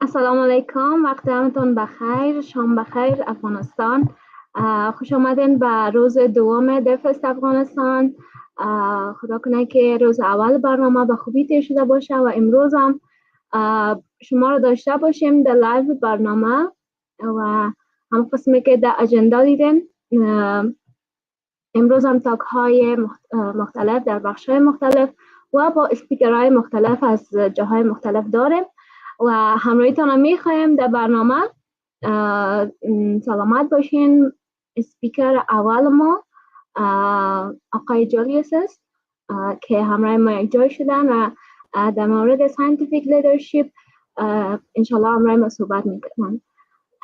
السلام علیکم، وقت همتون بخیر، شام بخیر افغانستان. خوش آمدین به روز دوم دفست افغانستان. خدا کنه که روز اول برنامه به خوبی تیر شده باشه و امروز هم شما رو داشته باشیم در لایو برنامه و هم قسمی که در اجندا دیدین. امروز هم تاک های مختلف در بخش های مختلف و با اسپیکر های مختلف از جاهای مختلف داریم و همراهیتان هم میخوایم در برنامه. سلامت باشین. اسپیکر اول ما آقای جولیوس است که همراه ما یک جای شدن و در مورد scientific leadership انشالله همراه ما صحبت میکنن.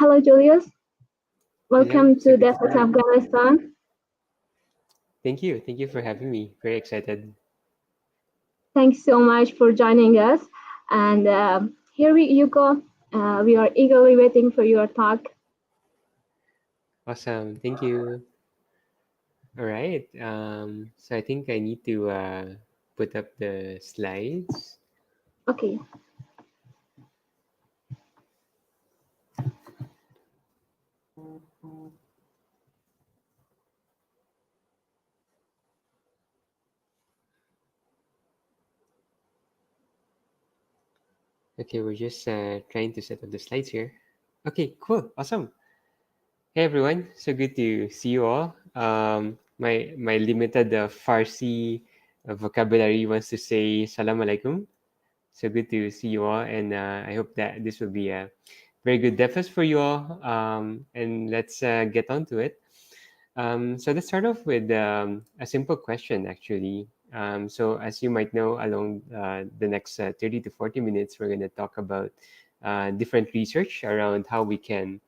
Hello Julius, welcome to DevFest Afghanistan. Thank you for having me. Very excited. Thanks so much for joining us. And here you go. We are eagerly waiting for your talk. Awesome. Thank you. All right. So I think I need to put up the slides. Okay. Okay, we're just trying to set up the slides here. Okay, cool. Awesome. Hey everyone. So good to see you all. My limited Farsi vocabulary wants to say Salam Alaikum. So good to see you all, and I hope that this will be a very good DevFest for you all. And let's get on to it. So let's start off with a simple question, actually. So as you might know, along the next 30 to 40 minutes, we're going to talk about different research around how we can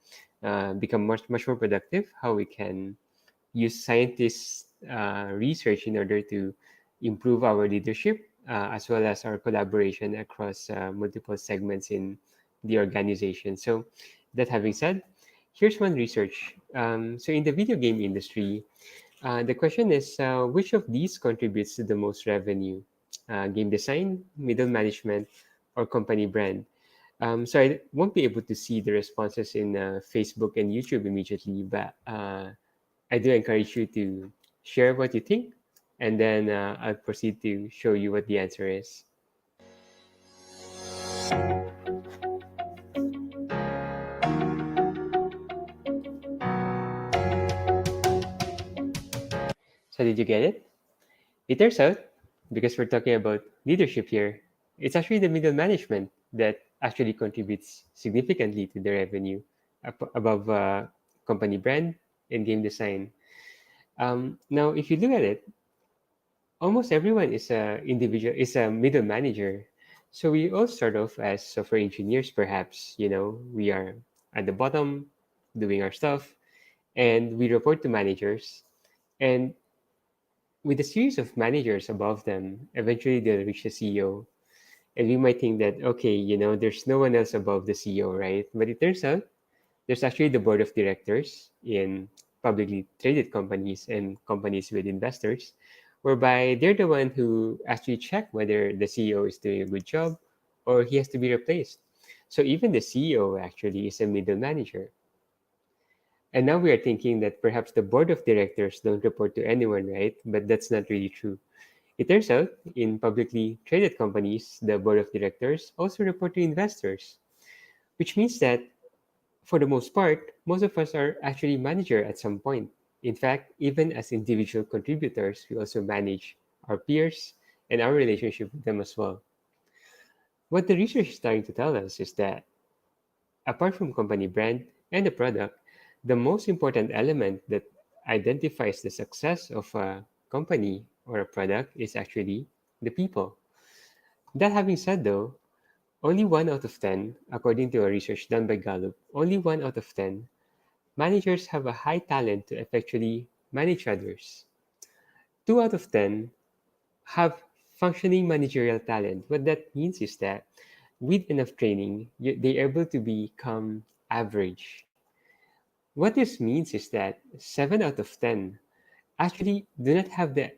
become much more productive, how we can use scientists' research in order to improve our leadership, as well as our collaboration across multiple segments in the organization. So that having said, here's one research. So in the video game industry, the question is, which of these contributes to the most revenue? Game design, middle management, or company brand? So I won't be able to see the responses in Facebook and YouTube immediately, but I do encourage you to share what you think, and then I'll proceed to show you what the answer is. So did you get it? It turns out, because we're talking about leadership here, it's actually the middle management that actually contributes significantly to the revenue above company brand and game design. Now, if you look at it, almost everyone is a middle manager. So we all start off as software engineers, perhaps. We are at the bottom doing our stuff, and we report to managers. And with a series of managers above them, eventually they'll reach the CEO. And we might think that, okay, there's no one else above the CEO, right? But it turns out there's actually the board of directors in publicly traded companies and companies with investors, whereby they're the one who actually check whether the CEO is doing a good job or he has to be replaced. So even the CEO actually is a middle manager. And now we are thinking that perhaps the board of directors don't report to anyone, right? But that's not really true. It turns out in publicly traded companies, the board of directors also report to investors, which means that for the most part, most of us are actually manager at some point. In fact, even as individual contributors, we also manage our peers and our relationship with them as well. What the research is starting to tell us is that apart from company brand and the product, the most important element that identifies the success of a company or a product is actually the people. That having said, though, only 1 out of 10, according to a research done by Gallup, only 1 out of 10 managers have a high talent to effectively manage others. 2 out of 10 have functioning managerial talent. What that means is that with enough training, they're able to become average. What this means is that 7 out of 10 actually do not have the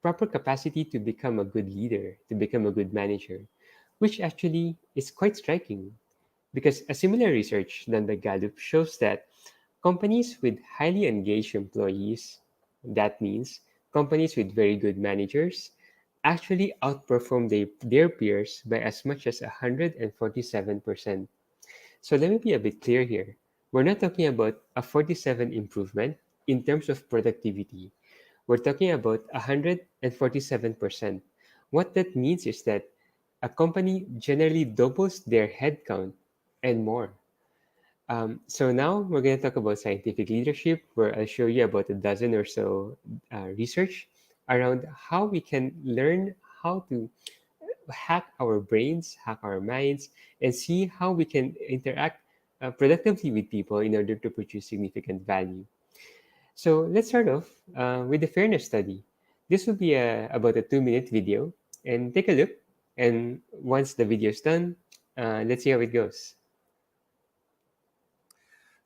proper capacity to become a good leader, to become a good manager, which actually is quite striking. Because a similar research done by Gallup shows that companies with highly engaged employees, that means companies with very good managers, actually outperform their peers by as much as 147%. So let me be a bit clear here. We're not talking about a 47 improvement in terms of productivity. We're talking about 147%. What that means is that a company generally doubles their headcount and more. So now we're going to talk about scientific leadership, where I'll show you about a dozen or so research around how we can learn how to hack our brains, hack our minds, and see how we can interact productively with people in order to produce significant value. So let's start off with the fairness study. This will be about a 2-minute video, and take a look. And once the video is done, let's see how it goes.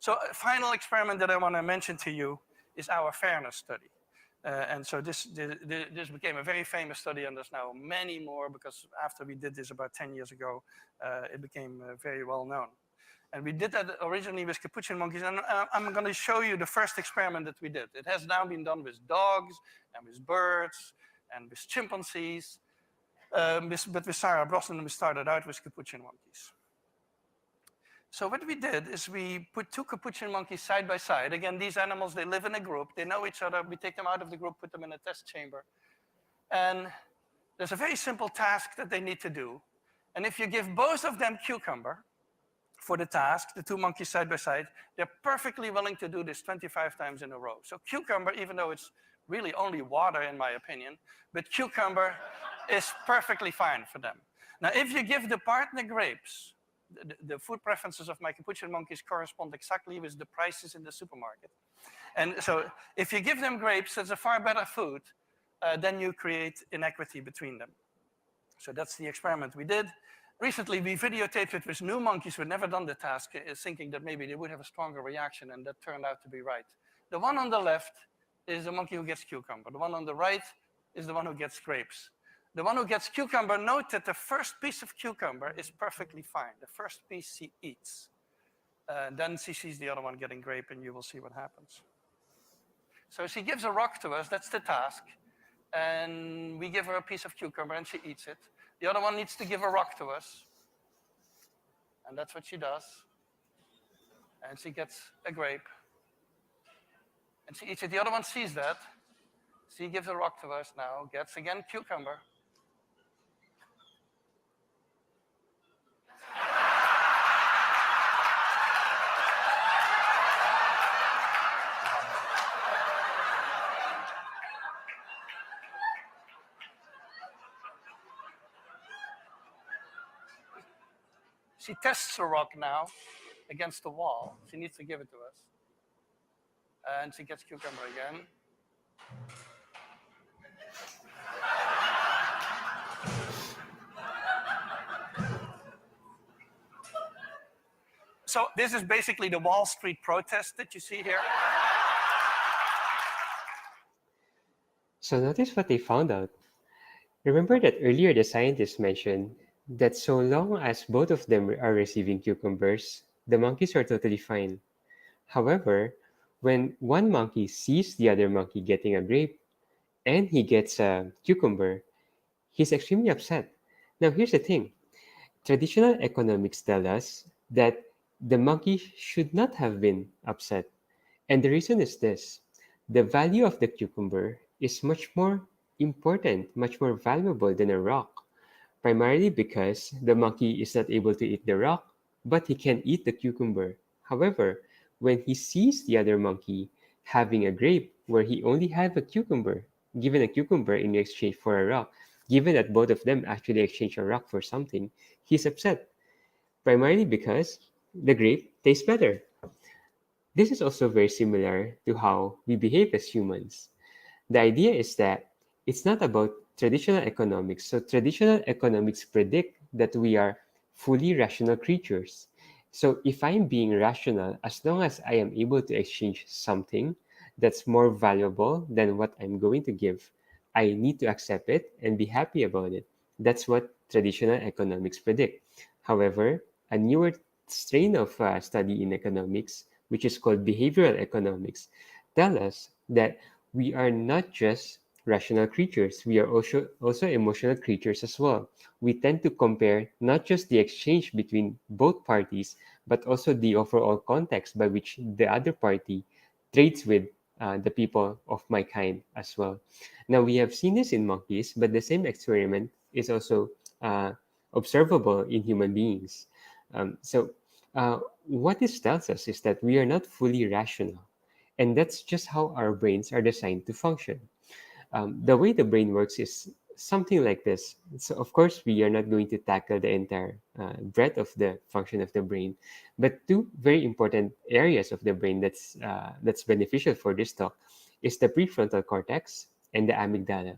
So a final experiment that I want to mention to you is our fairness study. And so this became a very famous study, and there's now many more, because after we did this about 10 years ago, it became very well known. And we did that originally with capuchin monkeys, and I'm going to show you the first experiment that we did. It has now been done with dogs and with birds and with chimpanzees, but with Sarah Brosnan we started out with capuchin monkeys. So what we did is we put 2 capuchin monkeys side by side. Again, these animals, they live in a group. They know each other. We take them out of the group, put them in a test chamber. And there's a very simple task that they need to do. And if you give both of them cucumber for the task, the 2 monkeys side by side, they're perfectly willing to do this 25 times in a row. So cucumber, even though it's really only water in my opinion, but cucumber is perfectly fine for them. Now, if you give the partner grapes, the food preferences of my capuchin monkeys correspond exactly with the prices in the supermarket. And so if you give them grapes, that's a far better food, then you create inequity between them. So that's the experiment we did. Recently, we videotaped it with new monkeys who had never done the task, thinking that maybe they would have a stronger reaction, and that turned out to be right. The one on the left is the monkey who gets cucumber. The one on the right is the one who gets grapes. The one who gets cucumber, note that the first piece of cucumber is perfectly fine. The first piece she eats. Then she sees the other one getting grape, and you will see what happens. So she gives a rock to us, that's the task. And we give her a piece of cucumber, and she eats it. The other one needs to give a rock to us. And that's what she does. And she gets a grape. And she eats it. The other one sees that. She gives a rock to us now, gets again cucumber. She tests the rock now against the wall. She needs to give it to us. And she gets cucumber again. So this is basically the Wall Street protest that you see here. So notice what they found out. Remember that earlier the scientists mentioned that so long as both of them are receiving cucumbers, the monkeys are totally fine. However, when one monkey sees the other monkey getting a grape and he gets a cucumber, he's extremely upset. Now, here's the thing. Traditional economics tell us that the monkey should not have been upset. And the reason is this. The value of the cucumber is much more important, much more valuable than a rock, primarily because the monkey is not able to eat the rock, but he can eat the cucumber. However, when he sees the other monkey having a grape where he only had a cucumber, given a cucumber in exchange for a rock, given that both of them actually exchange a rock for something, he's upset, primarily because the grape tastes better. This is also very similar to how we behave as humans. The idea is that it's not about traditional economics. So, traditional economics predict that we are fully rational creatures. So, if I'm being rational, as long as I am able to exchange something that's more valuable than what I'm going to give, I need to accept it and be happy about it. That's what traditional economics predict. However, a newer strain of study in economics, which is called behavioral economics, tell us that we are not just rational creatures, we are also emotional creatures as well. We tend to compare not just the exchange between both parties, but also the overall context by which the other party trades with the people of my kind as well. Now, we have seen this in monkeys, but the same experiment is also uh, observable in human beings. So, what this tells us is that we are not fully rational, and that's just how our brains are designed to function. The way the brain works is something like this. So, of course, we are not going to tackle the entire breadth of the function of the brain, but two very important areas of the brain that's beneficial for this talk is the prefrontal cortex and the amygdala.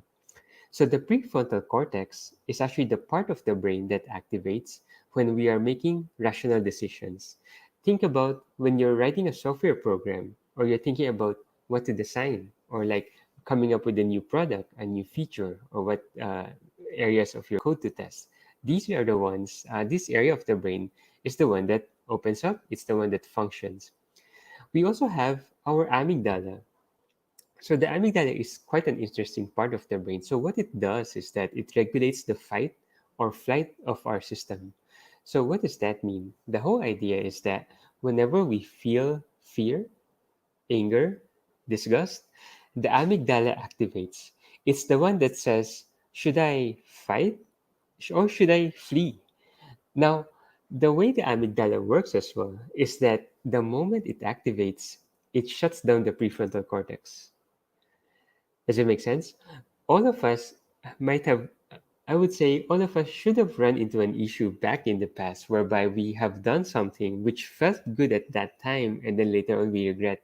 So the prefrontal cortex is actually the part of the brain that activates when we are making rational decisions. Think about when you're writing a software program or you're thinking about what to design or like coming up with a new product, a new feature, or what areas of your code to test. These are the ones, this area of the brain is the one that opens up, it's the one that functions. We also have our amygdala. So the amygdala is quite an interesting part of the brain. So what it does is that it regulates the fight or flight of our system. So what does that mean? The whole idea is that whenever we feel fear, anger, disgust, the amygdala activates. It's the one that says, should I fight or should I flee? Now, the way the amygdala works as well is that the moment it activates, it shuts down the prefrontal cortex. Does it make sense? All of us might have, I would say, all of us should have run into an issue back in the past whereby we have done something which felt good at that time and then later on we regret.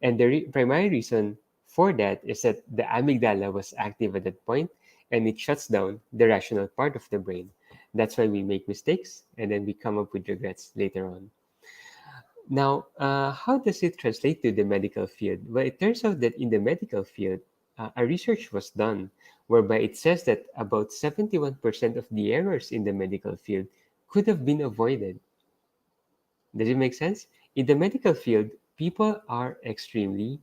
And the primary reason for that is that the amygdala was active at that point and it shuts down the rational part of the brain. That's why we make mistakes and then we come up with regrets later on. Now, how does it translate to the medical field? Well, it turns out that in the medical field, a research was done whereby it says that about 71% of the errors in the medical field could have been avoided. Does it make sense? In the medical field, people are extremely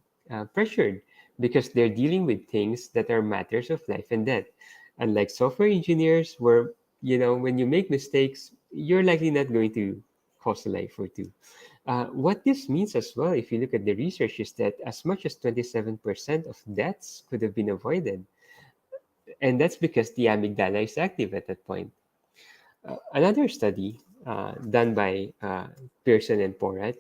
pressured because they're dealing with things that are matters of life and death. Unlike software engineers, where when you make mistakes, you're likely not going to cost a life or two. What this means as well, if you look at the research, is that as much as 27% of deaths could have been avoided. And that's because the amygdala is active at that point. Another study done by Pearson and Porat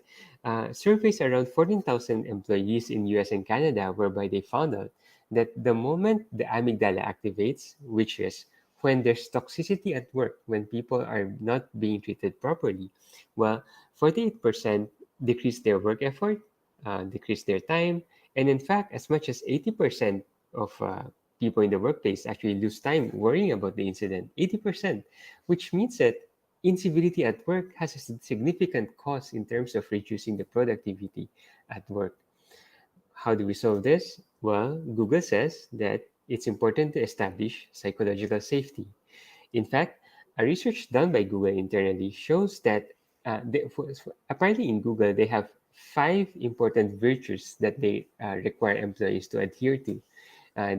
surveys around 14,000 employees in US and Canada, whereby they found out that the moment the amygdala activates, which is when there's toxicity at work, when people are not being treated properly, well, 48% decrease their work effort, decrease their time, and in fact, as much as 80% of people in the workplace actually lose time worrying about the incident. 80%, which means that incivility at work has a significant cost in terms of reducing the productivity at work. How do we solve this? Well, Google says that it's important to establish psychological safety. In fact, a research done by Google internally shows that apparently in Google, they have 5 important virtues that they require employees to adhere to.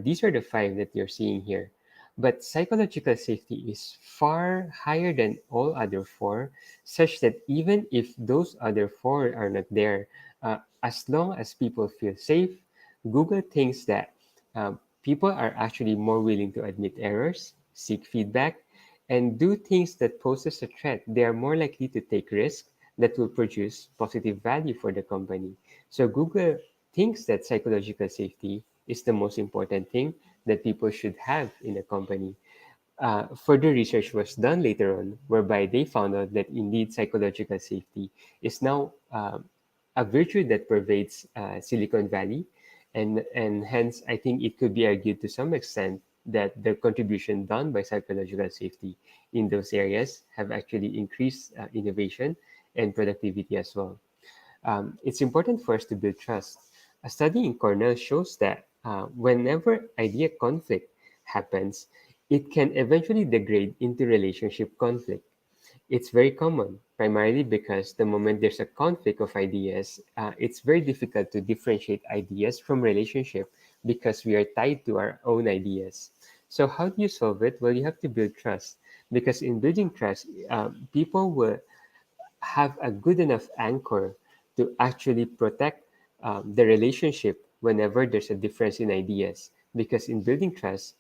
These are the 5 that you're seeing here. But psychological safety is far higher than all other 4, such that even if those other 4 are not there, as long as people feel safe, Google thinks that people are actually more willing to admit errors, seek feedback, and do things that poses a threat. They are more likely to take risks that will produce positive value for the company. So Google thinks that psychological safety is the most important thing that people should have in a company. Further research was done later on, whereby they found out that indeed psychological safety is now a virtue that pervades Silicon Valley, and hence I think it could be argued to some extent that the contribution done by psychological safety in those areas have actually increased innovation and productivity as well. It's important for us to build trust. A study in Cornell shows that whenever idea conflict happens, it can eventually degrade into relationship conflict. It's very common, primarily because the moment there's a conflict of ideas, it's very difficult to differentiate ideas from relationship because we are tied to our own ideas. So how do you solve it? Well, you have to build trust, because in building trust, people will have a good enough anchor to actually protect the relationship whenever there's a difference in ideas. Because in building trust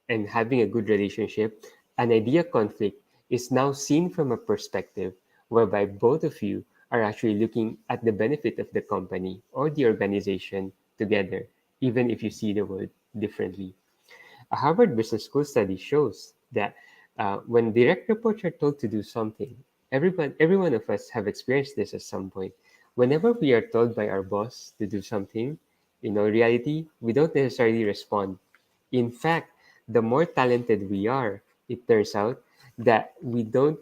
and having a good relationship, an idea conflict is now seen from a perspective whereby both of you are actually looking at the benefit of the company or the organization together, even if you see the world differently. A Harvard Business School study shows that when direct reports are told to do something, every one of us have experienced this at some point. Whenever we are told by our boss to do something, in all reality, we don't necessarily respond. In fact, the more talented we are, it turns out that we don't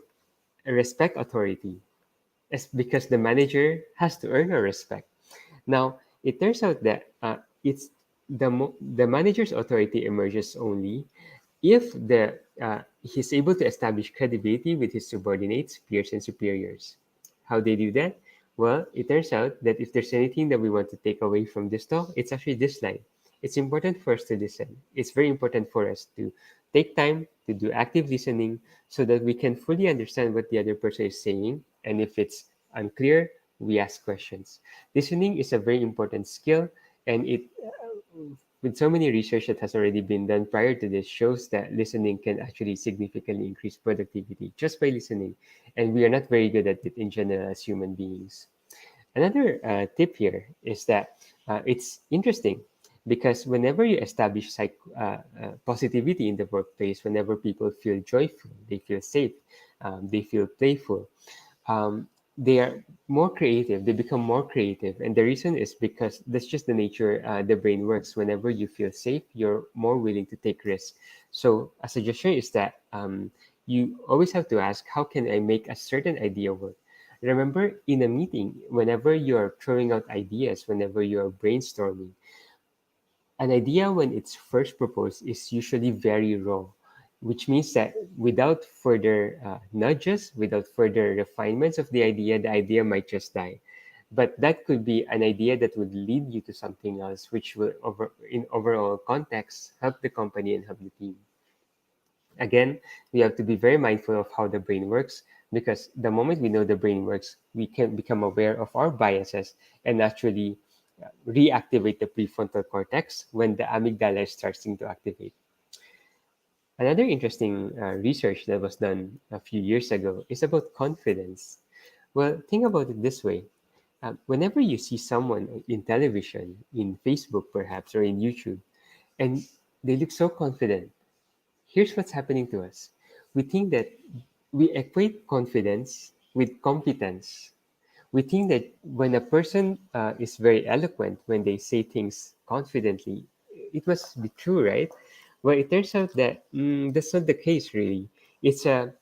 respect authority. It's because the manager has to earn our respect. Now, it turns out that it's the manager's authority emerges only if he's able to establish credibility with his subordinates, peers, and superiors. How they do that? Well, it turns out that if there's anything that we want to take away from this talk, it's actually this line. It's important for us to listen. It's very important for us to take time to do active listening so that we can fully understand what the other person is saying. And if it's unclear, we ask questions. Listening is a very important skill, and it with so many research that has already been done prior to this shows that listening can actually significantly increase productivity just by listening, and we are not very good at it in general as human beings. Another tip here is that it's interesting because whenever you establish positivity in the workplace, whenever people feel joyful, they feel safe, they feel playful, um, they are more creative, they become more creative. And the reason is because that's just the nature the brain works. Whenever you feel safe, you're more willing to take risks. So a suggestion is that you always have to ask, how can I make a certain idea work? Remember, in a meeting, whenever you're throwing out ideas, whenever you're brainstorming, an idea when it's first proposed is usually very raw, which means that without further nudges, without further refinements of the idea might just die. But that could be an idea that would lead you to something else, which will, in overall context, help the company and help the team. Again, we have to be very mindful of how the brain works, because the moment we know the brain works, we can become aware of our biases and actually reactivate the prefrontal cortex when the amygdala starts to activate. Another interesting research that was done a few years ago is about confidence. Well, think about it this way. Whenever you see someone in television, in Facebook perhaps, or in YouTube, and they look so confident, here's what's happening to us. We think that we equate confidence with competence. We think that when a person is very eloquent, when they say things confidently, it must be true, right? Well, it turns out that that's not the case, really. It's a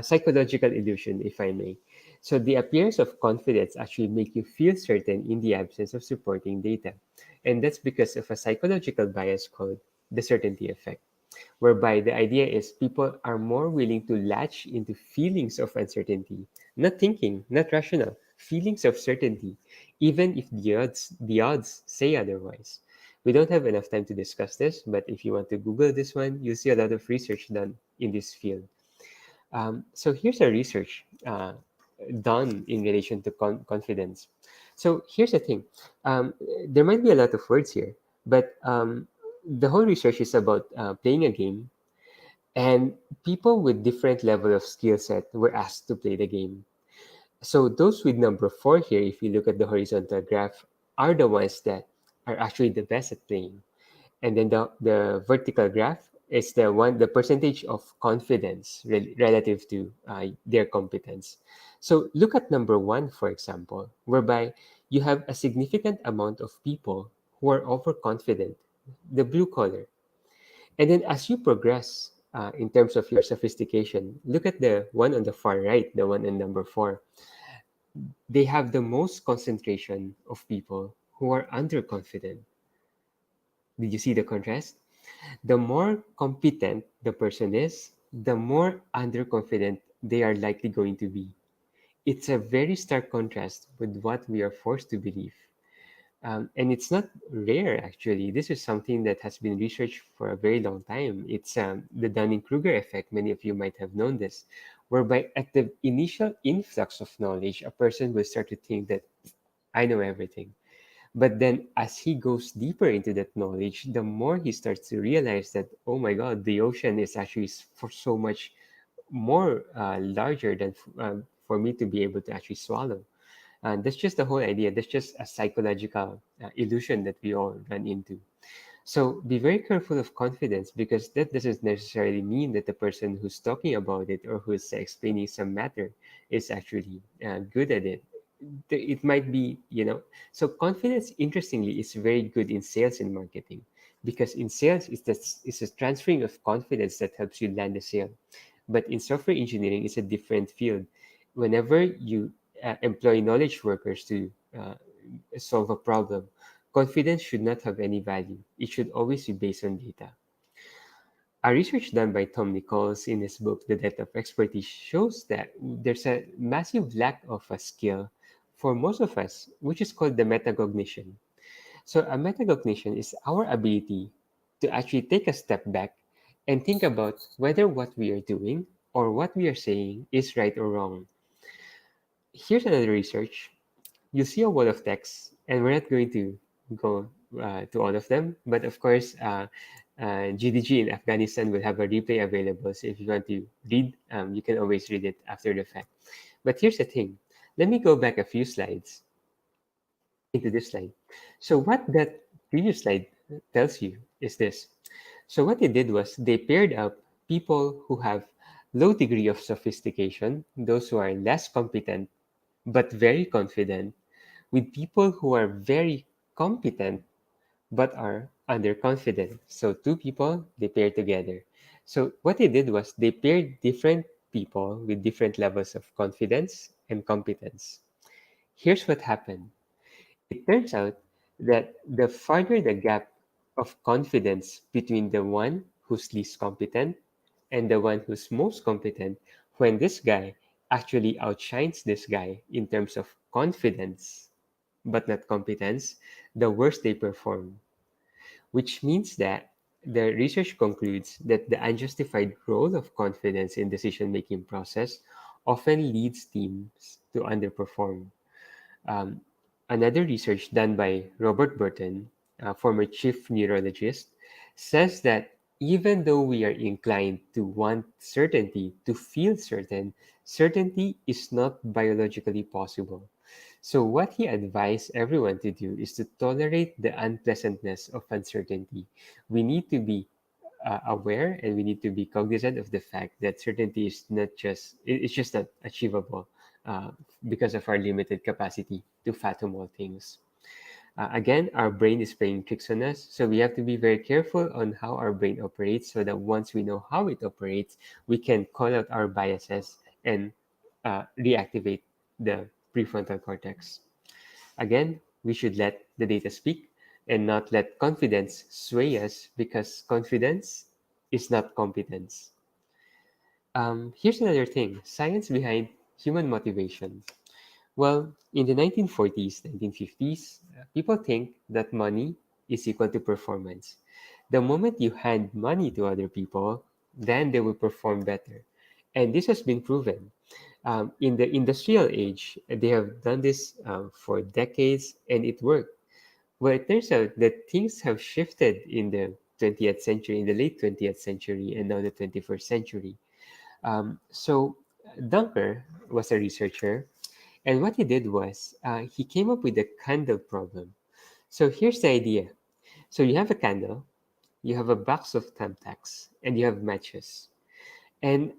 psychological illusion, if I may. So the appearance of confidence actually make you feel certain in the absence of supporting data. And that's because of a psychological bias called the certainty effect, whereby the idea is people are more willing to latch into feelings of uncertainty, not thinking, not rational, feelings of certainty, even if the odds say otherwise. We don't have enough time to discuss this, but if you want to Google this one, you'll see a lot of research done in this field. So here's a research done in relation to confidence. So here's the thing. There might be a lot of words here, but the whole research is about playing a game, and people with different level of skill set were asked to play the game. So those with number 4 here, if you look at the horizontal graph, are the ones that are actually the best at playing. And then the vertical graph is the percentage of confidence relative to their competence. So look at number 1, for example, whereby you have a significant amount of people who are overconfident, the blue color. And then as you progress in terms of your sophistication, look at the one on the far right, the one in number 4. They have the most concentration of people who are underconfident. Did you see the contrast? The more competent the person is, the more underconfident they are likely going to be. It's a very stark contrast with what we are forced to believe. And it's not rare, actually. This is something that has been researched for a very long time. It's the Dunning-Kruger effect. Many of you might have known this, whereby at the initial influx of knowledge, a person will start to think that I know everything. But then as he goes deeper into that knowledge, the more he starts to realize that, oh my God, the ocean is actually for so much more larger than for me to be able to actually swallow. And that's just the whole idea. That's just a psychological illusion that we all run into. So be very careful of confidence, because that doesn't necessarily mean that the person who's talking about it or who's explaining some matter is actually good at it. It might be, so confidence, interestingly, is very good in sales and marketing, because in sales, it's a transferring of confidence that helps you land a sale. But in software engineering, it's a different field. Whenever you employ knowledge workers to solve a problem, confidence should not have any value. It should always be based on data. A research done by Tom Nichols in his book, The Death of Expertise, shows that there's a massive lack of a skill for most of us, which is called the metacognition. So, a metacognition is our ability to actually take a step back and think about whether what we are doing or what we are saying is right or wrong. Here's another research. You see a wall of text, and we're not going to go to all of them, but of course, GDG in Afghanistan will have a replay available. So if you want to read, you can always read it after the fact. But here's the thing. Let me go back a few slides into this slide. So what that previous slide tells you is this. So what they did was they paired up people who have low degree of sophistication, those who are less competent but very confident, with people who are very competent but are underconfident. So two people, they paired together. So what they did was they paired different people with different levels of confidence and competence. Here's what happened. It turns out that the farther the gap of confidence between the one who's least competent and the one who's most competent, when this guy actually outshines this guy in terms of confidence but not competence, the worse they perform. Which means that the research concludes that the unjustified role of confidence in decision-making process often leads teams to underperform. Um, Another research done by Robert Burton, a former chief neurologist, says that even though we are inclined to want certainty, to feel certain, certainty is not biologically possible. So, what he advised everyone to do is to tolerate the unpleasantness of uncertainty. We need to be aware, and we need to be cognizant of the fact that certainty is not just, it's just not achievable uh, because of our limited capacity to fathom all things. Again, our brain is playing tricks on us, so we have to be very careful on how our brain operates, so that once we know how it operates, we can call out our biases and reactivate the prefrontal cortex. Again, we should let the data speak and not let confidence sway us, because confidence is not competence. Here's another thing, science behind human motivation. Well, in the 1940s, 1950s, people think that money is equal to performance. The moment you hand money to other people, then they will perform better. And this has been proven. In the industrial age, they have done this for decades, and it worked. Well, it turns out that things have shifted in the 20th century, in the late 20th century, and now the 21st century. So Dunker was a researcher, and what he did was he came up with the candle problem. So here's the idea. So you have a candle, you have a box of thumbtacks, and you have matches. And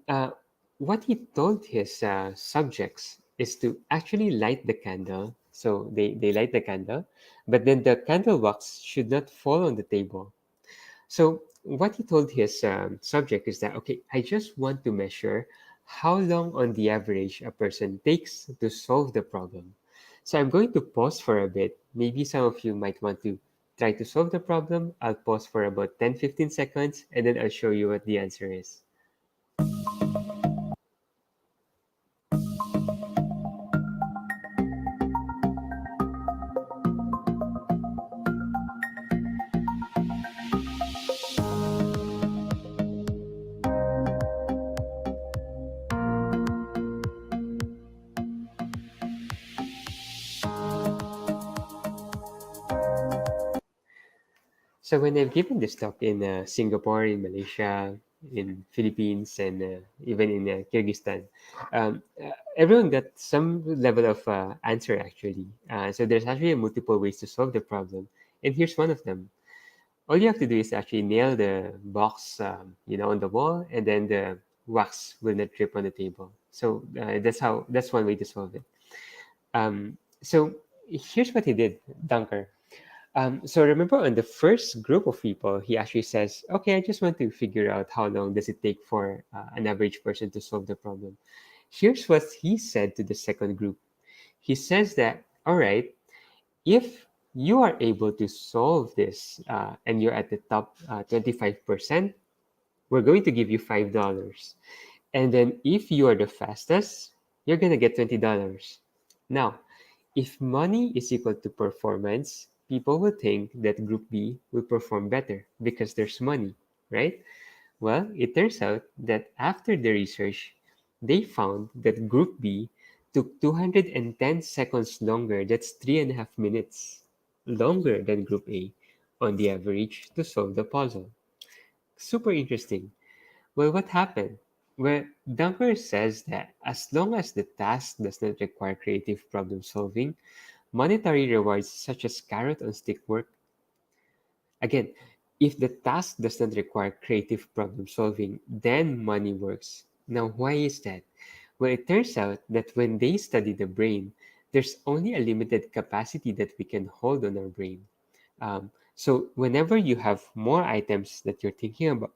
what he told his subjects is to actually light the candle. So they light the candle, but then the candle wax should not fall on the table. So what he told his subject is that, okay, I just want to measure how long on the average a person takes to solve the problem. So I'm going to pause for a bit. Maybe some of you might want to try to solve the problem. I'll pause for about 10-15 seconds, and then I'll show you what the answer is. So when I've given this talk in Singapore, in Malaysia, in Philippines, and even in Kyrgyzstan, everyone got some level of answer actually. So there's actually multiple ways to solve the problem, and here's one of them. All you have to do is actually nail the box, on the wall, and then the wax will not drip on the table. So that's one way to solve it. So here's what he did, Dunker. So remember on the first group of people, he actually says, okay, I just want to figure out how long does it take for an average person to solve the problem. Here's what he said to the second group. He says that, all right, if you are able to solve this and you're at the top 25%, we're going to give you $5. And then if you are the fastest, you're going to get $20. Now, if money is equal to performance, people will think that Group B will perform better because there's money, right? Well, it turns out that after the research, they found that Group B took 210 seconds longer, that's 3.5 minutes, longer than Group A on the average to solve the puzzle. Super interesting. Well, what happened? Well, Dunker says that as long as the task does not require creative problem solving, monetary rewards such as carrot on stick work. Again, if the task does not require creative problem solving, then money works. Now, why is that? Well, it turns out that when they study the brain, there's only a limited capacity that we can hold on our brain. So, whenever you have more items that you're thinking about,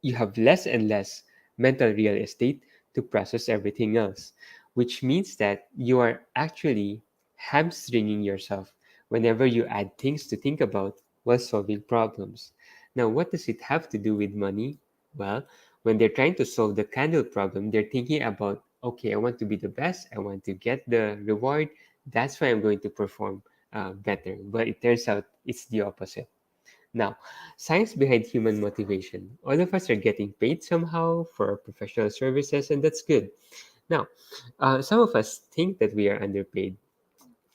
you have less and less mental real estate to process everything else, which means that you are actually hamstringing yourself whenever you add things to think about while solving problems. Now, what does it have to do with money? Well, when they're trying to solve the candle problem, they're thinking about, okay, I want to be the best, I want to get the reward, that's why I'm going to perform better. But it turns out it's the opposite. Now, science behind human motivation. All of us are getting paid somehow for our professional services, and that's good. Now, some of us think that we are underpaid,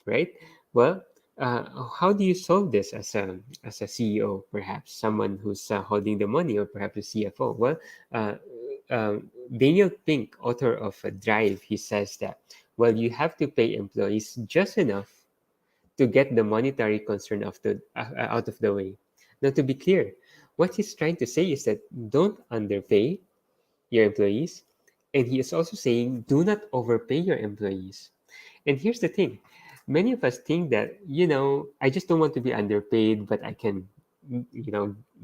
right? Well, how do you solve this as a CEO, perhaps someone who's holding the money, or perhaps a CFO? Well, uh, Daniel Pink, author of Drive, he says that, well, you have to pay employees just enough to get the monetary concern out of the way. Now, to be clear, what he's trying to say is that don't underpay your employees, and he is also saying do not overpay your employees. And here's the thing, many of us think that, I just don't want to be underpaid, but I can,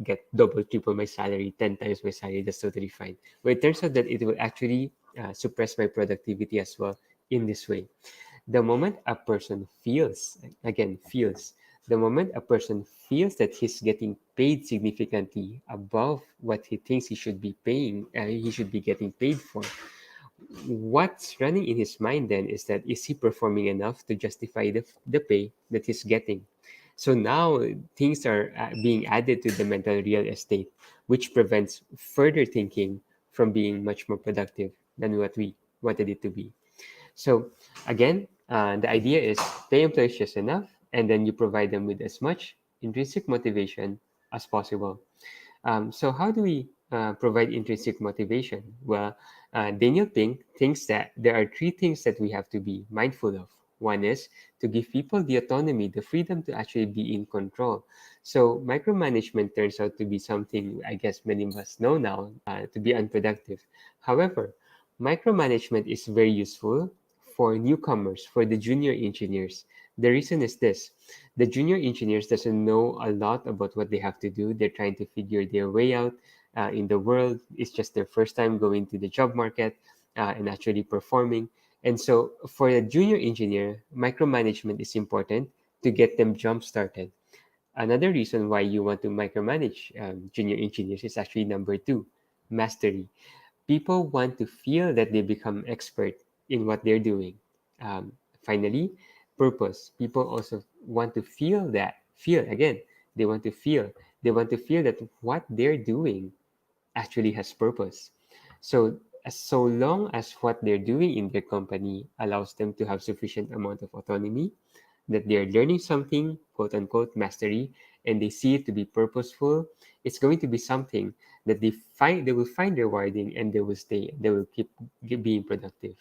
get double, triple my salary, 10 times my salary. That's totally fine. But it turns out that it will actually suppress my productivity as well in this way. The moment a person feels, again, feels, the moment a person feels that he's getting paid significantly above what he thinks he should be getting paid for, what's running in his mind then is that is he performing enough to justify the pay that he's getting? So now things are being added to the mental real estate, which prevents further thinking from being much more productive than what we wanted it to be. So again, the idea is pay employees just enough, and then you provide them with as much intrinsic motivation as possible. So how do we provide intrinsic motivation? Well, Daniel Pink thinks that there are three things that we have to be mindful of. One is to give people the autonomy, the freedom to actually be in control. So micromanagement turns out to be something I guess many of us know now to be unproductive. However, micromanagement is very useful for newcomers, for the junior engineers. The reason is this: the junior engineers doesn't know a lot about what they have to do. They're trying to figure their way out in the world. It's just their first time going to the job market and actually performing. And so for a junior engineer, micromanagement is important to get them jump started. Another reason why you want to micromanage junior engineers is actually number two: mastery. People want to feel that they become expert in what they're doing. Finally, purpose. People also want to feel again. They want to feel. They want to feel that what they're doing actually has purpose. So long as what they're doing in their company allows them to have sufficient amount of autonomy, that they're learning something, quote unquote, mastery, and they see it to be purposeful, it's going to be something that they will find rewarding, and they will stay. They will keep being productive.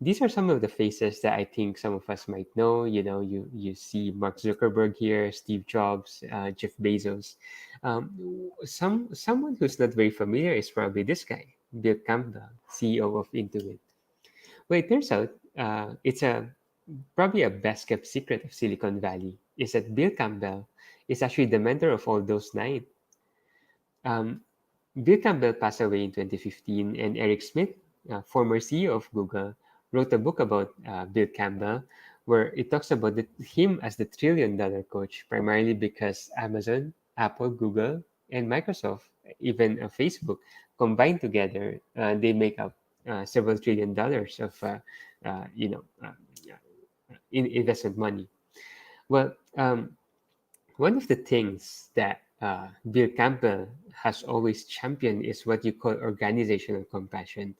These are some of the faces that I think some of us might know. You see Mark Zuckerberg here, Steve Jobs, Jeff Bezos. Someone who's not very familiar is probably this guy, Bill Campbell, CEO of Intuit. Well, it turns out it's a probably a best kept secret of Silicon Valley is that Bill Campbell is actually the mentor of all those nine. Um, Bill Campbell passed away in 2015, and Eric Schmidt, former CEO of Google, wrote a book about Bill Campbell where it talks about him as the trillion-dollar coach, primarily because Amazon, Apple, Google, and Microsoft, even Facebook, combined together, they make up several $1 trillion of uh, you know uh, investment money. Well, one of the things that Bill Campbell has always championed is what you call organizational compassion.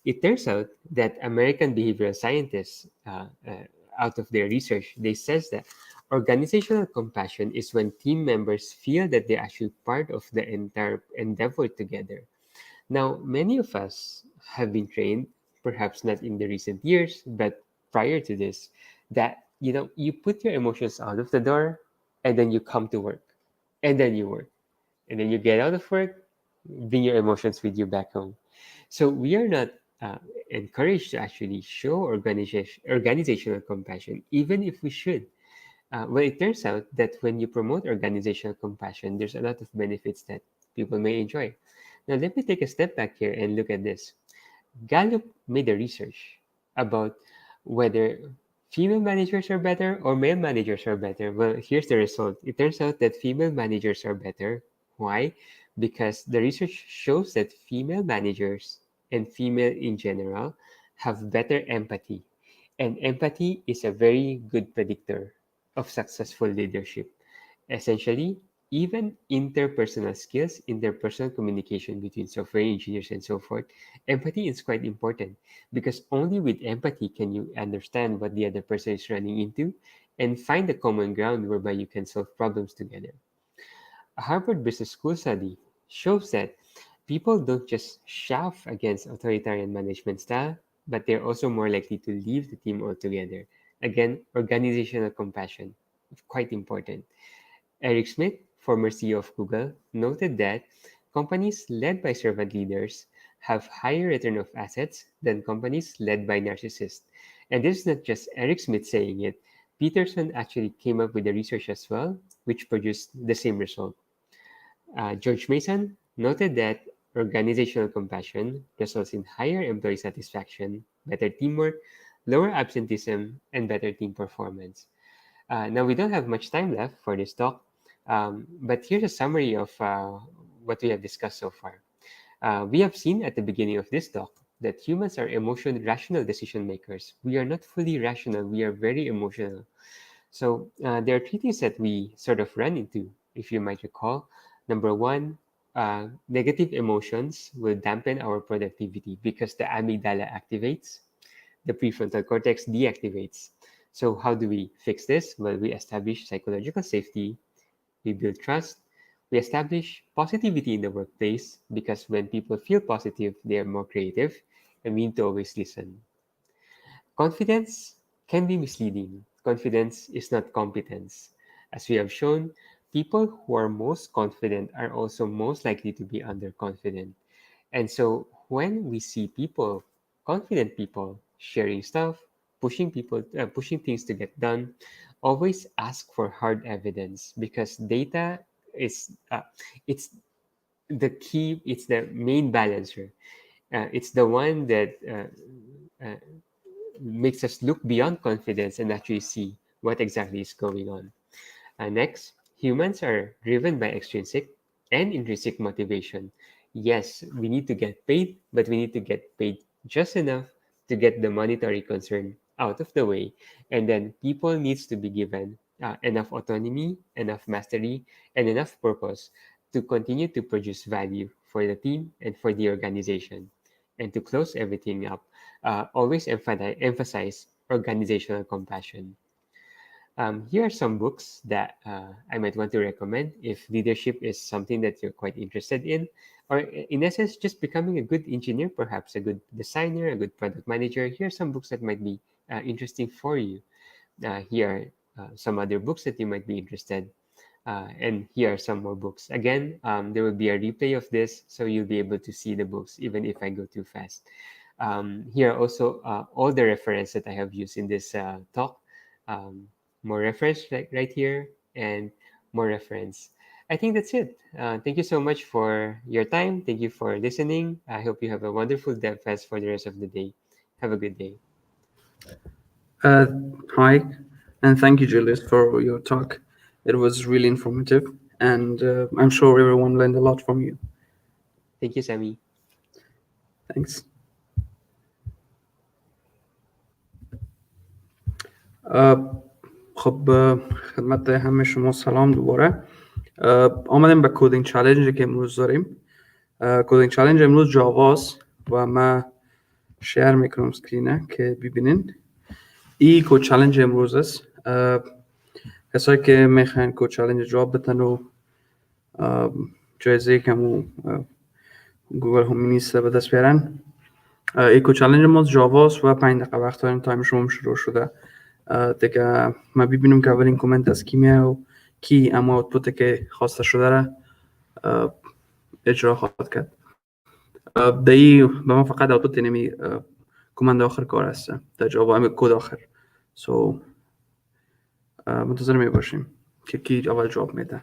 It turns out that American behavioral scientists, out of their research, they says that organizational compassion is when team members feel that they're actually part of the entire endeavor together. Now, many of us have been trained, perhaps not in the recent years, but prior to this, that you put your emotions out of the door, and then you come to work, and then you work, and then you get out of work, bring your emotions with you back home. So we are not encouraged to actually show organizational compassion, even if we should. Well, it turns out that when you promote organizational compassion, there's a lot of benefits that people may enjoy. Now, let me take a step back here and look at this. Gallup made a research about whether female managers are better or male managers are better. Well, here's the result. It turns out that female managers are better. Why? Because the research shows that female managers and female in general have better empathy. And empathy is a very good predictor of successful leadership. Essentially, even interpersonal skills, interpersonal communication between software engineers and so forth, empathy is quite important because only with empathy can you understand what the other person is running into and find a common ground whereby you can solve problems together. A Harvard Business School study shows that people don't just chafe against authoritarian management style, but they're also more likely to leave the team altogether. Again, organizational compassion, quite important. Eric Schmidt, former CEO of Google, noted that companies led by servant leaders have higher return of assets than companies led by narcissists. And this is not just Eric Schmidt saying it. Peterson actually came up with the research as well, which produced the same result. George Mason noted that organizational compassion results in higher employee satisfaction, better teamwork, lower absenteeism, and better team performance. Now, we don't have much time left for this talk, but here's a summary of what we have discussed so far. We have seen at the beginning of this talk that humans are emotional, rational decision makers. We are not fully rational, we are very emotional. So, there are three things that we sort of run into, if you might recall. Number one, negative emotions will dampen our productivity because the amygdala activates, the prefrontal cortex deactivates. So, how do we fix this? Well, we establish psychological safety, we build trust, we establish positivity in the workplace because when people feel positive, they are more creative, and we need to always listen. Confidence can be misleading. Confidence is not competence. As we have shown, people who are most confident are also most likely to be underconfident. And so when we see people, confident people, sharing stuff, pushing things to get done, always ask for hard evidence because data is it's the key. It's the main balancer. It's the one that uh, makes us look beyond confidence and actually see what exactly is going on. Next, humans are driven by extrinsic and intrinsic motivation. Yes, we need to get paid, but we need to get paid just enough to get the monetary concern out of the way. And then people needs to be given enough autonomy, enough mastery, and enough purpose to continue to produce value for the team and for the organization. And to close everything up, always emphasize organizational compassion. Here are some books that I might want to recommend if leadership is something that you're quite interested in, or in essence, just becoming a good engineer, perhaps a good designer, a good product manager. Here are some books that might be interesting for you. Here are some other books that you might be interested. And here are some more books. Again, there will be a replay of this, so you'll be able to see the books even if I go too fast. Here are also all the reference that I have used in this talk. More reference right here and more reference. I think that's it. Thank you so much for your time. Thank you for listening. I hope you have a wonderful DevFest for the rest of the day. Have a good day. Hi, and thank you, Julius, for your talk. It was really informative, and I'm sure everyone learned a lot from you. Thank you, Sammy. Thanks. خب خدمت همه شما سلام دوباره. آمدیم به کدینگ چالنجی که امروز داریم. کدینگ چالنج امروز جاواست و من شیر میکنم سکرینه که ببینین. این کد چالنج امروز است. کسایی که میخواین کد چالنج جواب بدن و جایزه کمو گوگل هم نیسته به دست بیارن. این کد چالنج امروز جاواست و 5 دقیقه وقت داریم. تایم شما شروع شده. دیگه ما ببینیم که اولین کامنت از کی میاد و کی اما اوتپوت که خواسته شده را اجرا خواهد کرد. دایی به من فقط اوتپوت نمی کامند آخر کار است در جواب همه کد آخر. سو منتظر می باشیم که کی اول جواب میده.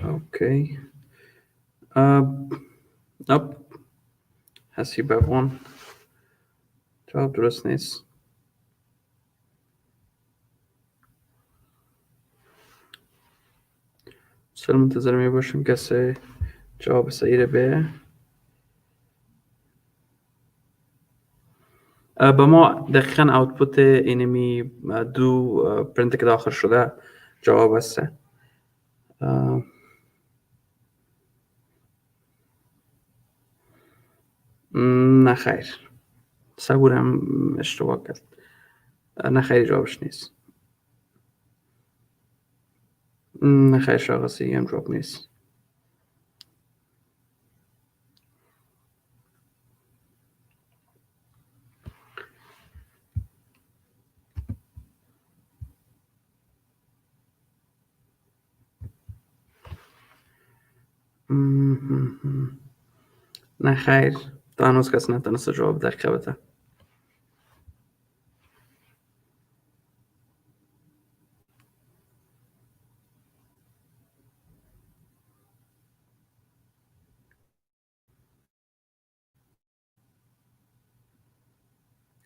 اوکی. هستی بفون جواب درست نیست. سر منتظر می باشیم کسی جواب صحیح رو به ما دقیقاً اوتپوت اینمی دو پرنت که داخل شده جواب است. نه خیر، صبورم اشتباه کرد. نه خیر جوابش نیست. نه خیر شاقسی هم جواب نیست. نه خیر، تا هنوز کسی نتونسته جواب دقیقه بده.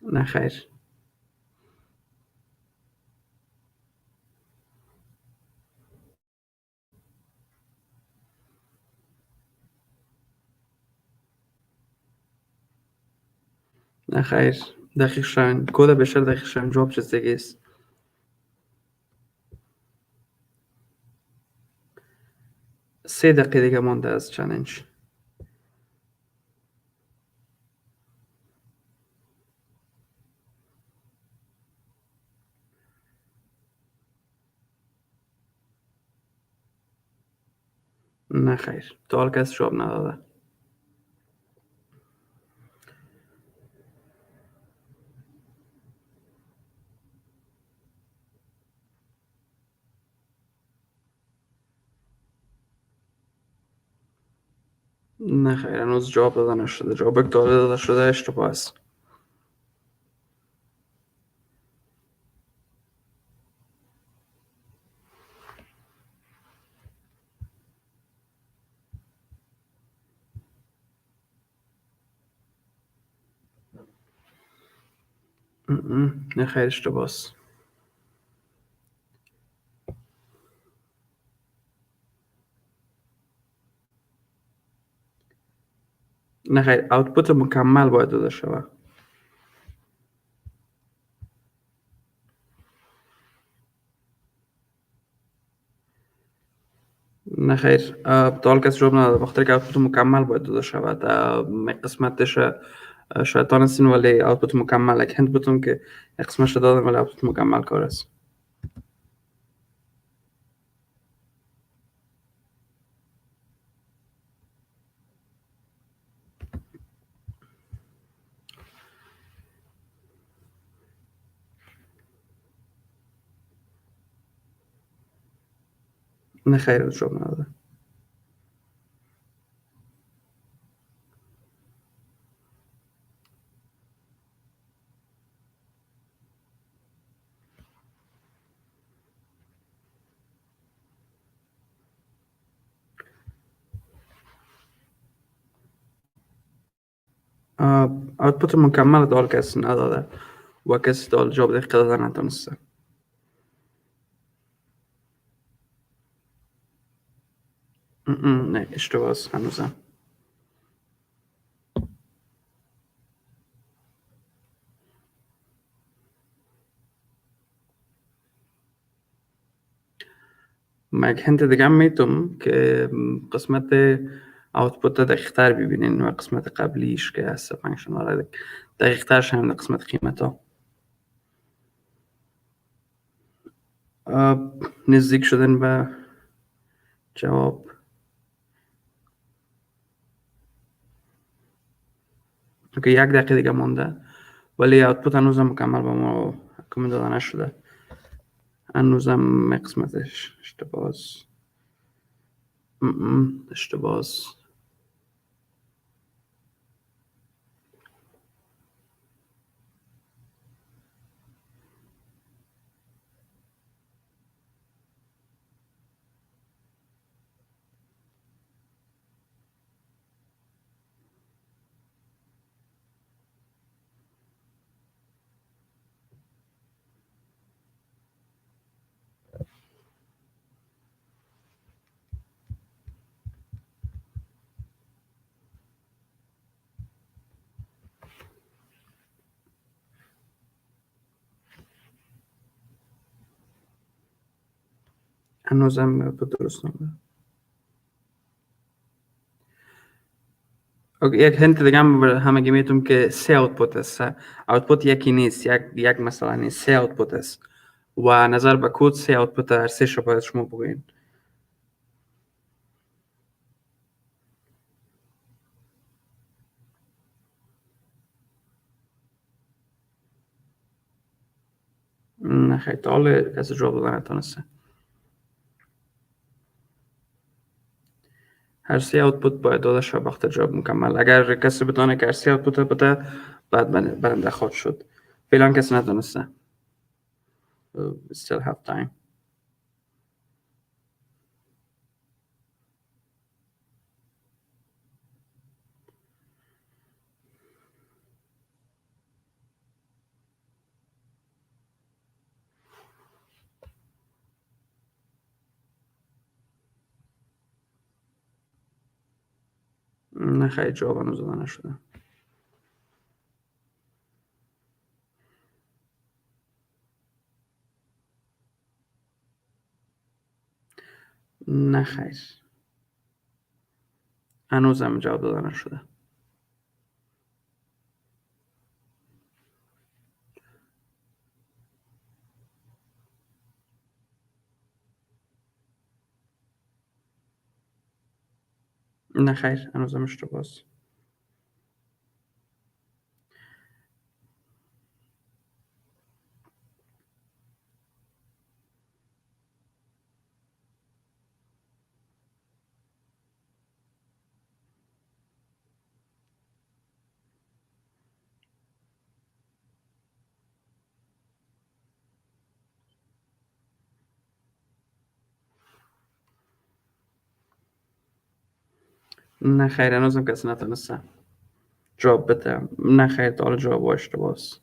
نه خیر. نه خیر، دقیق شدن کد بشه دقیق شدن جواب چیز دیگه است. سه دقیقه دیگه مانده از چالش. نه خیر، تا حال کسی جواب نداده. نه خیر، هنوز جواب داده نشده. جواب که داده شده اشتباه است. نه خیر اشتباه است. نه خیر، آوتپوت مکمل باید داده شود. نه خیر، دال کس جواب نداده، بخاطر که آوتپوت مکمل باید داده شود. قسمتش شاید تانستین ولی آوتپوت مکمل یک هند بتون که قسمتش دادن ولی آوتپوت مکمل کار است. نه خیر، جواب نداده. آوتپوت مکمل دال کسی نداده و کسی دال جواب دقیق دادن نتونسته. نه اشتباه است هنوزم. من یک هنت دیگه هم میتونم که قسمت آوتپوت دقیق تر ببینین و قسمت قبلیش که هست فانکشن ها دقیق ترش هم قسمت قیمت ها. نزدیک شدن به جواب. اوکی، 1 دقیقه دیگه مونده ولی آوتپوت هنوزم مکمل به ما کامل داده نشده. هنوزم قسمتش اشتباه. هنوزم درست نبوده. اوکی، یک هنت دیگه هم همگی میتونم که 3 آوتپوت است. آوتپوت یکی نیست، یک مثلا نیست، 3 آوتپوت است و نظر به کد 3 آوتپوت هر 3 شو باید شما بگوین. نه خیلی تا کسی جواب دادن نتونسته. هر 3 آوتپوت باید داده شود وقت جواب مکمل. اگر کسی بتونه که هر 3 آوتپوت بده بعد برنده خواهد شد. فعلا کسی نتونسته. We still have time. نه خیلی جواب هنوز داده نشده. نه خیر، هنوزم جواب داده نشده. نه خیر، هنوزم اشتباه است. نه خیر، هنوزم کسی نتونسته جواب بده. نه خیر، تا حالا جواب اشتباه است.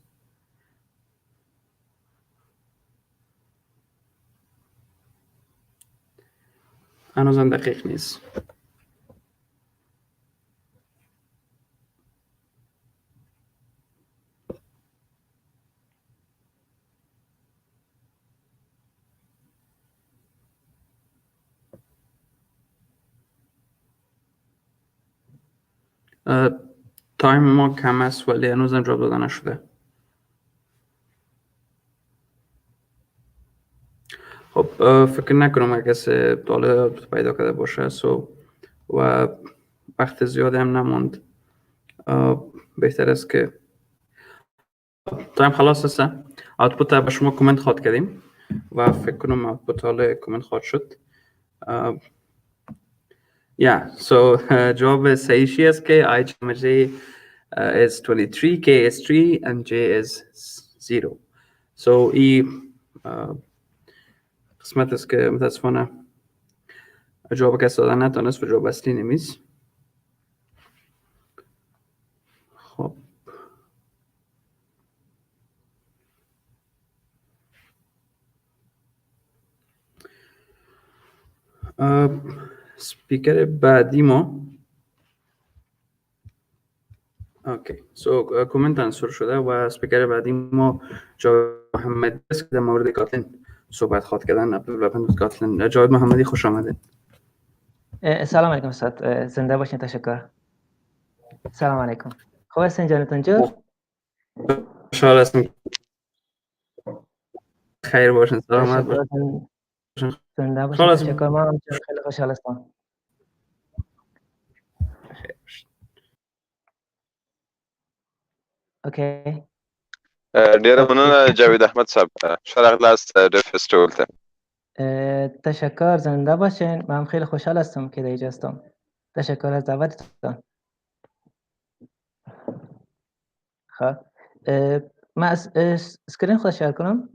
هنوزم دقیق نیست. تایم ما کم است ولی هنوزم جواب داده نشده. خب فکر نکنم اگه کسی طالب پیدا کرده باشه و وقت زیاده هم نموند، بهتر است که تایم خلاص است. آوتپوت به شما کامنت خواد کردیم و فکر کنم آوتپوت حالا کامنت خواد شد. جواب صحیحی است که I جمع J is 23, K is 3 and J is 0. این قسمت است که متاسفانه جواب کسی دادن نتونست و جواب اصلی نمیست. خب سپیکر بعدی ما کامنت انسور شده و سپیکر بعدی ما جاوید محمدی است که در مورد کاتلین صحبت خواد کردن. کاتلین. جاوید محمدی خوش آمدید. سلام علیکم استاد، زنده باشین. تشکر. سلام علیکم. خوب هستین جانتون جو؟ خوشحال هستم. خیر باشین. سلامت باشین. زنده باشین. تشکر. ما هم خیلی خوشحال هستم. اوکی. ډیره مننه جاوید احمد صاحب. ښه راغلاست DevFest ټول ته. تشکر. زنده باشین. من خیلی خوشحال هستم که اینجا هستم. تشکر از دعوتتون. خب من اسکرین خود شیر کنم.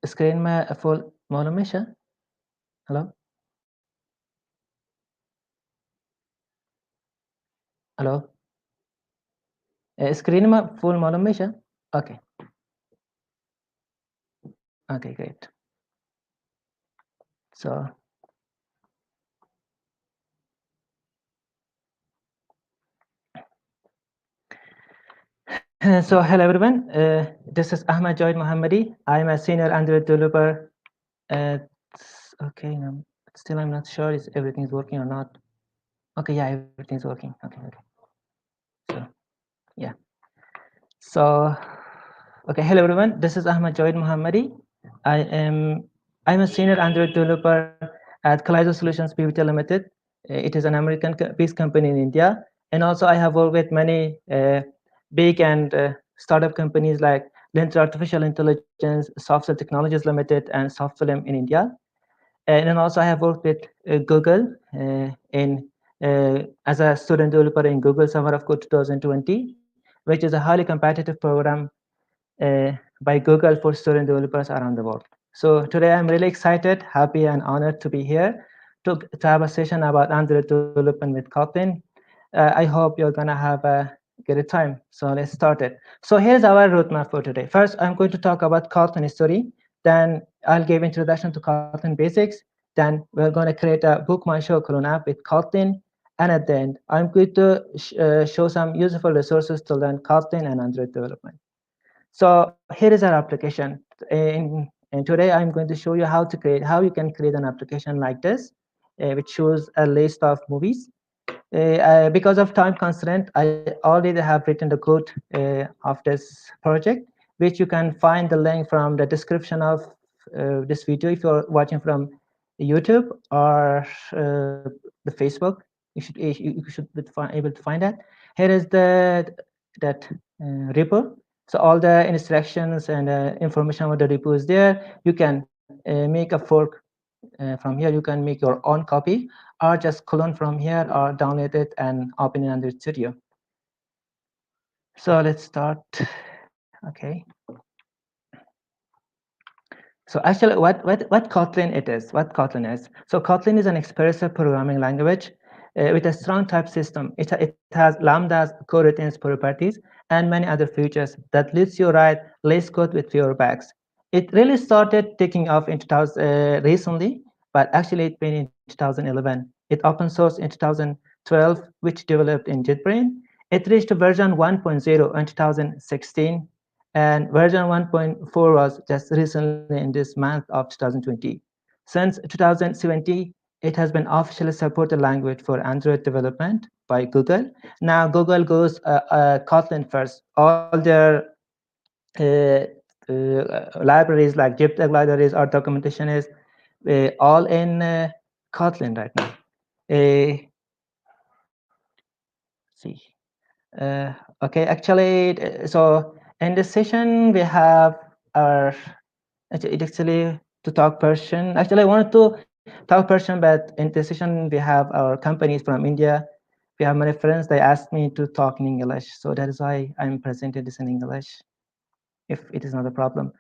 اسکرین ما فول معلوم میشه؟ هلو؟ هلو؟ اسکرین ما فول معلوم میشه؟ اوکی. Okay, great. So hello everyone. This is Ahmed Joid Mohammadi. I'm a senior Android developer. Okay, still I'm not sure if everything is working or not. Okay, yeah, everything is working. Okay. So yeah. So okay, hello everyone. This is Ahmed Joid Mohammadi. I'm a senior Android developer at Kaleido Solutions Pvt Limited. It is an American-based company in India, and also I have worked with many big and startup companies like Linter Artificial Intelligence, Software Technologies Limited, and Softfilm in India. And then also I have worked with Google as a student developer in Google Summer of Code 2020, which is a highly competitive program by Google for student developers around the world. So today I'm really excited, happy, and honored to be here to have a session about Android development with Kotlin. I hope you're gonna have a good time. So let's start it. So here's our roadmap for today. First, I'm going to talk about Kotlin history. Then I'll give introduction to Kotlin basics. Then we're going to create a Book My Show clone app with Kotlin. And at the end, I'm going to show some useful resources to learn Kotlin and Android development. So here is our application. And today I'm going to show you how you can create an application like this, which shows a list of movies. Because of time constraint, I already have written the code of this project, which you can find the link from the description of this video if you're watching from YouTube or the Facebook. You should be able to find that. Here is that repo. So all the instructions and information about the repo is there. You can make a fork from here. You can make your own copy or just clone from here or download it and open it under Studio. So let's start. Okay. So actually what Kotlin it is, what Kotlin is. So Kotlin is an expressive programming language with a strong type system. It has lambdas, coroutines properties, and many other features that lets you write less code with fewer bugs. It really started taking off in recently, but actually it's been in 2011. It open sourced in 2012, which developed in JetBrains. It reached version 1.0 in 2016, And version 1.4 was just recently in this month of 2020. Since 2017, it has been officially supported language for Android development by Google. Now Google goes Kotlin first. All their libraries like JPEG libraries or documentation is all in Kotlin right now. See. Okay, actually, so in this session we have our actually to talk Persian. Actually, I wanted to talk Persian, but in this session we have our companies from India. We have many friends. They asked me to talk in English, so that is why I'm presenting this in English, if it is not a problem.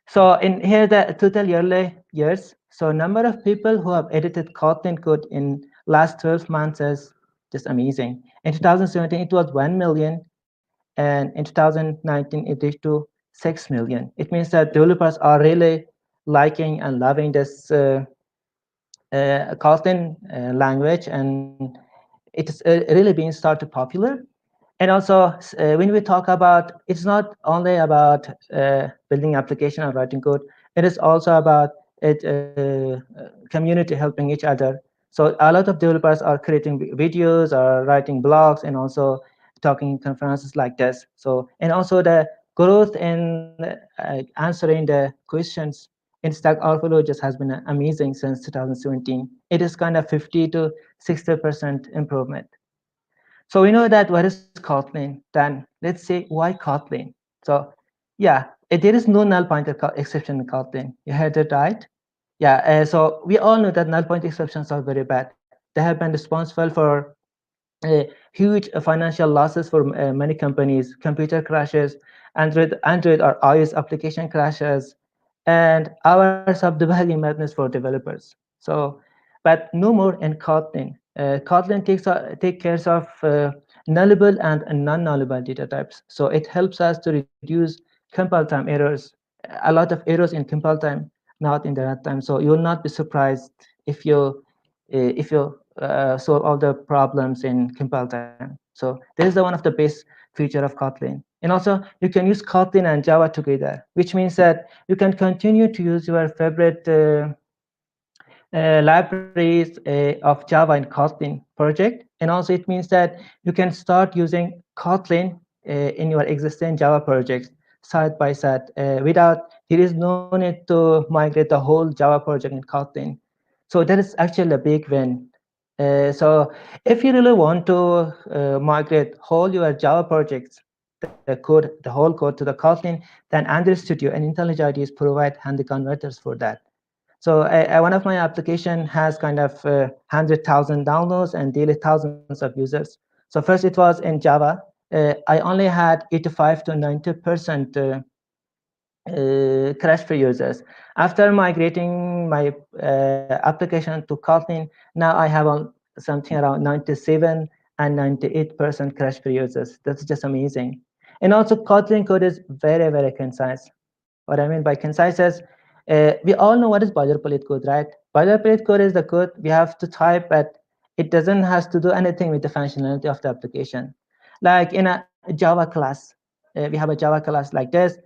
So in here the total yearly years. So number of people who have edited Kotlin code in last 12 months is just amazing. In 2017, it was 1 million, and in 2019, it reached to 6 million. It means that developers are really liking and loving this Kotlin language, and it's really being started popular. And also, when we talk about, it's not only about building application or writing code, it is also about it, community helping each other. So a lot of developers are creating videos or writing blogs and also talking conferences like this. So, and also the growth in answering the questions in Stack Overflow just has been amazing since 2017. It is kind of 50 to 60% improvement. So we know that what is Kotlin, then let's say why Kotlin. So yeah, there is no null pointer exception in Kotlin. You heard it right? Yeah, so we all know that null pointer exceptions are very bad. They have been responsible for huge financial losses for many companies, computer crashes, Android or iOS application crashes, and hours of debugging madness for developers. So, but no more in Kotlin. Kotlin take care of nullable and non-nullable data types. So it helps us to reduce compile time errors. A lot of errors in compile time, not in the runtime. So you will not be surprised if you solve all the problems in compile time. So this is the one of the best feature of Kotlin. And also you can use Kotlin and Java together, which means that you can continue to use your favorite libraries of Java and Kotlin project. And also it means that you can start using Kotlin in your existing Java projects side by side without, there is no need to migrate the whole Java project in Kotlin. So that is actually a big win. So if you really want to migrate whole your Java projects, the whole code to the Kotlin, then Android Studio and IntelliJ IDEs provide handy converters for that. So one of my application has kind of 100,000 downloads and daily thousands of users. So first it was in Java. I only had 85 to 90% crash-free users. After migrating my application to Kotlin, now I have something around 97 and 98% crash-free users. That's just amazing. And also Kotlin code is very, very concise. What I mean by concise is, we all know what is boilerplate code, right? Boilerplate code is the code we have to type, but it doesn't have to do anything with the functionality of the application. Like in a Java class, we have a Java class like this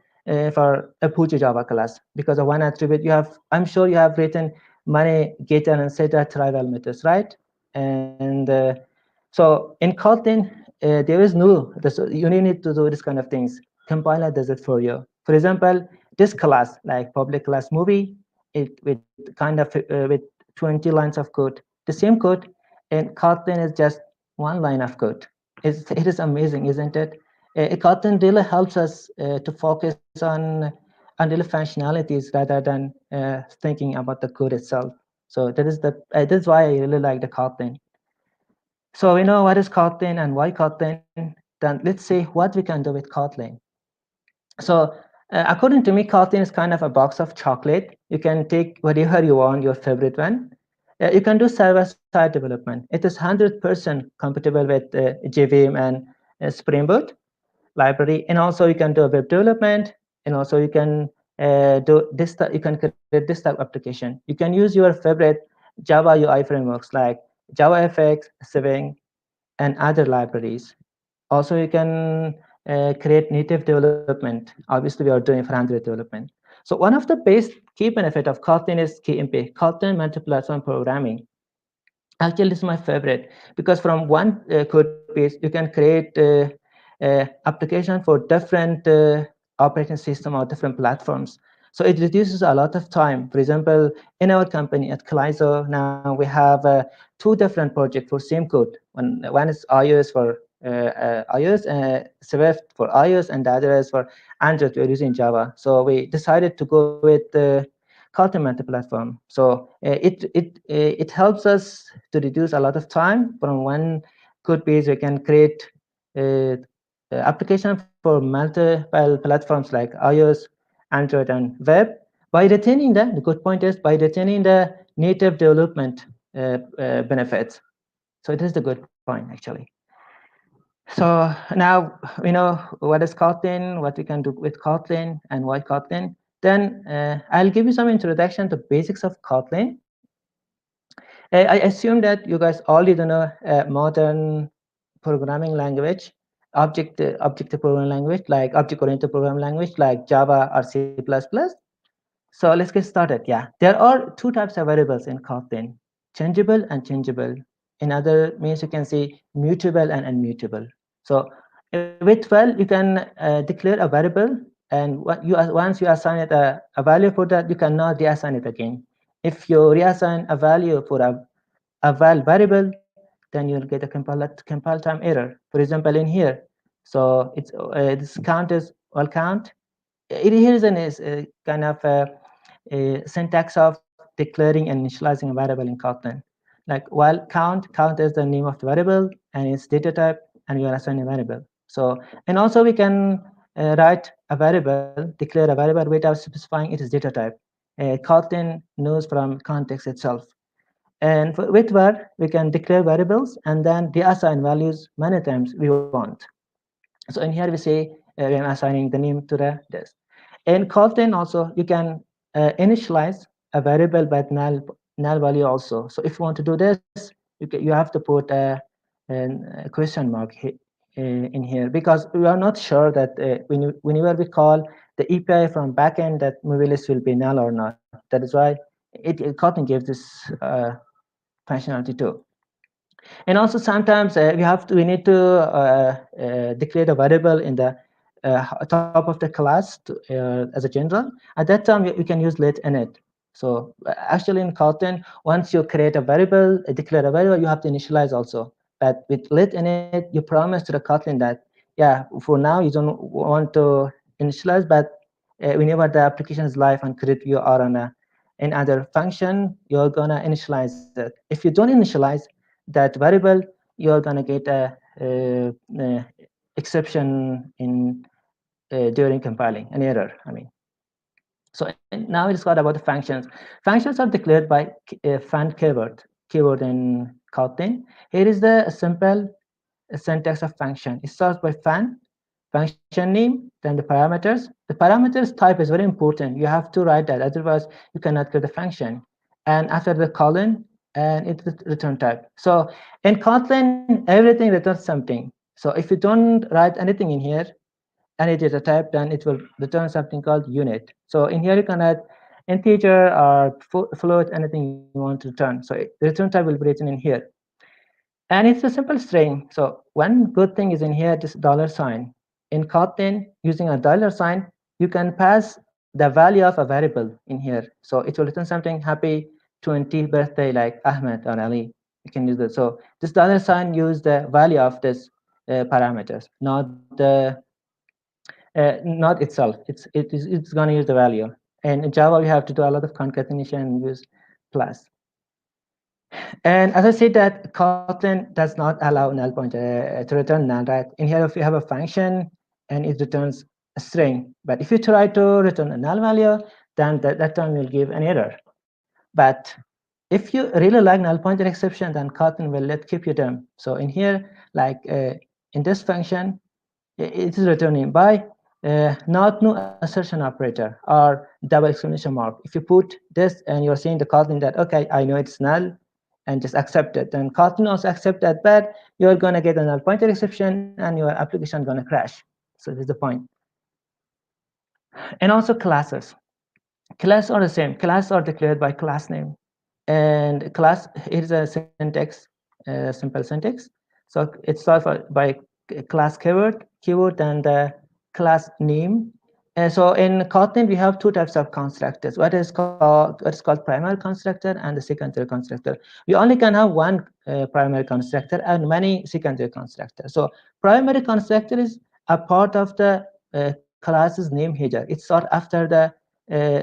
for a Puja Java class, because of one attribute you have, I'm sure you have written many getter and setter trivial methods, right? And so in Kotlin, there is no, you need to do this kind of things. Compiler does it for you. For example, this class, like public class movie, it with kind of with 20 lines of code. The same code in Kotlin is just one line of code. It is amazing, isn't it? Kotlin really helps us to focus on really functionalities rather than thinking about the code itself. So that is why I really like the Kotlin. So we know what is Kotlin and why Kotlin. Then let's see what we can do with Kotlin. So according to me, Kotlin is kind of a box of chocolate. You can take whatever you want, your favorite one. You can do server-side development. It is 100% compatible with JVM and Spring Boot library. And also you can do web development. And also you can do this. You can create this type of application. You can use your favorite Java UI frameworks like JavaFX, Swing, and other libraries. Also, you can create native development. Obviously, we are doing for Android development. So one of the base key benefit of Kotlin is KMP, Kotlin multi-platform programming. Actually, this is my favorite because from one code base, you can create application for different operating system or different platforms. So it reduces a lot of time. For example, in our company at Kalizo, now we have 2 different projects for same code. One is iOS for iOS, Swift for iOS, and the other is for Android. We're using Java. So we decided to go with Kotlin multi-platform. So it helps us to reduce a lot of time. From one code base, we can create application for multiple platforms like iOS, Android, and web by retaining the good point is by retaining the native development benefits. So it is the good point actually. So now we know what is Kotlin, what we can do with Kotlin, and why Kotlin. Then I'll give you some introduction to basics of Kotlin. I assume that you guys already know modern programming language, object programming language, like object-oriented programming language, like Java or C++. So let's get started. Yeah, there are 2 types of variables in Kotlin: changeable and changeable. In other means, you can say mutable and immutable. So with 12, you can declare a variable, and once you assign it a value for that, you cannot reassign it again. If you reassign a value for a val variable, then you'll get a compile time error. For example, in here, so it's this count is all count. Here is a kind of a syntax of declaring and initializing a variable in Kotlin. Like while count is the name of the variable and its data type, and we are assigning a variable. So, and also we can write a variable, declare a variable without specifying its data type. Kotlin knows from context itself. And with var, we can declare variables and then reassign values many times we want. So in here we say we are assigning the name to this. In Kotlin also, you can initialize a variable by null value also. So if you want to do this, you have to put a question mark in here, because we are not sure that whenever we call the API from backend, that movie list will be null or not. That is why Kotlin gives this functionality too. And also sometimes we need to declare a variable in the top of the class as a general. At that time, we can use let init. So actually in Kotlin, once you create a variable, declare a variable, you have to initialize also. But with let init, you promise to the Kotlin that, yeah, for now you don't want to initialize, but whenever the application is live and create you are on in other function, you're gonna initialize it. If you don't initialize that variable, you're gonna get a exception in during compiling, an error, I mean. So now it's got about the functions. Functions are declared by fun keyword in Kotlin. Here is the simple syntax of function. It starts by function name, then the parameters. The parameters type is very important. You have to write that, otherwise you cannot get the function. And after the colon, and it's the return type. So in Kotlin, everything returns something. So if you don't write anything in here, any data type, then it will return something called unit. So in here you can add integer or float, anything you want to return. So the return type will be written in here. And it's a simple string. So one good thing is in here, this $sign. In Kotlin, using a $sign, you can pass the value of a variable in here. So it will return something happy 20th birthday like Ahmed or Ali. You can use that. So this $sign use the value of this parameters, not itself. It's going to use the value. And in Java, we have to do a lot of concatenation and use plus. And as I said, that Kotlin does not allow null pointer to return null, right? In here, if you have a function and it returns a string, but if you try to return a null value, then that time will give an error. But if you really like null pointer exception, then Kotlin will keep you them. So in here, like in this function, it is returning by not no assertion operator or double exclamation mark. If you put this and you're saying the Kotlin that, okay, I know it's null, and just accept it. And Kotlin also accept that, but you're going to get a null pointer exception and your application going to crash. So this is the point. And also classes. Classes are the same. Classes are declared by class name. And class, here's a syntax, simple syntax. So it starts by class keyword and the class name. And so in Kotlin, we have two types of constructors. What is called primary constructor and the secondary constructor. We only can have one primary constructor and many secondary constructors. So primary constructor is a part of the class's name header. It starts after the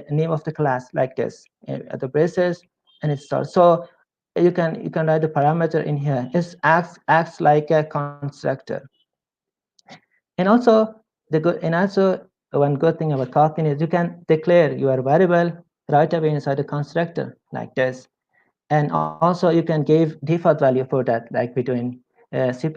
name of the class like this, at the braces, and it starts. So you can write the parameter in here. It acts like a constructor. And also one good thing about Kotlin is you can declare your variable right away inside the constructor like this. And also you can give default value for that, like between C++.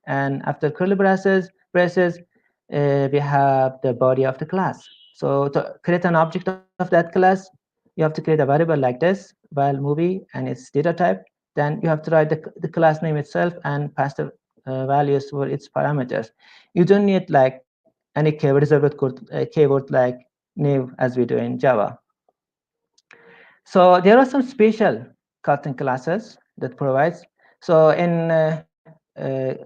And after curly braces, we have the body of the class. So to create an object of that class, you have to create a variable like this, while movie and its data type. Then you have to write the class name itself and pass the values for its parameters. You don't need like any keyword reserved keyword like new as we do in Java. So there are some special Kotlin classes that provides. So in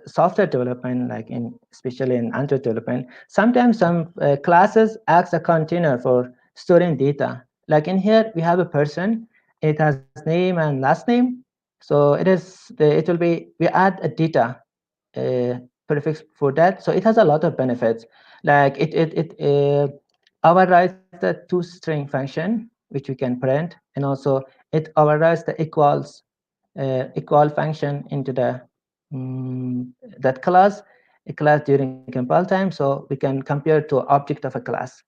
software development, like especially in Android development, sometimes some classes acts a container for storing data. Like in here, we have a person. It has name and last name. So it will be, we add a data prefix for that. So it has a lot of benefits. Like it overrides the toString function, which we can print, and also it overrides the equal function into the that class, a class during compile time, so we can compare to object of a class.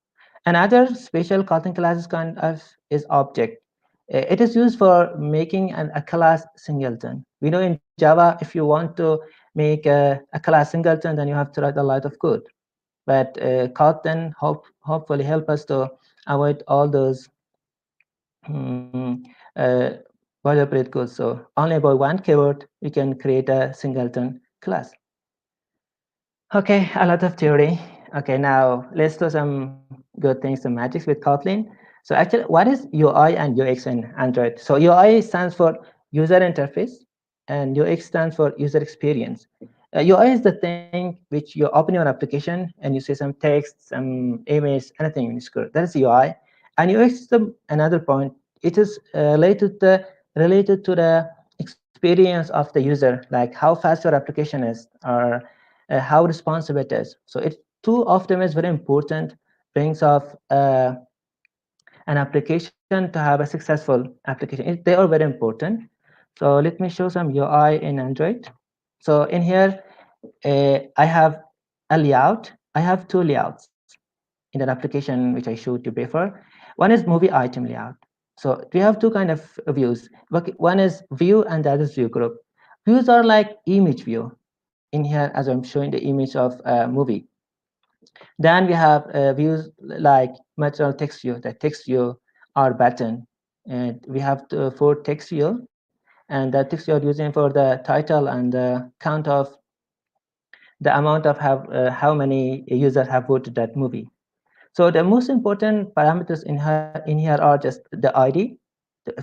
Another special Kotlin classes kind of is object. It is used for making a class singleton. We know in Java, if you want to make a class singleton, then you have to write a lot of code. But Kotlin hopefully help us to avoid all those boilerplate code. So only by one keyword, we can create a singleton class. Okay, a lot of theory. Okay, now let's do some good things, some magics with Kotlin. So actually, what is UI and UX in Android? So UI stands for user interface, and UX stands for user experience. UI is the thing which you open your application and you see some text, some image, anything in screen. That is UI. And UX is another point. It is related to the experience of the user, like how fast your application is, or how responsive it is. So it two of them is very important, brings of an application to have a successful application. They are very important. So let me show some UI in Android. So in here, I have a layout. I have two layouts in that application which I showed you before. One is movie item layout. So we have two kind of views. One is view and the other is view group. Views are like image view. In here, as I'm showing the image of a movie. Then we have views like material text view, the text view or button. And we have four text view, and the text you are using for the title and the count of the amount of how many users have voted that movie. So the most important parameters in here are just the ID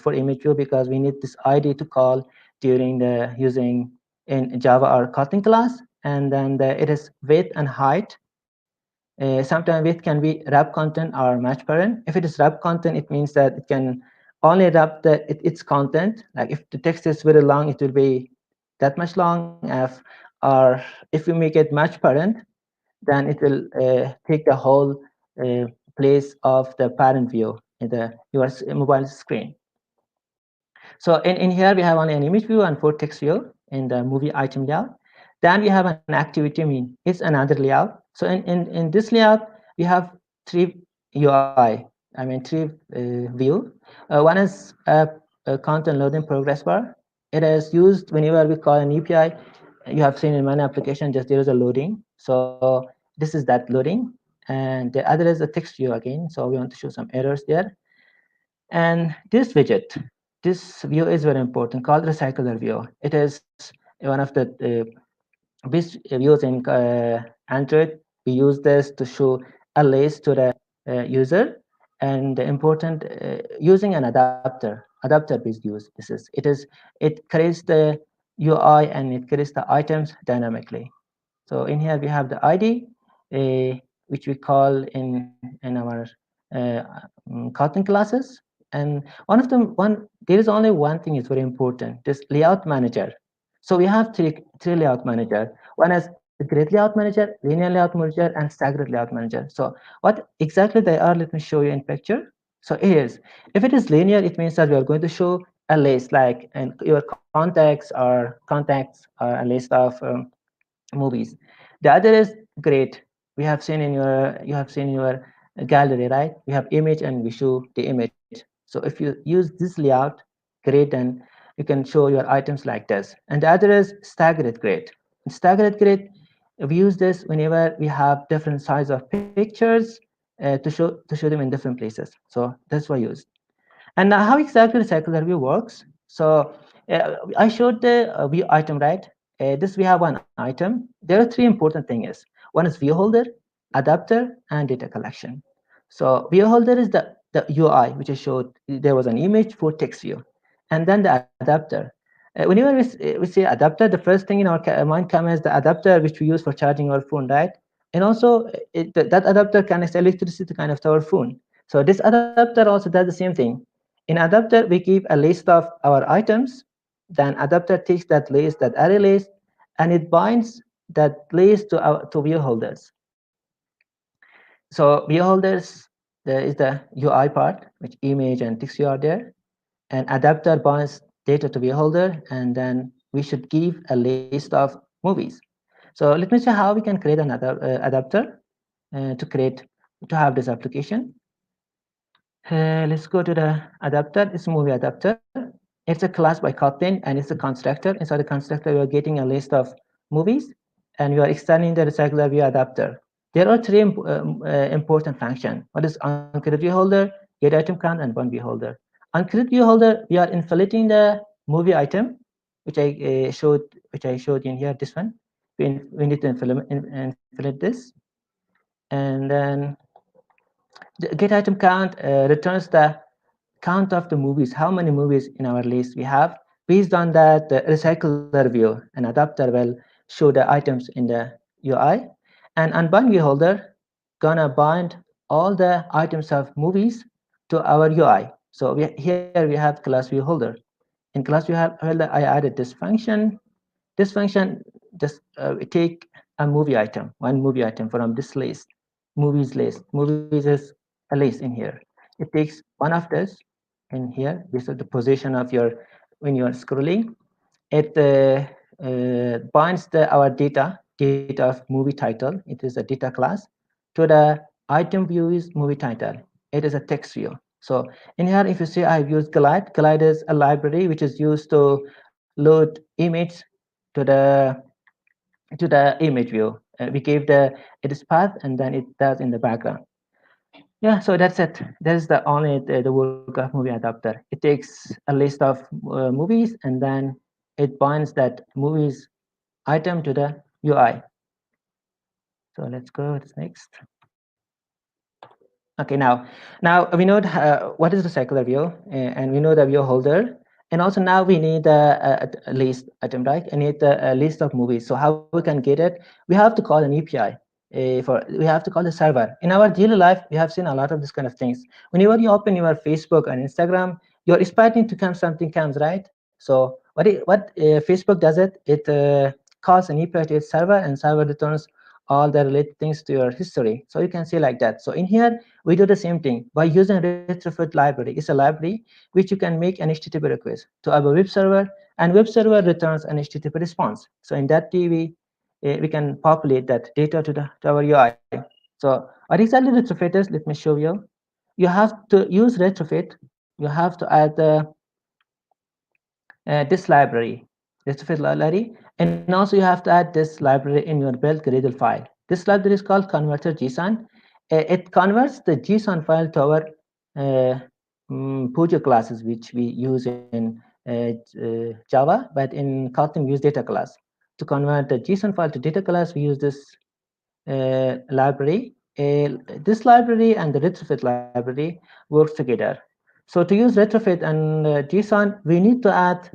for image view, because we need this ID to call during the using in Java or Kotlin class, and then it is width and height. Sometimes width can be wrap content or match parent. If it is wrap content, it means that it can only wrap its content. Like if the text is very long, it will be that much long. Or if we make it match parent, then it will take the whole place of the parent view in your mobile screen. So in here, we have only an image view and four text view in the movie item layout. Then we have an activity mean. It's another layout. So in this layout, we have three UI. I mean, three view. One is a content loading progress bar. It is used whenever we call an API. You have seen in many applications, just there is a loading. So this is that loading. And the other is a text view again. So we want to show some errors there. And this widget, this view is very important, called recycler view. It is one of the best views in Android. We use this to show a list to the user, and the important using an adapter-based use. It creates the UI and it creates the items dynamically. So in here we have the ID, which we call in our Kotlin classes. And there is only one thing is very important, this layout manager. So we have three layout manager. One is the grid layout manager, linear layout manager, and staggered layout manager. So what exactly they are, let me show you in picture. So if it is linear, it means that we are going to show a list like and your contacts or a list of movies. The other is great. You have seen in your gallery, right? We have image and we show the image. So if you use this layout, great, then you can show your items like this. And the other is staggered grid. In staggered grid, we use this whenever we have different size of pictures to show them in different places. So that's why I used. And now how exactly the circular view works. So I showed the view item, right? This we have one item. There are three important things. One is view holder, adapter, and data collection. So view holder is the UI, which I showed. There was an image for text view. And then the adapter. Whenever we say adapter, the first thing in our mind comes is the adapter which we use for charging our phone, right? And also that adapter connects electricity kind of to our phone. So this adapter also does the same thing. In adapter, we give a list of our items. Then adapter takes that list, that array list, and it binds that list to view holders. So view holders, there is the UI part, which image and text view are there, and adapter binds data to view holder, and then we should give a list of movies. So let me show how we can create an adapter to have this application. Let's go to the adapter. It's movie adapter. It's a class by Kotlin, and it's a constructor. Inside the constructor, you are getting a list of movies, and you are extending the circular view adapter. There are three important functions. What is uncreate view holder, get item count, and one view holder. Uncreate view holder, we are inflating the movie item, which I showed in here. This one, we need to inflate this, and then the get item count returns the count of the movies, how many movies in our list we have. Based on that recycler view, an adapter will show the items in the UI. And on bind view holder, gonna bind all the items of movies to our UI. So here we have class view holder. In class view holder, I added this function. This function just take a movie item, one movie item from this list, movies list. Movies is a list in here. It takes one of this in here. This is the position of your when you are scrolling. It binds our data of movie title. It is a data class to the item view is movie title. It is a text view. So in here, if you see, I've used Glide. Glide is a library which is used to load image to the image view. We gave it is path, and then it does in the background. Yeah, so that's it. That is the only the work of movie adapter. It takes a list of movies, and then it binds that movies item to the UI. So let's go to next. Okay, now we know what is the circular view, and we know the view holder, and also now we need a list item, right? I need a list of movies. So how we can get it? We have to call an API. We have to call the server. In our daily life, we have seen a lot of this kind of things. Whenever you open your Facebook and Instagram, you're expecting to come something comes, right? So what Facebook does it calls an API to its server, and server returns all the related things to your history. So you can see like that. So in here, we do the same thing by using retrofit library. It's a library which you can make an HTTP request to our web server, and web server returns an HTTP response. So in that we can populate that data to our UI. So what exactly retrofit is? Let me show you. You have to use retrofit. You have to add this library, retrofit library, and also you have to add this library in your build Gradle file. This library is called converter JSON. It converts the JSON file to our Pujo classes, which we use in Java, but in Kotlin we use data class. To convert the JSON file to data class, we use this library. This library and the retrofit library work together. So to use retrofit and JSON, we need to add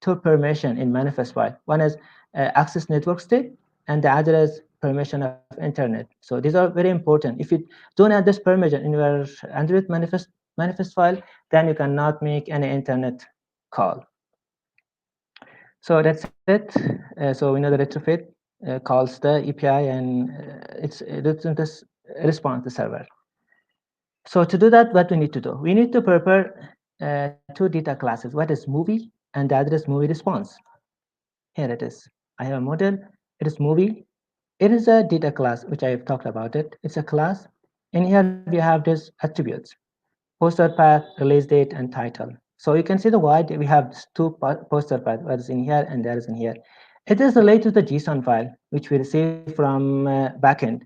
two permission in manifest file. One is access network state, and the other is permission of internet. So these are very important. If you don't add this permission in your Android manifest file, then you cannot make any internet call. So that's it. So we know the retrofit calls the API and it returns this response to server. So to do that, what we need to do? We need to prepare two data classes. What is movie and the other is movie response. Here it is. I have a model. It is movie. It is a data class, which I have talked about it. It's a class. And here we have these attributes: poster path, release date, and title. So you can see the why we have two poster paths, what is in here and there is in here. It is related to the JSON file, which we receive from backend.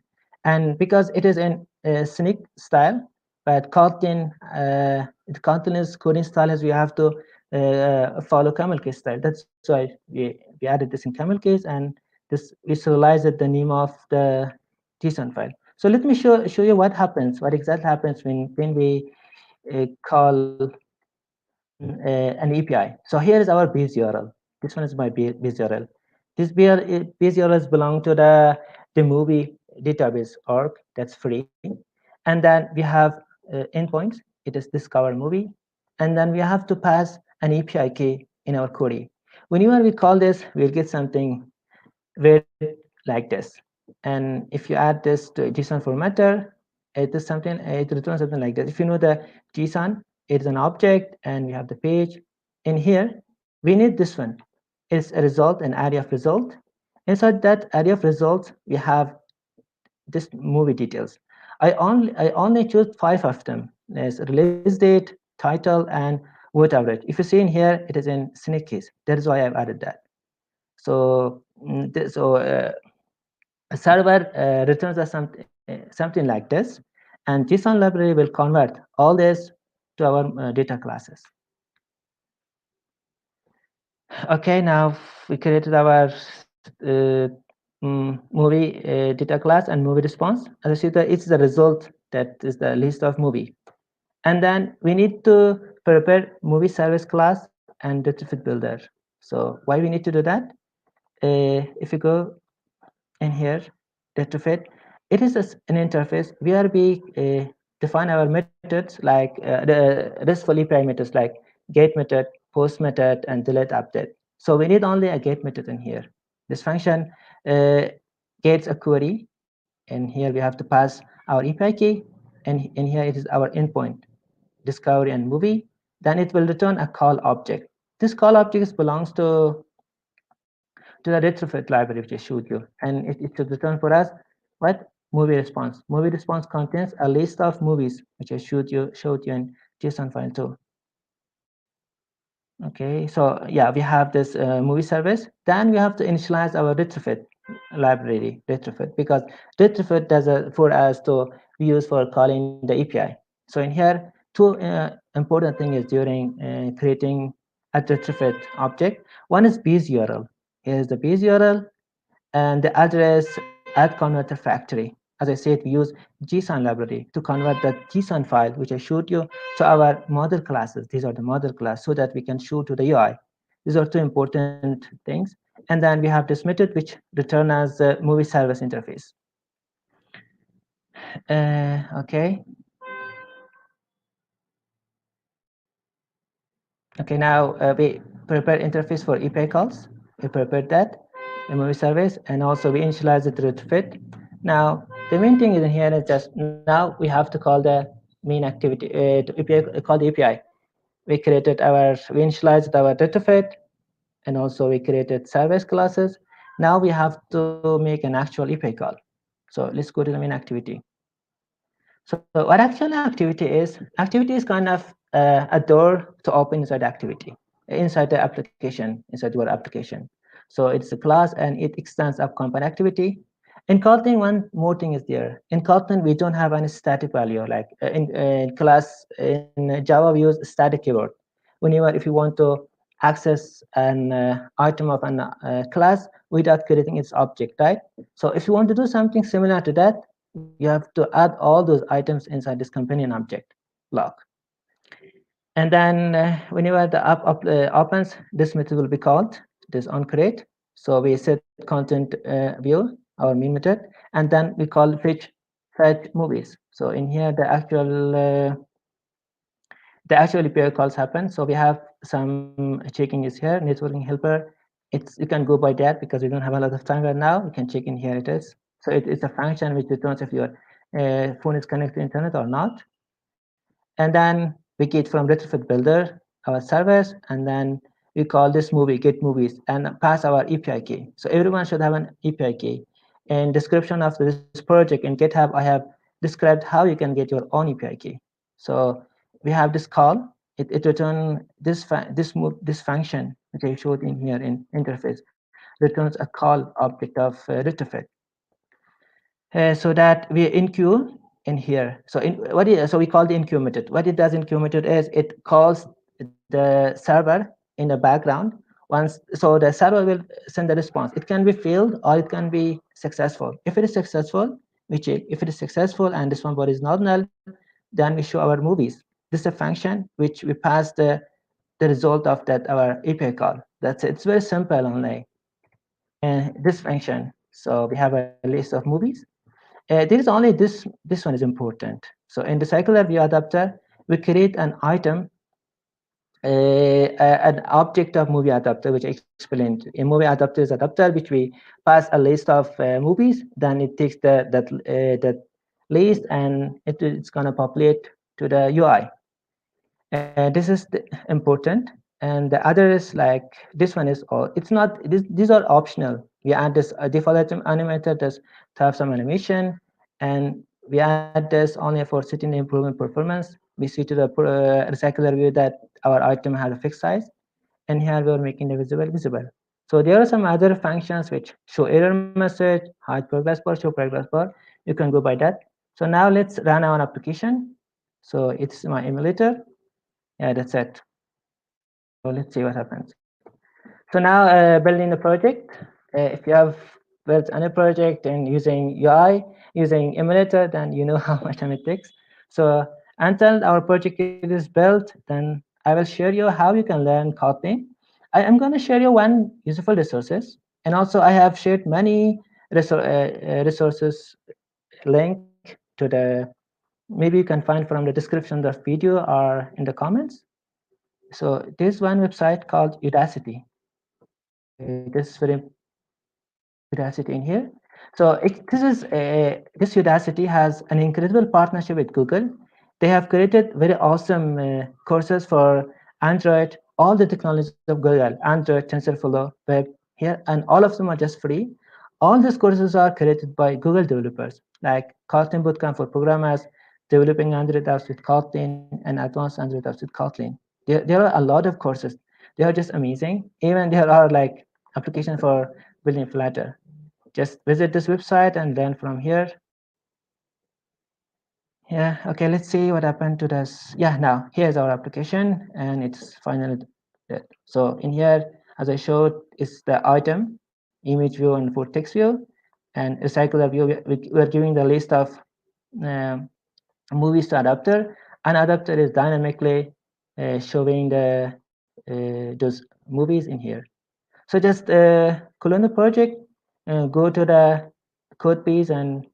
And because it is in Cynic style, but Kotlin is coding style as we have to follow camel case style. That's why we added this in camel case, and this visualized the name of the JSON file. So let me show you what happens, what exactly happens when we call an API. So here is our base URL. This one is my base URL. This base URLs belong to the movie database org, that's free. And then we have endpoints. It is discover movie. And then we have to pass an API key in our query. Whenever we call this, we'll get something weird like this. And if you add this to JSON formatter, it returns something like this. If you know the JSON, it's an object, and we have the page. In here, we need this one. It's a result, an array of result. Inside that array of results, we have this movie details. I only choose 5 of them. There's release date, title, and word average. If you see in here, it is in Cynic case. That is why I've added that. So a server returns us something like this, and JSON library will convert all this to our data classes. Okay, now we created our movie data class and movie response. As I see, it's the result that is the list of movie. And then we need to prepare movie service class and retrofit builder. So why we need to do that? If you go in here, retrofit, it is an interface where we define our methods like the RESTful API methods like get method, post method, and delete update. So we need only a get method in here. This function gets a query, and here we have to pass our API key, and in here it is our endpoint, discovery and movie. Then it will return a call object. This call object belongs to the retrofit library which I showed you, and it should return for us what? Movie response. Movie response contains a list of movies which I showed you in JSON file too. Okay, so yeah, we have this movie service. Then we have to initialize our retrofit library, retrofit, because retrofit does for us to use for calling the API. So in here, two important things during creating a retrofit object. One is base URL. Here's the base URL, and the address add converter factory. As I said, we use JSON library to convert the JSON file, which I showed you, to our model classes. These are the model class, so that we can show to the UI. These are two important things. And then we have this method which return as the movie service interface. Okay. Okay, now we prepare interface for API calls. We prepared that, the movie service, and also we initialize it to retrofit. Now, the main thing in here is just now we have to call the main activity to API, call the API. We initialized our retrofit, and also we created service classes. Now we have to make an actual API call. So let's go to the main activity. So what actual activity is? Activity is kind of a door to open inside activity, inside the application, inside your application. So it's a class and it extends up component activity. In Kotlin, one more thing is there. In Kotlin, we don't have any static value. Like in class in Java, we use static keyword. Whenever if you want to access an item of an class without creating its object, right? So if you want to do something similar to that, you have to add all those items inside this companion object block. And then whenever the app opens, this method will be called, this onCreate. So we set content view, our main method, and then we call fetch movies. So in here, the actual API calls happen. So we have some checking is here, networking helper. You can go by that because we don't have a lot of time right now. We can check in here, it is. So it's a function which returns if your phone is connected to internet or not. And then we get from retrofit builder our servers, and then we call this movie get movies and pass our API key. So everyone should have an API key. In description of this project in GitHub, I have described how you can get your own API key. So we have this call. It returns this function which I showed in here in interface, returns a call object of retrofit. So that we enqueue in here. So so we call the enqueue method. What it does in enqueue method is it calls the server in the background. So the server will send the response. It can be failed or it can be successful. If it is successful, we check. If it is successful and this one body is not null, then we show our movies. This is a function which we pass the result of that our API call. That's it. It's very simple only. And this function. So we have a list of movies. There is only this one is important. So in the circular view adapter, we create an item, an object of movie adapter, which I explained. A movie adapter is adapter which we pass a list of movies, then it takes that list and it's gonna populate to the UI. This is important, and the other is like this one is all. It's not. These are optional. We add this default animator does to have some animation, and we add this only for setting the improvement performance. We see to the recycler view that our item has a fixed size, and here we are making the visible. So there are some other functions which show error message, hide progress bar, show progress bar. You can go by that. So now let's run our application. So it's my emulator. Yeah, that's it. So let's see what happens. So now building the project. If you have built any project and using UI, using emulator, then you know how much time it takes. So until our project is built, then I will share you how you can learn Kotlin. I am going to share you one useful resources, and also I have shared many resources link to the. Maybe you can find from the description of the video or in the comments. So there's one website called Udacity. This very Udacity in here. So this Udacity has an incredible partnership with Google. They have created very awesome courses for Android, all the technologies of Google, Android, TensorFlow, Web here, and all of them are just free. All these courses are created by Google developers, like Kotlin Bootcamp for programmers, developing Android apps with Kotlin, and advanced Android apps with Kotlin. There are a lot of courses. They are just amazing. Even there are like applications for building Flutter. Just visit this website and learn from here. Yeah, okay, let's see what happened to this. Yeah, now here's our application and it's finally dead. So in here, as I showed, is the item, image view and for text view, and recycler view. We're giving the list of movies to adapter. An adapter is dynamically showing those movies in here. So just clone the project, go to the code base and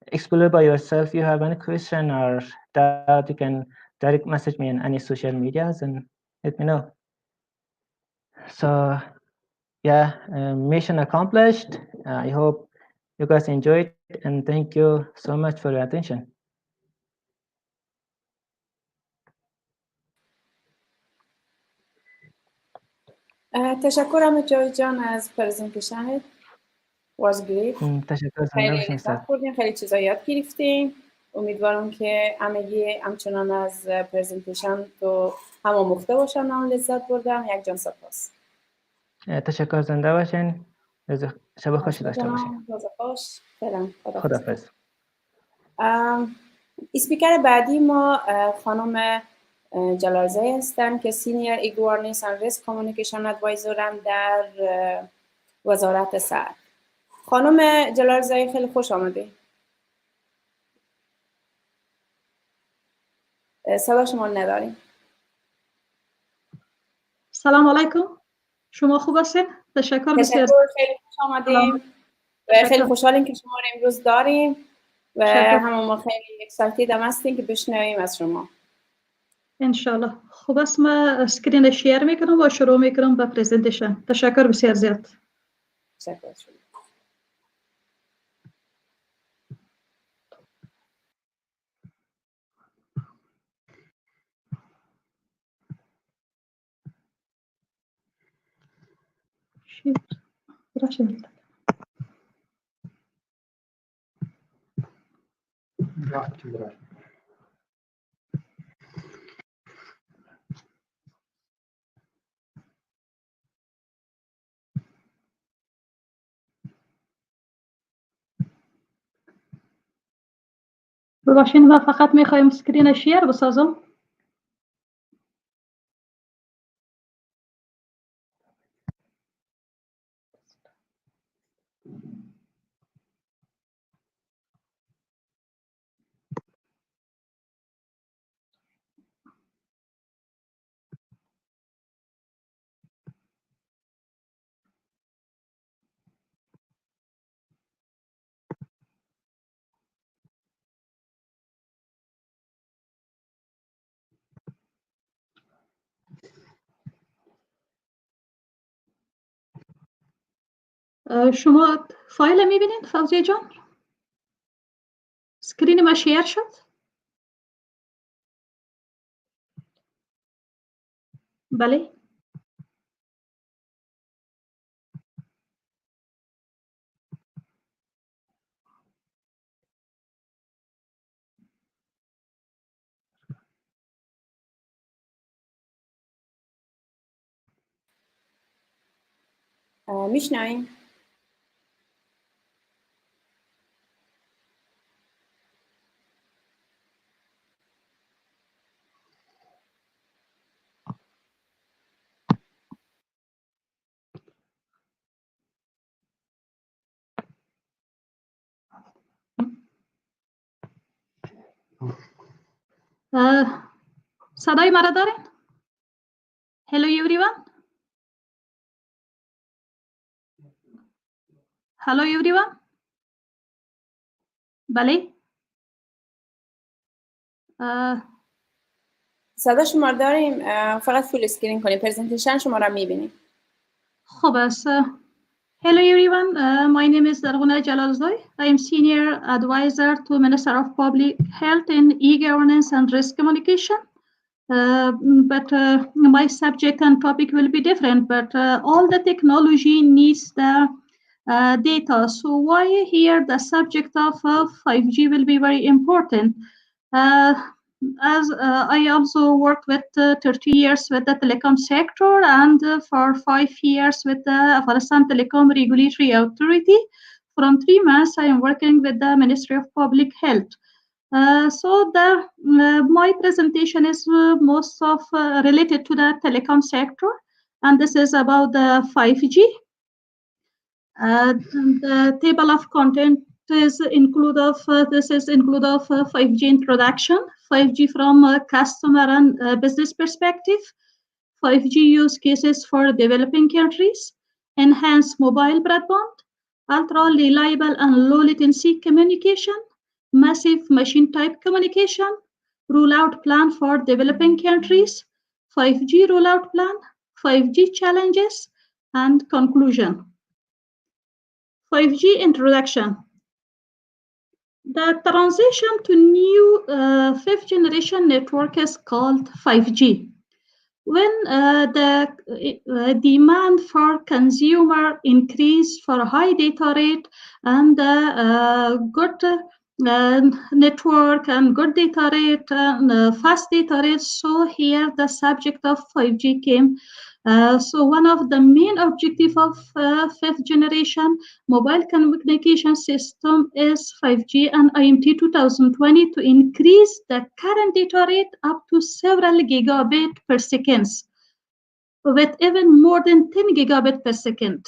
explore by yourself. If you have any question or doubt, you can direct message me on any social medias and let me know. So yeah, mission accomplished. I hope you guys enjoyed and thank you so much for your attention. تشکرم جاوید جان از پرزنتیشنت. was great. تشکر خیلی لذت بردیم، خیلی چیزا یاد گرفتیم. امیدوارم که همگی همچنان از پرزنتیشن تو هم آموخته باشن و لذت بردن. یک جان سپاس. تشکر، زنده باشین. شب خوشی داشته باشین. روز خوش. فعلا خداحافظ. اسپیکر بعدی ما خانم جلالزایی هستن که سینیر ایگوارنس اند ریسک کامیونیکیشن ادوایزرن در وزارت صحت. خانم جلالزایی خیلی خوش آمده. صدا شما نداریم. سلام علیکم. شما خوب هستین؟ تشکر بسیار. خیلی خوش آمدیم. خیلی خوشحالیم که شما رو امروز داریم و همه ما خیلی اکسایتید هم هستیم که بشنویم از شما. انشالله. خوب است، ما اسکرین شیر میکنم و شروع میکنم با پرزنتیشن. تشکر بسیار زیاد. تشکر شما. ببخشید ما فقط میخوایم اسکرین شیر بسازم. شما فایل میبینید فوزیه جان؟ اسکرین ما شیر شد؟ بله. میشنویم؟ صدای مرا دارین؟ Hello everyone. Hello everyone. بله. صدا شما رو داریم، فقط فول اسکرین کنیم. پرزنتیشن شما رو میبینیم. خب است. Hello everyone, my name is Darghuna Jalalzai. I am Senior Advisor to Minister of Public Health in E-Governance and Risk Communication. But my subject and topic will be different, but all the technology needs the data. So why here the subject of 5G will be very important. As I also worked with 30 years with the telecom sector and for 5 years with the Afghanistan Telecom Regulatory Authority. From 3 months, I am working with the Ministry of Public Health. So my presentation is most of related to the telecom sector, and this is about the 5G. The table of content is include of 5G introduction, 5G from a customer and business perspective, 5G use cases for developing countries, enhanced mobile broadband, ultra reliable and low latency communication, massive machine type communication, rollout plan for developing countries, 5G rollout plan, 5G challenges, and conclusion. 5G introduction. The transition to new fifth generation network is called 5G. When the demand for consumer increase for high data rate and good network and good data rate and fast data rate, so here the subject of 5G came So one of the main objectives of fifth generation mobile communication system is 5G and IMT 2020 to increase the current data rate up to several gigabit per second, with even more than 10 gigabit per second.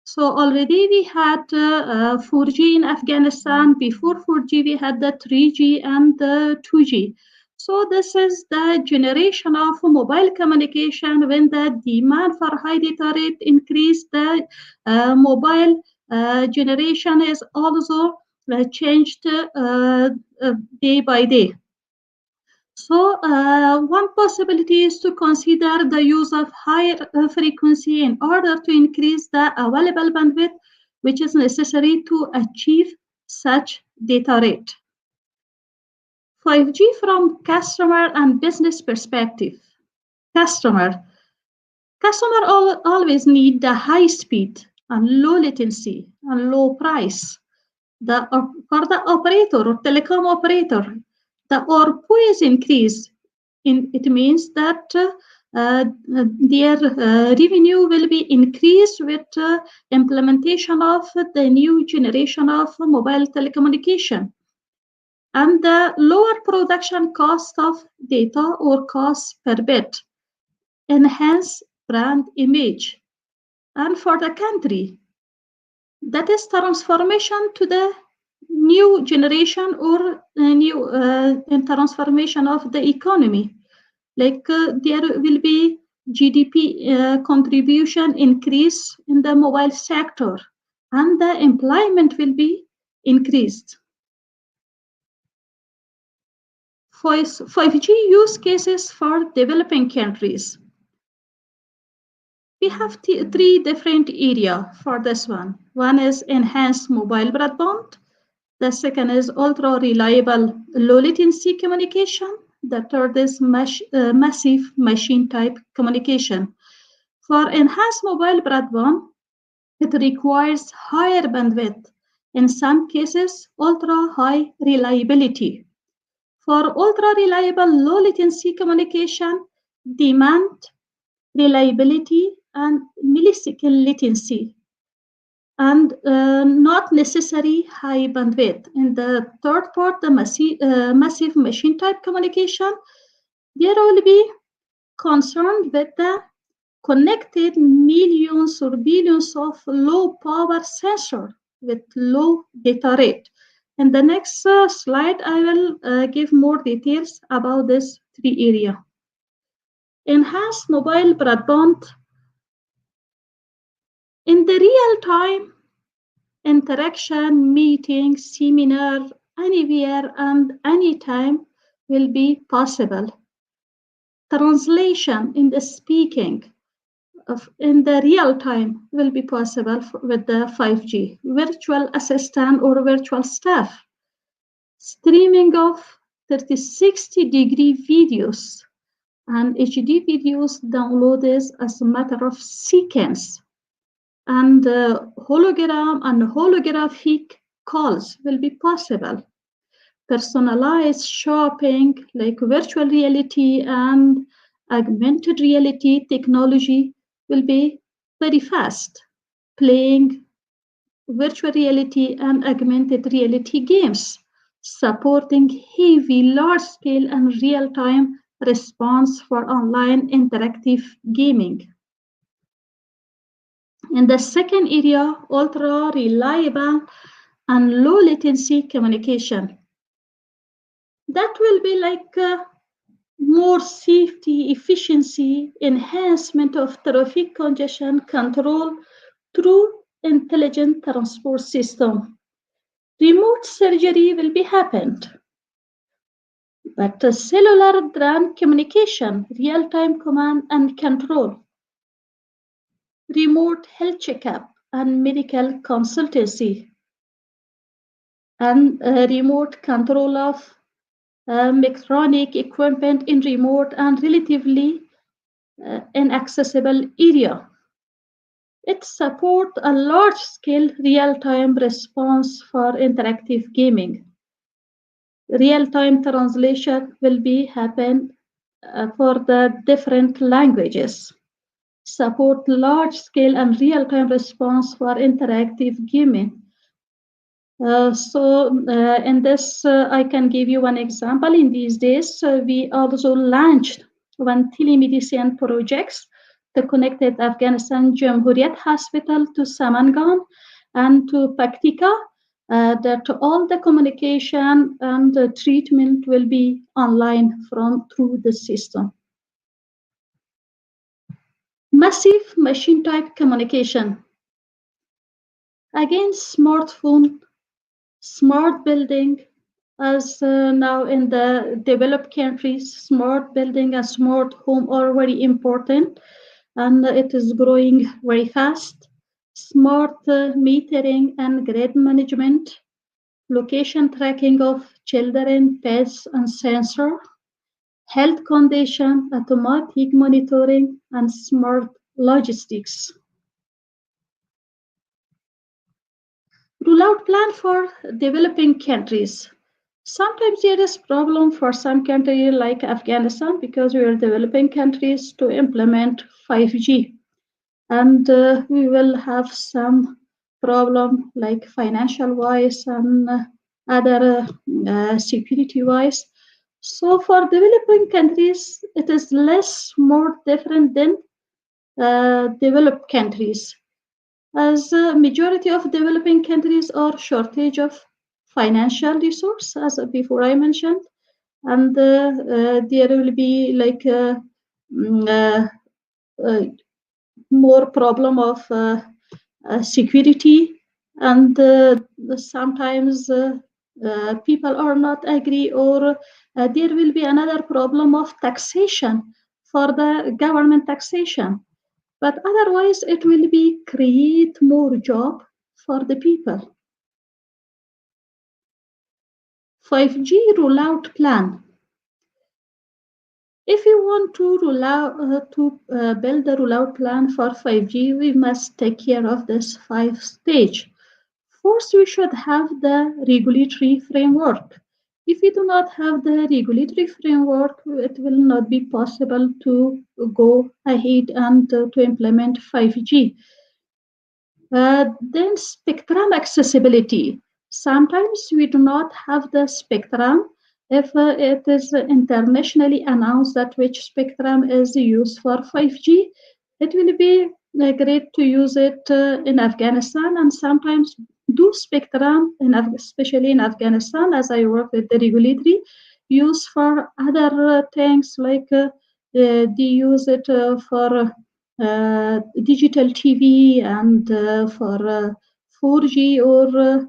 So already we had 4G in Afghanistan. Before 4G, we had the 3G and the 2G. So this is the generation of mobile communication. When the demand for high data rate increased, the mobile generation is also changed day by day. So one possibility is to consider the use of higher frequency in order to increase the available bandwidth, which is necessary to achieve such data rate. 5G from customer and business perspective. Customer always need the high speed and low latency and low price. For the operator or telecom operator, the ARPU is increased. It means that their revenue will be increased with implementation of the new generation of mobile telecommunication. And the lower production cost of data or cost per bit enhance brand image. And for the country, that is transformation to the new generation or new transformation of the economy. Like there will be GDP contribution increase in the mobile sector, and the employment will be increased. 5G use cases for developing countries. We have three different areas for this one. One is enhanced mobile broadband. The second is ultra reliable low latency communication. The third is massive machine type communication. For enhanced mobile broadband, it requires higher bandwidth. In some cases, ultra high reliability. For ultra reliable low latency communication, demand, reliability, and millisecond latency, and not necessary high bandwidth. In the third part, the massive machine type communication, there will be concerned with the connected millions or billions of low power sensor with low data rate. In the next slide, I will give more details about this three areas. Enhanced mobile broadband. In the real-time interaction, meeting, seminar, anywhere and anytime will be possible. Translation in the speaking in the real time will be possible with the 5G. Virtual assistant or virtual staff. Streaming of 30-60-degree videos and HD videos downloaded as a matter of seconds. And hologram and holographic calls will be possible. Personalized shopping like virtual reality and augmented reality technology will be very fast. Playing virtual reality and augmented reality games, supporting heavy, large-scale and real-time response for online interactive gaming. In the second area, ultra reliable and low latency communication. That will be like more safety, efficiency, enhancement of traffic congestion control through intelligent transport system. Remote surgery will be happened. But cellular RAN communication, real-time command and control, remote health checkup and medical consultancy, and remote control of electronic equipment in remote and relatively inaccessible area. It supports a large-scale real-time response for interactive gaming. Real-time translation will be happen for the different languages. support large-scale and real-time response for interactive gaming. In this, I can give you one example. In these days, we also launched one telemedicine projects to connect Afghanistan Jamhuriyat Hospital to Samangan and to Paktika, that all the communication and treatment will be online through the system. Massive machine type communication. Again, smartphone, smart building, as now in the developed countries, smart building and smart home are very important, and it is growing very fast. Smart metering and grid management, location tracking of children, pets, and sensor, health condition, automatic monitoring, and smart logistics. Rollout plan for developing countries. Sometimes there is problem for some country like Afghanistan because we are developing countries to implement 5G. And we will have some problem like financial wise and other security wise. So for developing countries, it is more different than developed countries, as a majority of developing countries are shortage of financial resource, as before I mentioned, and there will be like more problem of security, and sometimes people are not agree, or there will be another problem of taxation for the government taxation. But otherwise, it will be create more job for the people. 5G rollout plan. If you want to build a rollout plan for 5G, we must take care of this 5 stage. First, we should have the regulatory framework. If we do not have the regulatory framework, it will not be possible to go ahead and to implement 5G. Then spectrum accessibility. Sometimes we do not have the spectrum. If it is internationally announced that which spectrum is used for 5G, it will be great to use it in Afghanistan, and sometimes do spectrum, especially in Afghanistan, as I work with the regulatory, use for other things like they use it for digital TV and for 4G, or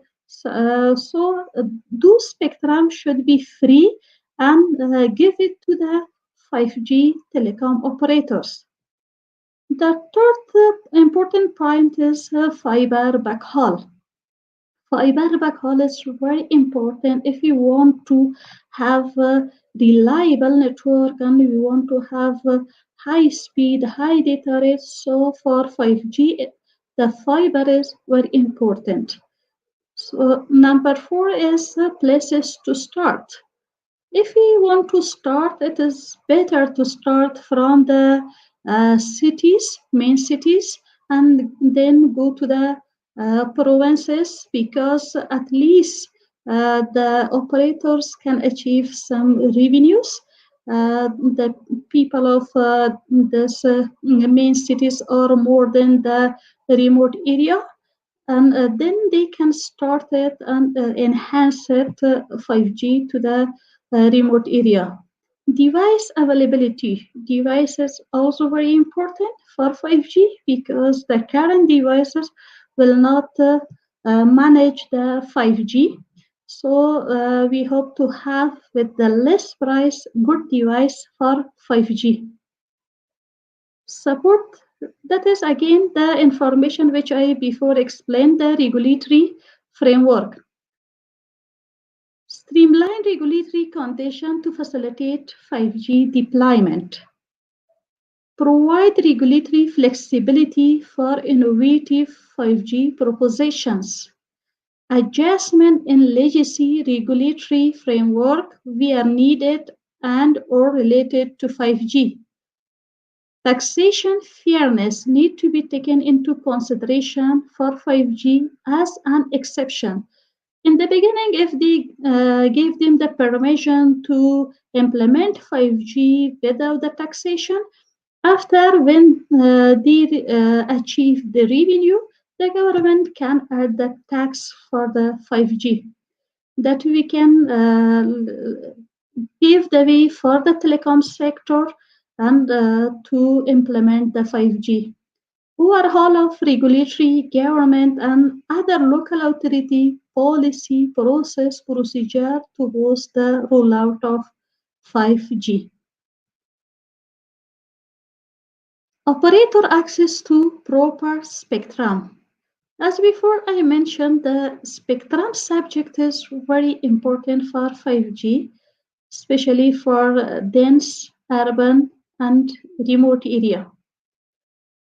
so those spectrum should be free and give it to the 5G telecom operators. The third important point is fiber backhaul. Fiber backhaul is very important if you want to have a reliable network and you want to have high speed, high data rates. So for 5G, the fiber is very important. So number 4 is places to start. If we want to start, it is better to start from the cities, main cities, and then go to the provinces, because at least the operators can achieve some revenues. The people of this main cities are more than the remote area, and then they can start it and enhance it 5G to the remote area. Device availability. Device is also very important for 5G because the current devices will not manage the 5G. So we hope to have, with the less price, good device for 5G. Support. That is again the information which I before explained, the regulatory framework. Streamline regulatory condition to facilitate 5G deployment. Provide regulatory flexibility for innovative 5G propositions. Adjustment in legacy regulatory framework where needed and or related to 5G. taxation fairness need to be taken into consideration for 5G as an exception. In the beginning, if they gave them the permission to implement 5G without the taxation, after when they achieve the revenue, the government can add the tax for the 5G. That we can pave the way for the telecom sector and to implement the 5G. Overhaul of regulatory, government, and other local authority policy procedure to boost the rollout of 5G. Operator access to proper spectrum. As before I mentioned, the spectrum subject is very important for 5G, especially for dense, urban, and remote area.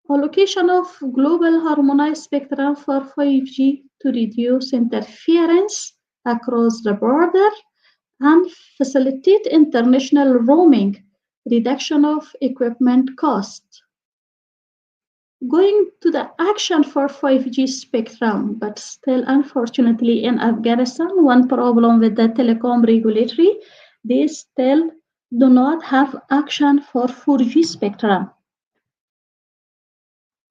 Allocation of global harmonized spectrum for 5G to reduce interference across the border and facilitate international roaming, reduction of equipment costs. Going to the action for 5G spectrum, but still unfortunately in Afghanistan, one problem with the telecom regulatory, they still do not have action for 4G spectrum.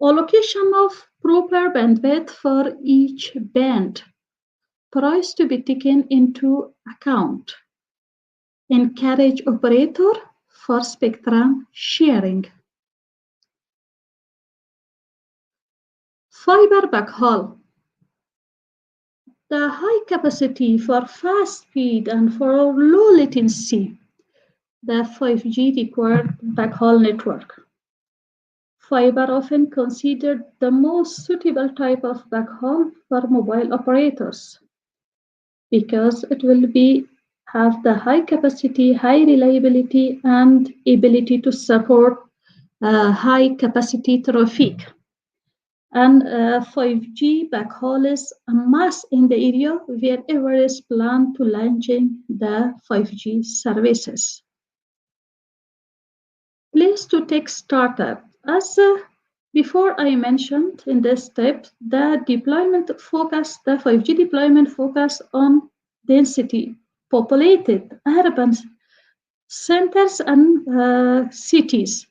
Allocation of proper bandwidth for each band. Price to be taken into account. Encourage operator for spectrum sharing. Fiber backhaul. The high capacity for fast speed and for low latency. The 5G required backhaul network. Fiber often considered the most suitable type of backhaul for mobile operators because it will have the high capacity, high reliability, and ability to support high capacity traffic. And 5G backhaul is a must in the area wherever is planned to launching the 5G services. Place to take startup. As before I mentioned in this step, the 5G deployment focus on density, populated urban centers and cities.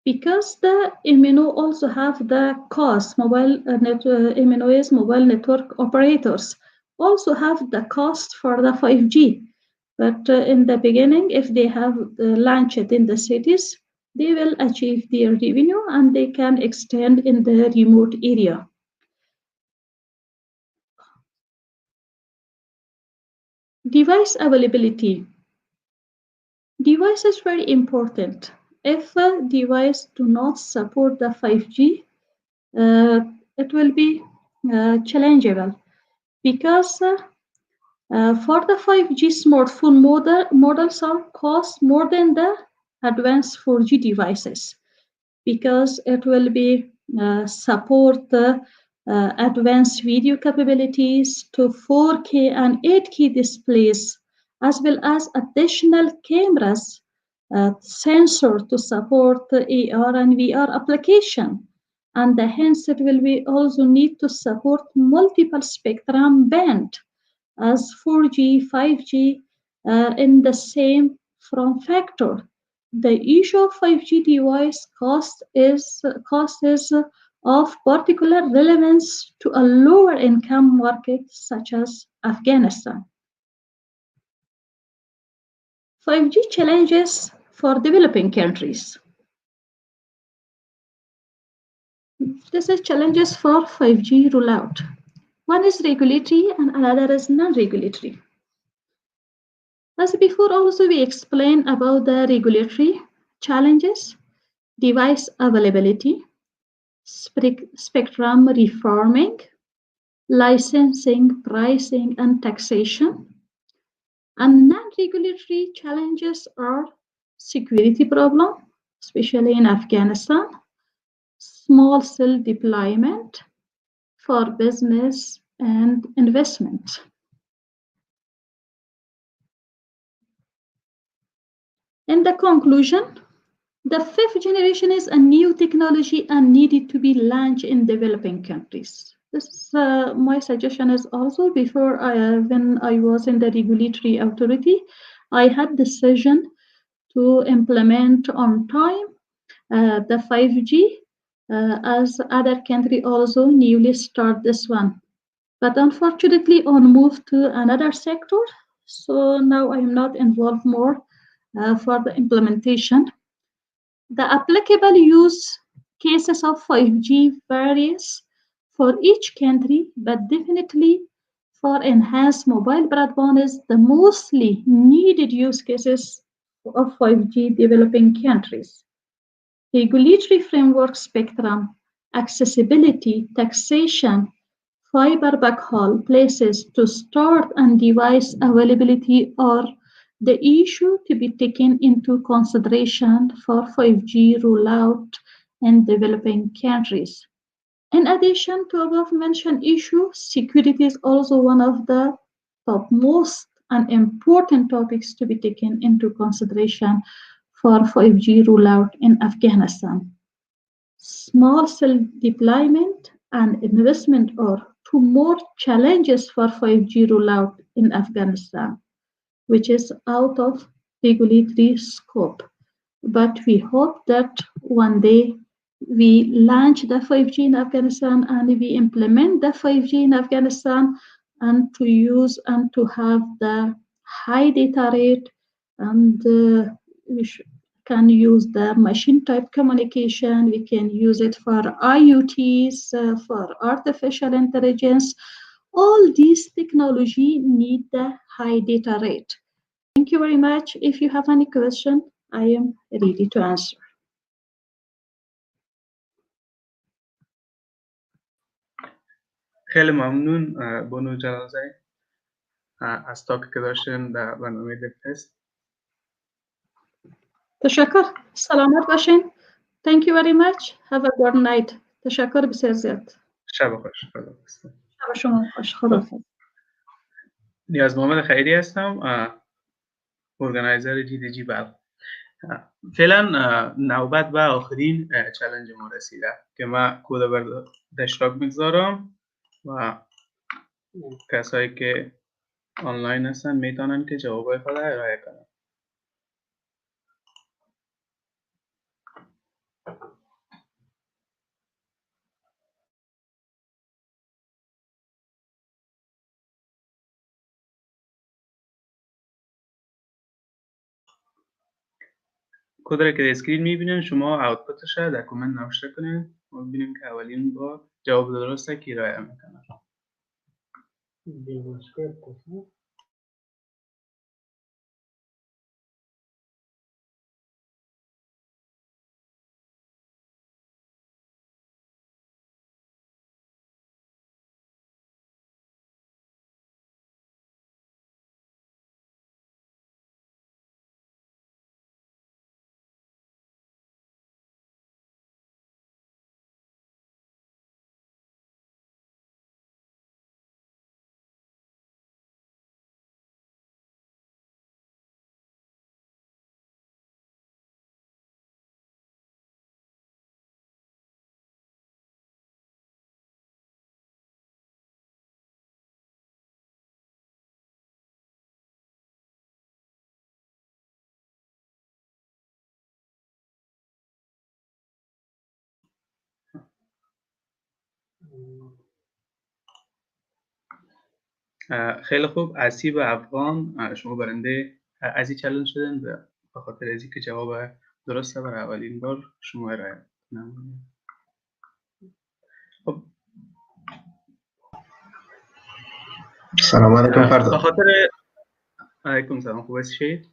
Because the MNO also have the cost, MNOs, mobile network operators, also have the cost for the 5G. But in the beginning, if they have launched it in the cities, they will achieve their revenue and they can extend in the remote area. Device availability. Device is very important. If a device do not support the 5G, it will be challengeable because for the 5G smartphone models are cost more than the advanced 4G devices because it will be support the advanced video capabilities to 4K and 8K displays, as well as additional cameras, sensor to support the AR and VR application. And hence it will be also need to support multiple spectrum band as 4G, 5G in the same form factor. The issue of 5G device cost is of particular relevance to a lower income market such as Afghanistan. 5G challenges for developing countries. This is challenges for 5G rollout. One is regulatory and another is non-regulatory. As before, also we explained about the regulatory challenges, device availability, spectrum reforming, licensing, pricing, and taxation. And non-regulatory challenges are security problem, especially in Afghanistan, small cell deployment for business and investment. In the conclusion, The fifth generation is a new technology and needed to be launched in developing countries. This my suggestion is also before when I was in the regulatory authority, I had decision to implement on time the 5G as other country also newly start this one. But unfortunately, on move to another sector, so now I am not involved more for the implementation. The applicable use cases of 5G varies for each country, but definitely for enhanced mobile broadband is the mostly needed use cases of 5G developing countries. Regulatory framework spectrum, accessibility, taxation, fiber backhaul, places to start and device availability are the issue to be taken into consideration for 5G rollout in developing countries. In addition to above mentioned issue, security is also one of the topmost and important topics to be taken into consideration for 5G rollout in Afghanistan. Small cell deployment and investment are two more challenges for 5G rollout in Afghanistan, which is out of regulatory scope. But we hope that one day we launch the 5G in Afghanistan and we implement the 5G in Afghanistan and to use and to have the high data rate and we can use the machine type communication. We can use it for IoTs, for artificial intelligence. All these technology need the high data rate. Thank you very much. If you have any question, I am ready to answer. خیلی ممنون بانو جلالزاده از تاکی که داشتین در برنامه DevFest. تشکر. سلامت باشین. Thank you very much. Have a good night. تشکر بسیار زیاد. شب خوش. خداحافظ. شب شما خوش. خداحافظ. نیاز محمد خیری هستم، ارگانایزر GDG بلخ. فعلا نوبت به آخرین چالش ما رسیده که من کد بر اشتراک میگذارم و کسایی که آنلاین هستن میتونن که جوابای خود ارائه کنن. کد را که اسکرین میبینین شما آوتپوتش را در کامنت نوشته کنید و ببینیم که اولین بار جواب درسته کی ارائه میکنه. خیلی خوب. اسیب افغان شما برنده از این چالش شدن به خاطر از اینکه جواب درسته برای اولین بار شما ارائه نمودید. خب سلام علیکم فردا. به خاطر علیکم سلام، خوب هستید؟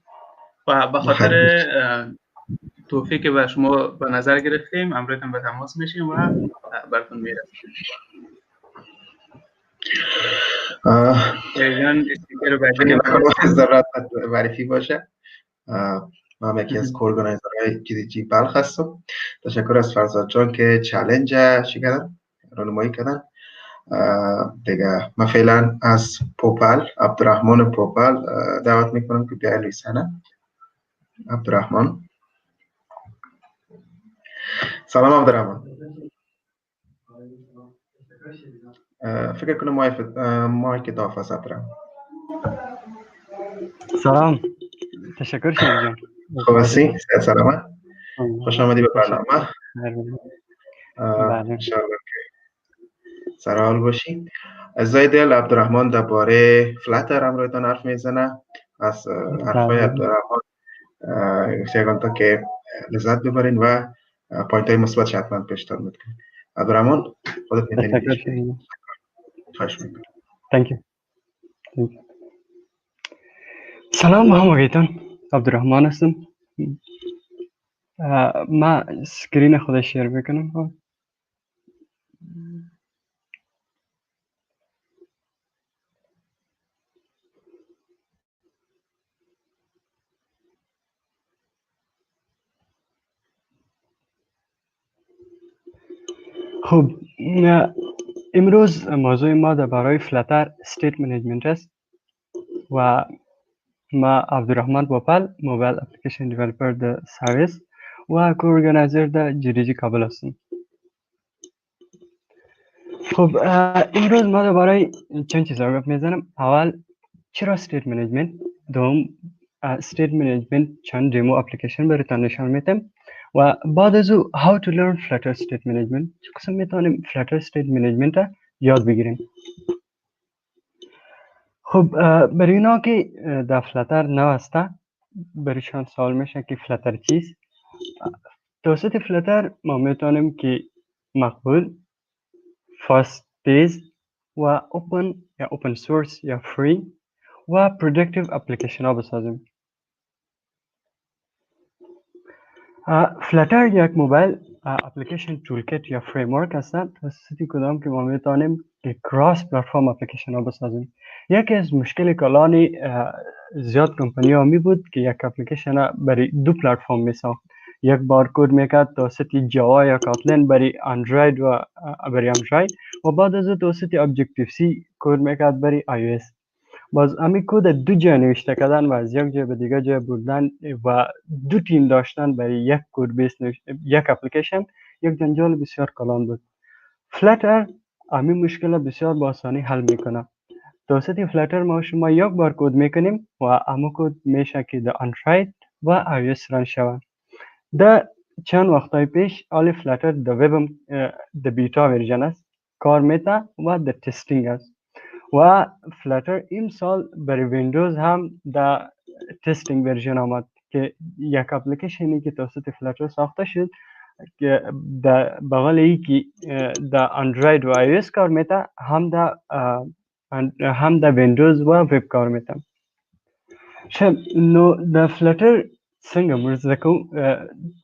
و به خاطر توفیقی که به شما به نظر گرفتیم امروز به تماس میشیم و براتون میرسیم. ضرورت معرفی باشه. من یکی از ارگانایزرهای GDG بلخ هستم. تشکر از فرزاد جان که چالش کردن، راهنمایی کردن. دیگه من فعلا از پوپال عبدالرحمن پوپال دعوت میکنم که بیاین لیسانه. عبدالرحمن سلام عبدالرحمن. فکر کنم مایک دافع ثبت رحم. سلام، تشکر شریف جان. خوب هستی؟ صحت سلامت؟ خوش آمدی به برنامه. بله. انشاءالله که سر حال باشی. عزیزای دل، عبدالرحمن درباره فلاتر امرویتان حرف میزنه. از حرفای عبدالرحمن یکان تا که لذت ببرین و پوینت های مثبت حتما پیشتر میکنین. عبدالرحمن خودت میتونی خواهش میکنم. Thank you. سلام همگیتان، عبدالرحمن هستم. ما سکرین خود شیر میکنم. خب امروز موضوع ما درباره فلاتر استیت منیجمنت است و ما عبدالرحمن بوپل، موبایل اپلیکیشن دیولپر در سرویس و کوارگانایزر در GDG کابل هستم. خب امروز ما درباره چند چیز گپ میزنم. اول چرا استیت منیجمنت، دوم استیت منیجمنت چند دیمو اپلیکیشن براتون نشان میدم و بعد از او how to learn flutter state management، چه قسم میتونیم flutter state management را یاد بگیریم. خب برای اینا که در فلاتر نوسته برایشان سوال میشه که فلاتر چیست. توسط فلاتر ما میتونیم که مقبول، فاست بیس و اوپن یا اوپن سورس یا فری و پروداکتیو اپلیکیشن ها بسازیم. فلاتر یک موبایل اپلیکیشن تولکیت یا فریمورک هستند توسط کدام که ما میتونیم که کراس پلتفرم اپلیکیشن ها بسازیم. یکی از مشکل کلان زیاد کمپانی ها می بود که یک اپلیکیشن برای دو پلتفرم میساخت. یک بار کد میکرد توسط جاوا یا کاتلین برای اندروید و برای اندروید و بعد از او توسط ابجکتیو سی کد میکرد برای آی او اس. باز امی کد دو جای نوشته کردن و از یک جای به دیگه جای بردن و دو تیم داشتن برای یک کد بیس یک اپلیکیشن یک جنجال بسیار کلان بود. فلاتر امی مشکل بسیار با آسانی حل میکنه. توسط فلاتر ما شما یک بار کد میکنیم و اما کد میشه که در اندروید و آی او اس ران شود. در چند وقتای پیش آل فلاتر در وب در بیتا ورژن است کار میته و در تستینگ است و فلاتر این سال برای ویندوز هم در تستینگ ورژن آمد که یک اپلیکیشنی که توسط فلاتر ساخته شد که در بغل ای که در اندروید و آی او اس کار میته هم در ویندوز و وب کار میته. شب نو در فلاتر څنګه موږ زده کوو.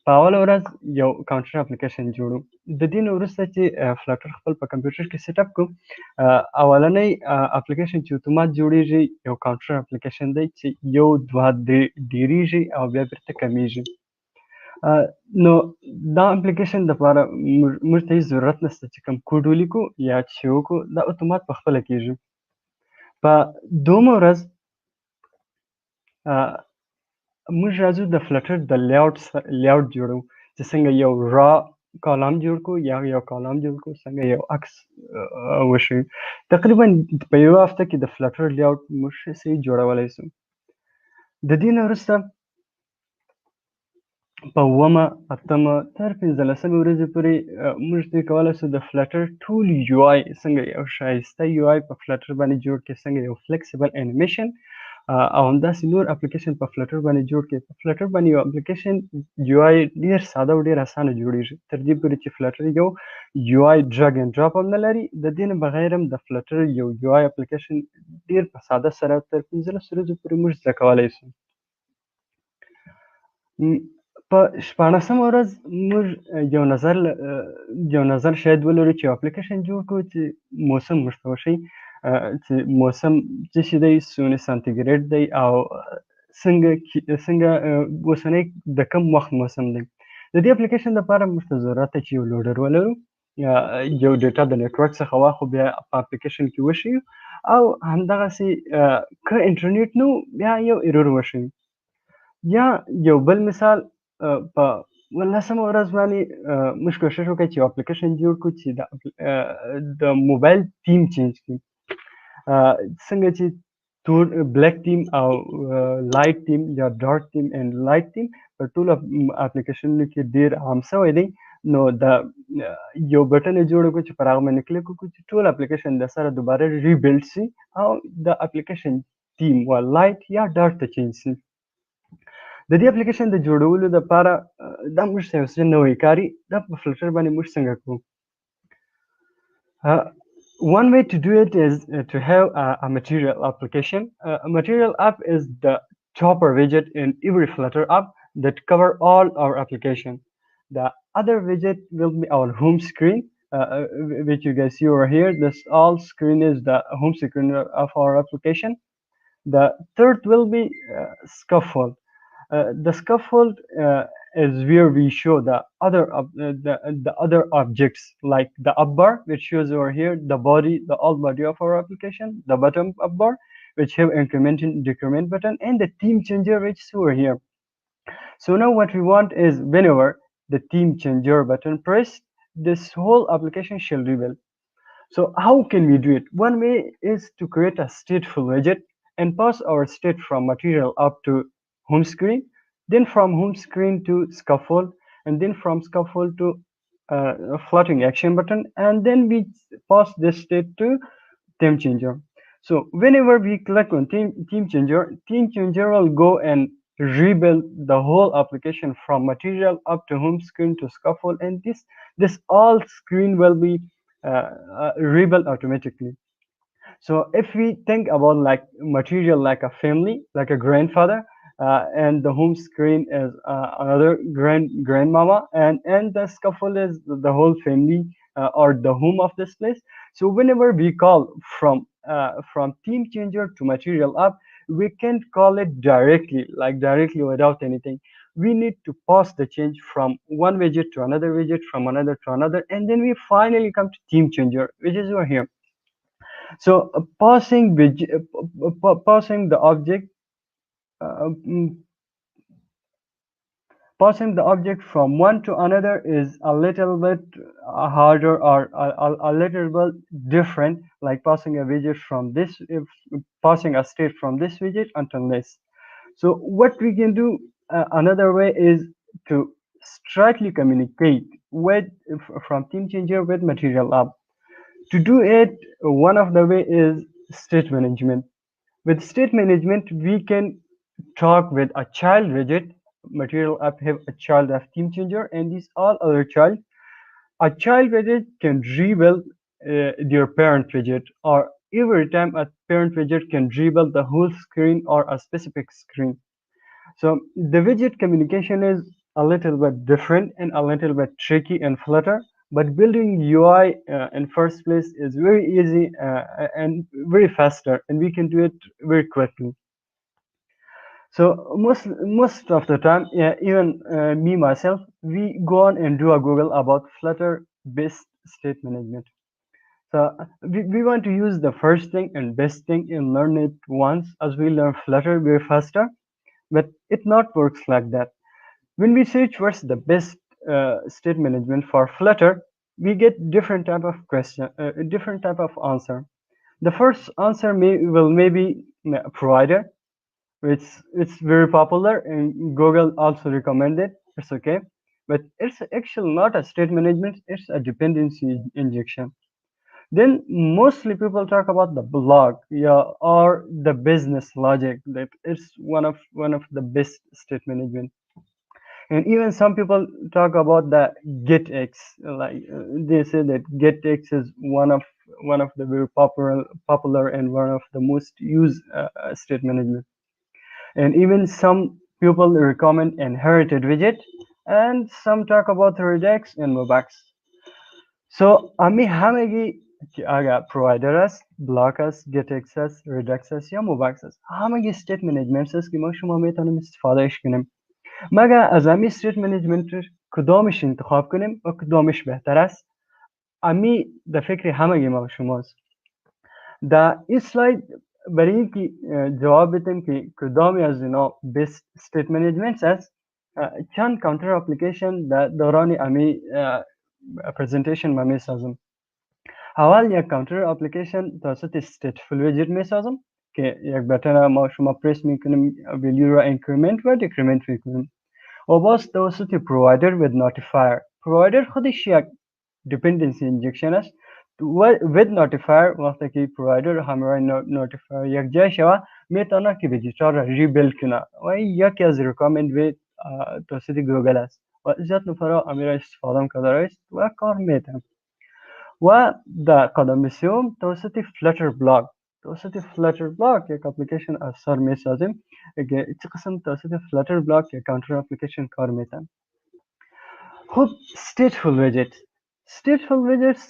په اوله ورځ یو کاونټر اپلیکیشن جوړو. د دې نه وروسته چې فلاتر خپل په کمپیوټر کې سیټ اپ کوو، اولنی اپلیکیشن چې اتومات جوړیږي یو کاونټر اپلیکیشن دی چې یو دوه ډیریږي او بیا بیرته کمیږي. نو دا اپلیکیشن دپاره موږ ته هېڅ ضرورت نشته چې کوم کوډ ولیکو یا چې وکړو، دا اتومات په خپله کېږي. په دومه ورځ موږ راځو د فلاتر د لیاوټ جوړو چې څنګه یو را کالم جوړ کو یا یو کالم جوړ کو، څنګه یو عکس وشي. تقریبا په یو هفته کې د فلاتر لیاوټ موږ صحیح جوړولی شو. د دې نه وروسته په اومه اتمه تر 15مه ورځې پورې موږ دې کولی شو د فلاتر ټول یو آی څنګه یو ښایسته یو آی په فلاتر باندې جوړ کړي، څنګه یو فلیکسیبل انیمیشن او همداسې نور اپلیکیشن په فلاتر باندې جوړ کړي. په فلاتر باندې یو اپلیکیشن یو آی ډېر ساده او ډېر اسانه جوړیږي، تر دې پورې چې فلاتر یو یو آی ډراګ اینډ ډراپ هم نه لري. د دې نه بغیر هم د فلاتر یو یو آی اپلیکیشن ډېر په ساده سره تر 15 ورځو پورې موږ زده کولی شو. په 14مه ورځ موږ یو نظر شاید ولرو چې اپلیکیشن جوړ کړو چې موسم ورته وښیي چې موسم څه شی دی، څومره سانتیګریډ دی او څنګه اوسنی د کوم وخت موسم دی. د دې اپلیکیشن لپاره موږ ته ضرورت دی چې یو لوډر ولرو، یو ډیټا د نیټورک څخه واخلو بیا په اپلیکیشن کې وښیو، او همدغسې که انټرنیټ نه بیا یو ایرور وښیو. یا یو بل مثال په والله سم ورځ باندې موږ کوشش وکړو چې اپلیکیشن جوړ کړو چې د موبایل ټیم چینج کړي څنګه چې تور بلیک ټیم او لایټ ټیم یا ډارک ټیم اینڈ لایټ ټیم په ټولو اپلیکیشنونو کې ډېر عام شوی دی نو د یو بټن یې جوړ کړو چې پر هغه باندې کلیک وکړو چې ټول اپلیکیشن د سره دوباره ریبلډ شي او د اپلیکیشن ټیم وا لایټ یا ډارک ته چینج شي د دې اپلیکیشن د جوړولو لپاره دا موږ ته یو څه نوی کاري دا په فلټر باندې موږ څنګه کوو One way to do it is to have a material application. A material app is the topper widget in every Flutter app that cover all our application. The other widget will be our home screen, which you guys see over here. This all screen is the home screen of our application. The third will be scaffold. The scaffold is where we show the other objects like the up bar, which shows over here the body, the all body of our application, the bottom up bar, which have increment and decrement button, and the theme changer, which is over here. So now what we want is whenever the theme changer button pressed, this whole application shall rebuild. So how can we do it? One way is to create a stateful widget and pass our state from material up to home screen, then from home screen to scaffold, and then from scaffold to a floating action button, and then we pass this state to theme changer. So whenever we click on theme changer will go and rebuild the whole application from material up to home screen to scaffold, and this all screen will be rebuilt automatically. So if we think about like material like a family, like a grandfather, and the home screen is another grandmama, and the scaffold is the whole family or the home of this place. So whenever we call from theme changer to material app, we can't call it directly without anything. We need to pass the change from one widget to another widget, from another to another, and then we finally come to theme changer, which is over here. So passing the object passing the object from one to another is a little bit harder or a little bit different, like passing a widget from this, passing a state from this widget until this. So what we can do another way is to strictly communicate from theme changer with material app. To do it, one of the way is state management. With state management, we can talk with a child widget. Material app have a child of theme changer, and these all other child. A child widget can rebuild their parent widget, or every time a parent widget can rebuild the whole screen or a specific screen. So the widget communication is a little bit different and a little bit tricky in Flutter, but building UI in first place is very easy and very faster, and we can do it very quickly. So most of the time, even me myself, we go on and do a Google about Flutter based state management. So we want to use the first thing and best thing and learn it once, as we learn Flutter very faster, but it not works like that. When we search what's the best state management for Flutter, we get different type of question, different type of answer. The first answer maybe provider, which it's very popular and Google also recommended. It's okay, but it's actually not a state management. It's a dependency injection. Then mostly people talk about the blog, or the business logic, that it's one of the best state management. And even some people talk about the GetX, like they say that GetX is one of the very popular and one of the most used state management. And even some people recommend inherited widget, and some talk about Redux and Mobax. So ami hamagi aga providers, blockers, GetX, Redux یا Mobax hamagi state management است که ما شما میتونیم استفادهش کنیم. مگر از امی state management کدامش انتخاب کنیم و کدامش بهتر است، امی در فکر همگی ما شماست. در این سلاید برای اینکه جواب بدیم که کدامی از اینا best state management است، چند counter application در دوران امی presentation ما میسازم. اول یک counter application توسط stateful widget میسازم که یک بتن ما شما پرس میکنیم value را increment و decrement میکنیم و باز توسط provider with notifier. provider خودش یک dependency injection است with notifier وقتی که provider همراه notifier یک جای شوه میتونه که widget را rebuild کنه و این یکی از recommend توسط گوگل است و زیاد نفرها امیر استفاده کرده است و کار میتونه. و در قدم سوم توسط فلاتر بلاک. توسط فلاتر بلاک یک اپلیکیشن از سر میسازیم که چه قسم توسط فلاتر بلاک یک کانتر اپلیکیشن کار میتن. خب stateful widgets. Stateful widgets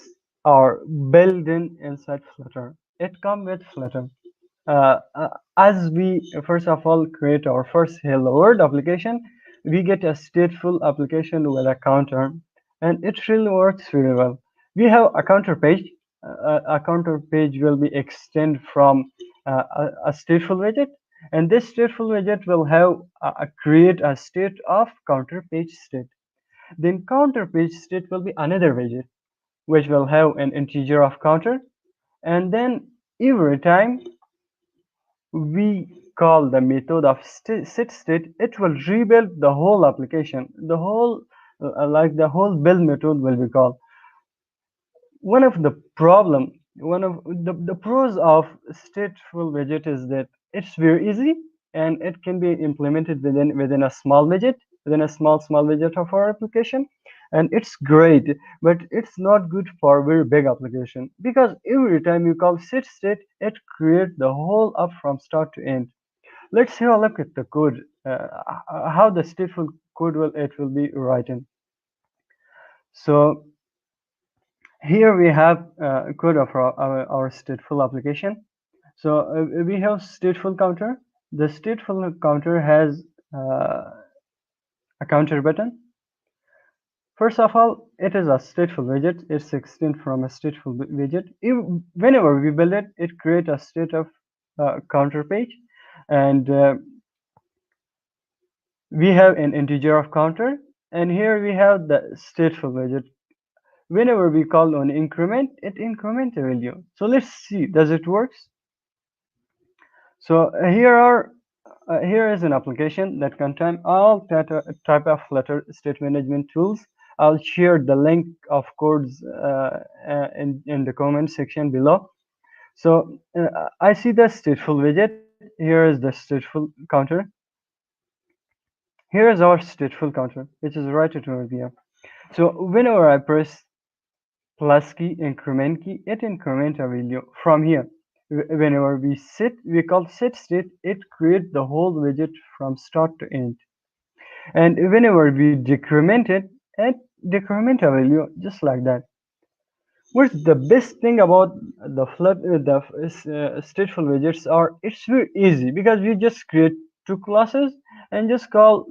are built inside Flutter. It comes with Flutter. As we first of all create our first hello world application, we get a stateful application with a counter, and it really works very well. We have a counter page. A counter page will be extended from a stateful widget, and this stateful widget will have create a state of counter page state. Then counter page state will be another widget, which will have an integer of counter, and then every time we call the method of set state, it will rebuild the whole application. The whole the whole build method will be called. One of the pros of stateful widget is that it's very easy and it can be implemented within a small widget, within a small widget of our application, and it's great, but it's not good for very big application because every time you call set state, it creates the whole app from start to end. Let's have a look at the code, how the stateful code will be written. So here we have code of our stateful application. So we have stateful counter. The stateful counter has a counter button. First of all, it is a stateful widget. It's extended from a stateful widget. Whenever we build it, it creates a state of counter page, and we have an integer of counter, and here we have the stateful widget. Whenever we call on increment, it increments a value. So let's see, does it works? So here is an application that contains all type of Flutter state management tools. I'll share the link of codes in the comment section below. So I see the stateful widget. Here is the stateful counter. Here is our stateful counter, which is right at over here. So whenever I press plus key, increment key, it increments a value from here. Whenever we call set state, it creates the whole widget from start to end. And whenever we decrement it decrement a value just like that. What's the best thing about the stateful widgets are it's very easy because we just create two classes and just call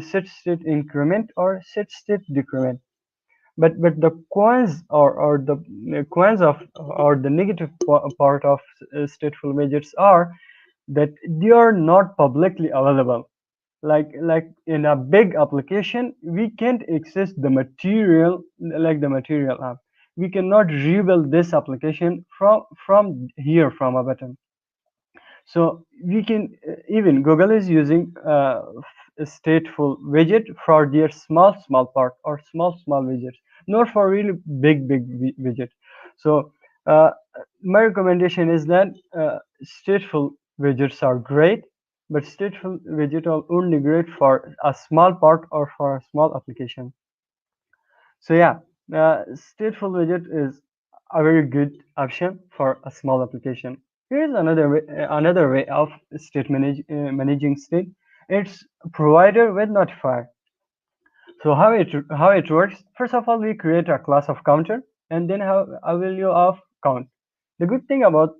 set state increment or set state decrement. But the cons or the cons of or the negative part of stateful widgets are that they are not publicly available. Like in a big application, we can't access the material like the material app. We cannot rebuild this application from here from a button. So we can even Google is using a stateful widget for their small part or small widgets, not for really big widget. So my recommendation is that stateful widgets are great, but stateful widget are only great for a small part or for a small application. So yeah, stateful widget is a very good option for a small application. Here's another way of state managing state. It's provider with notifier. So how it works? First of all, we create a class of counter and then have a value of count. The good thing about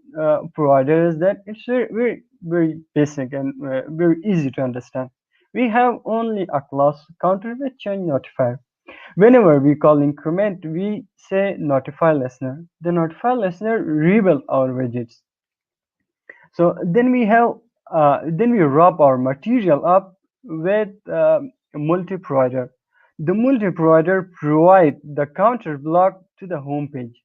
provider is that it's very basic and very easy to understand. We have only a class counter with change notifier. Whenever we call increment, we say notify listener. The notify listener rebuild our widgets. So then we have then we wrap our material up with multi-provider. The multi-provider provide the counter block to the home page.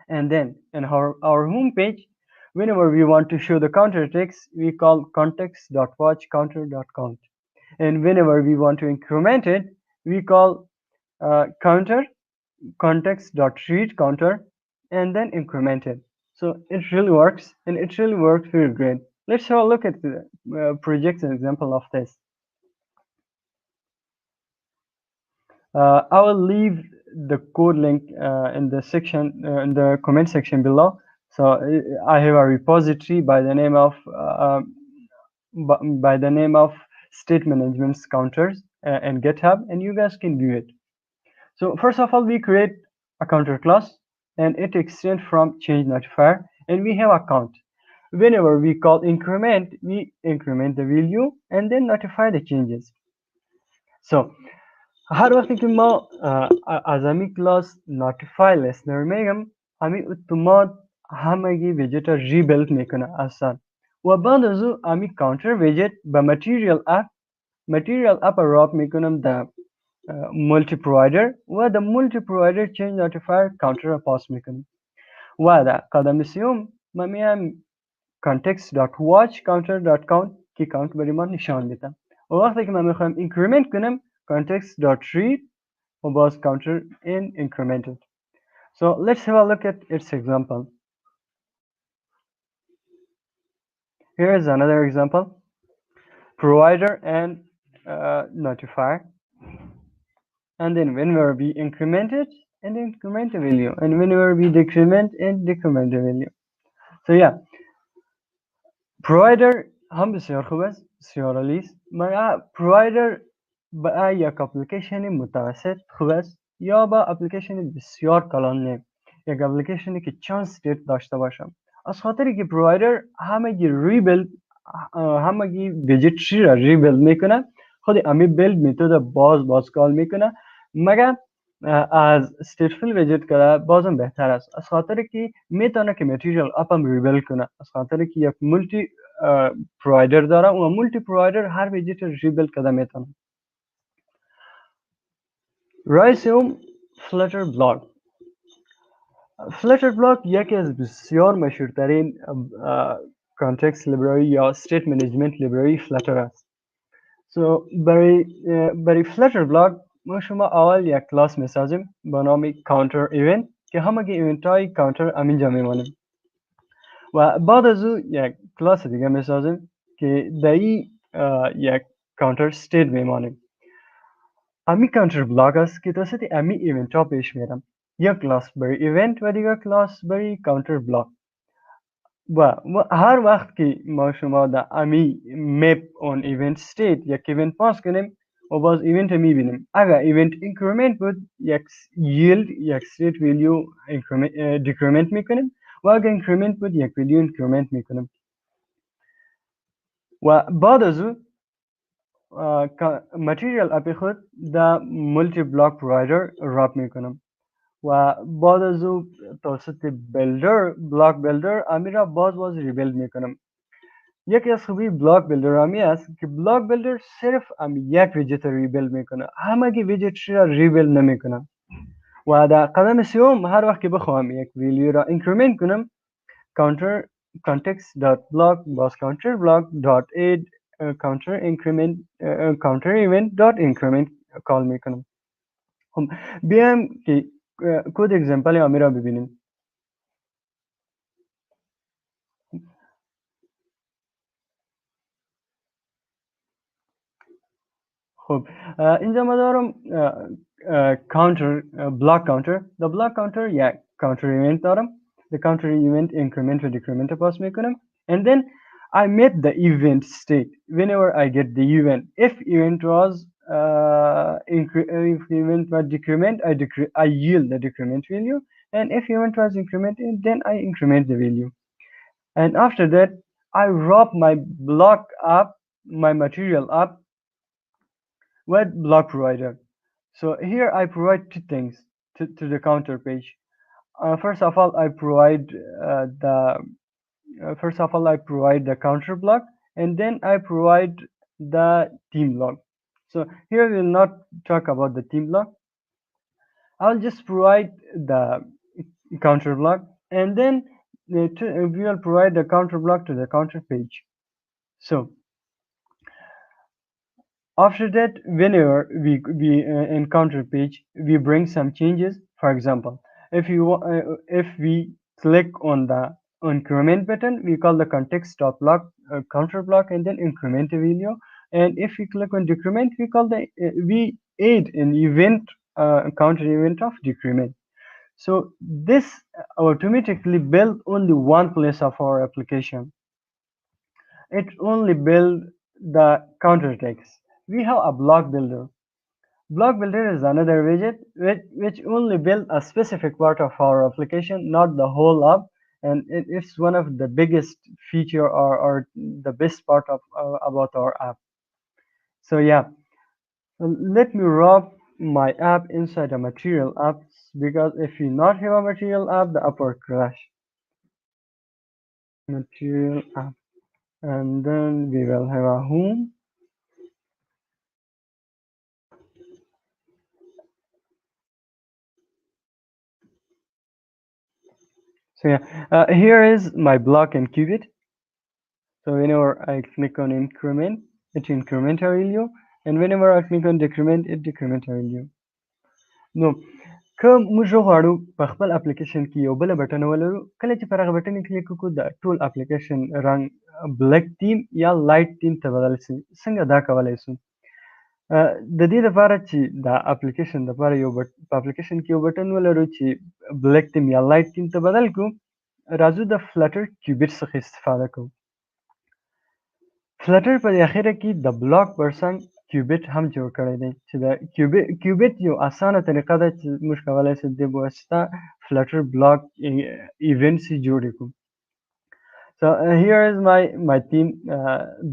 And then in our home page, whenever we want to show the counter text, we call context.watch counter.count. And whenever we want to increment it, we call counter context.read counter and then increment it. So it really works, and it really works very great. Let's have a look at the project example of this. I will leave the code link in the section in the comment section below. So I have a repository by the name of state management counters and GitHub, and you guys can view it. So first of all, we create a counter class, and it extends from change notifier, and we have a count. Whenever we call increment, we increment the value and then notify the changes. So هر وقتی که ما از امی کلاس notify listener میگم، امی اتومات همگی ویجت را ریبیلد میکنه اصلا. و بعد از او امی کانتر ویجت به material app راب میکنم در multi provider و در multi provider change notifier counter را پاس میکنم. و در قدم سیوم ما میام context.watch counter.count که count برای ما نشان میدم. و وقتی که من میخوام increment کنم context.read was counter in incremented. So let's have a look at its example. Here is another example: provider and notifier, and then whenever we increment it and increment the value, and whenever we decrement and decrement the value. So yeah, provider هم بسیار خوب است، بسیار عالی است. مگر provider با یک اپلیکیشن متوسط خوب است یا با اپلیکیشن بسیار کلان نه، یک اپلیکیشنی که چند استیت داشته باشم. از خاطری که پرووایدر همگی ریبیلد همگی ویجت را ریبیلد میکنه، خود امی بیلد میتود باز کال میکنه، مگر از ستیتفول ویجت کرده بازم بهتر است، از خاطری که میتونه که متریال اپم ریبیلد کنه، از خاطری که یک مولتی پرووایدر داره و مولتی پرووایدر هر ویجت ریبیلد کرده میتونه. رای سوم فلاتر بلاک. فلاتر بلاک یکی از بسیار مشهورترین کانتکست لیبراری یا استیت منیجمنت لیبراری فلاتر است. سو برای فلاتر بلاک ما شما اول یک کلاس میسازیم با نام کانتر ایونت که همگی ایونت های کانتر همینجا میمانیم و بعد از او یک کلاس دیگه میسازیم که دایی یک کانتر استیت میمانیم. امی کانتر بلاک است که توسط امی ایونت ها پیش میرم، یک کلاس برای ایونت و دیگر کلاس برای کانتر بلاک. و هر وقت که ما شما در امی مپ اون ایونت استیت یک ایونت پاس کنیم و باز ایونت میبینیم، اگر ایونت اینکریمنت بود یک ییلد یک استیت ویلیو دیکریمنت میکنیم و اگر اینکریمنت بود یک ویلیو اینکریمنت میکنیم. و بعد از او ماتریال اپی خود در مولتی بلاک پرووایدر راب میکنم و بعد از او توسط بلدر بلاک بلدر امی را باز ریبیلد میکنم. یکی از خوبی بلاک بلدر امی است که بلاک بلدر صرف امی یک ویجت ریبیلد میکنه، همگی ویجت را ریبیلد نمیکنه. و در قدم سوم هر وقت که بخوام یک ویلیو را اینکریمنت کنم counter context.block باز counter block dot add counter increment counter event dot increment کال میکنم. خب بیایم که کد اگزمپل امی را ببینیم. خب اینجا ما دارم counter block counter. The block counter یک counter event دارم. The counter event increment و decrement پاس میکنم. And then I map the event state whenever I get the event. If event was if event was decrement, I yield the decrement value, and if event was increment, then I increment the value. And after that, I wrap my block up, my material up with block provider. So here I provide two things to the counter page. First of all, I provide the counter block, and then I provide the team log. So here we will not talk about the team log. I'll just provide the counter block, and then we will provide the counter block to the counter page. So after that, whenever we encounter page, we bring some changes. For example, if we click on the increment button, we call the context.block counter block and then increment a value. And if we click on decrement, we call the we add an event counter event of decrement. So this automatically build only one place of our application. It only build the counter text. We have a block builder. Block builder is another widget which only build a specific part of our application, not the whole app. And it's one of the biggest feature or the best part of about our app. So yeah, let me wrap my app inside a material app, because if we not have a material app, the app will crash. Material app, and then we will have a home. So yeah, here is my block in Qubit. So whenever I click on increment, it increment a value, and whenever I click on decrement, it decrement a value. No, که موږ غواړو په خپل اپلیکیشن کې یو بل بټن ولرو، کله چې پر هغه بټن کلیک وکړو د ټول اپلیکیشن رنګ بلیک تیم یا لایټ تیم ته بدل شي. څنګه دا کولای شو؟ د دې لپاره چې د اپلیکیشن لپاره یو په اپلیکیشن کې یو بټن ولرو چې بلیک تیم یا لایټ تیم ته بدل کړو، راځو د فلټر کیوبیټ څخه استفاده کوو. فلټر په اخره کې د بلاک پرسنګ کیوبیټ هم جوړ کړی دی، چې د کیوبیټ یو اسانه طریقه ده چې موږ کولی شو د واسطه فلټر بلاک ایونټس جوړ کړو. So here is my theme,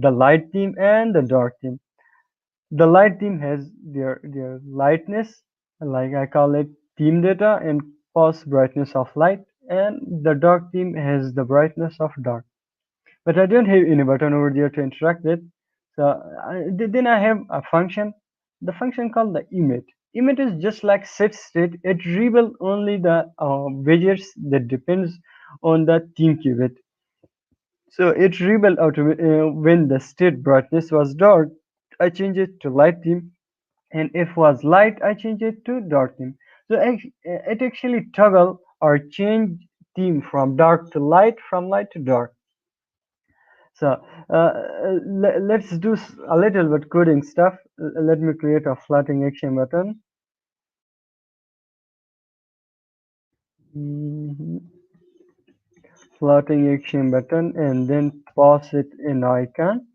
the light theme and the dark theme. The light theme has their lightness, like I call it theme data and pulse brightness of light, and the dark theme has the brightness of dark. But I don't have any button over there to interact with. So then I have a function, the function called the emit. Emit is just like set state. It reveals only the widgets that depends on the theme qubit. So it revealed when the state brightness was dark, I change it to light theme, and if was light, I change it to dark theme. So it actually toggle or change theme from dark to light, from light to dark. So let's do a little bit coding stuff. Let me create a floating action button. Floating action button, and then pass it in icon.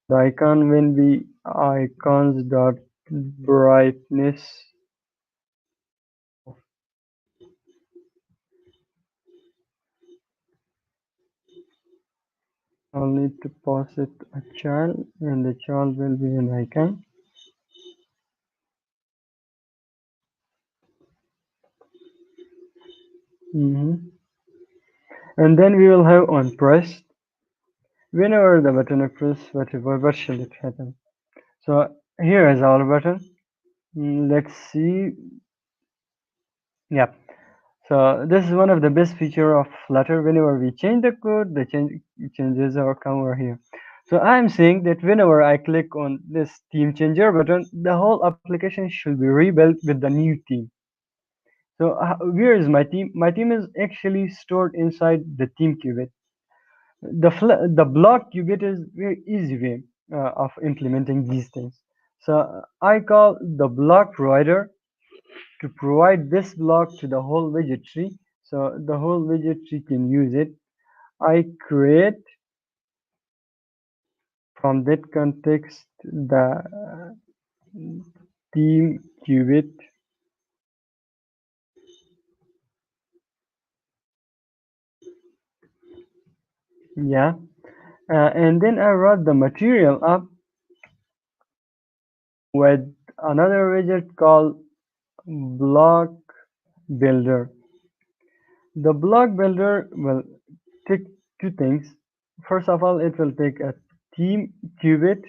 The icon will be icons dot brightness. I'll need to pass it a child, and the child will be an icon. And then we will have on pressed. Whenever the button is pressed, what shall it happen? So here is our button. Let's see. Yeah. So this is one of the best feature of Flutter. Whenever we change the code, the changes are come over here. So I'm saying that whenever I click on this theme changer button, the whole application should be rebuilt with the new theme. So where is my theme? My theme is actually stored inside the theme qubit. The block qubit is very easy way of implementing these things. So I call the block provider to provide this block to the whole widget tree, so the whole widget tree can use it. I create from that context the theme qubit. Yeah, and then I wrote the material up with another widget called block builder. The block builder will take two things. First of all, it will take a theme qubit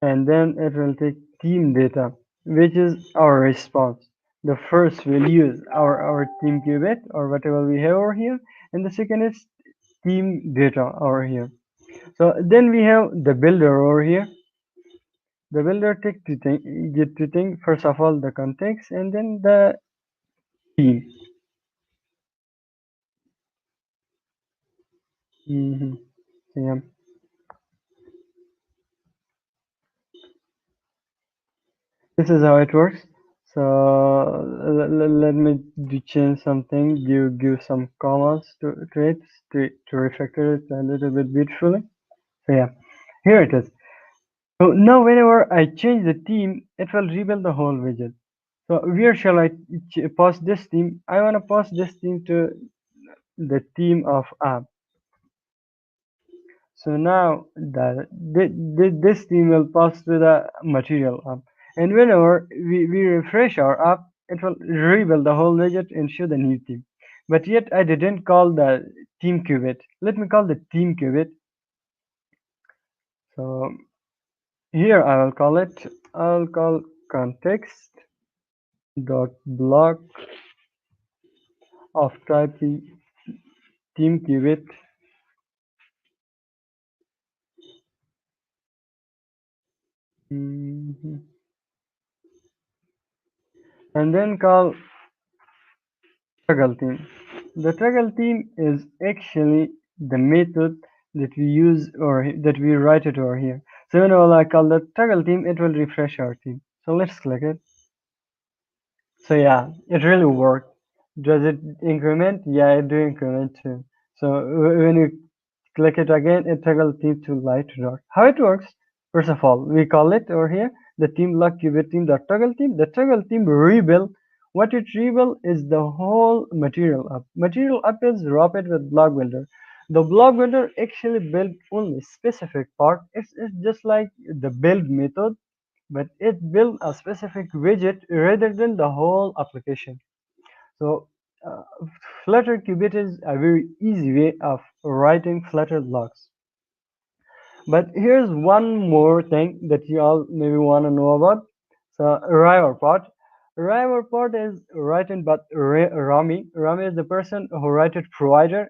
and then it will take team data, which is our response. The first will use our team qubit or whatever we have over here, and the second is team data over here. So then we have the builder over here. The builder take get to think first of all the context and then the team. Yeah. This is how it works. So let me change something. Give some commas to it to refactor it a little bit beautifully. So yeah, here it is. So now whenever I change the theme, it will rebuild the whole widget. So where shall I pass this theme? I want to pass this theme to the theme of app. So now this theme will pass to the material app. And whenever we refresh our app, it will rebuild the whole widget and show the new theme. But yet I didn't call the theme qubit. Let me call the theme qubit. So here I'll call context dot block of type theme qubit. And then call toggle theme. The toggle theme is actually the method that we use or that we write it over here. So whenever I call the toggle theme, it will refresh our theme. So let's click it. So yeah, it really worked. Does it increment? Yeah, it do increment too. So when you click it again, it toggle theme to light dark. How it works? First of all, we call it over here the theme lock qubit theme dot toggle theme. The toggle theme rebuild. What it rebuild is the whole material up. Material up is wrapped with block builder. The block builder actually build only specific part. It's just like the build method, but it build a specific widget rather than the whole application. So Flutter qubit is a very easy way of writing Flutter blocks. But here's one more thing that you all maybe want to know about. So Riverpod. Riverpod is written by Rami. Rami is the person who wrote provider.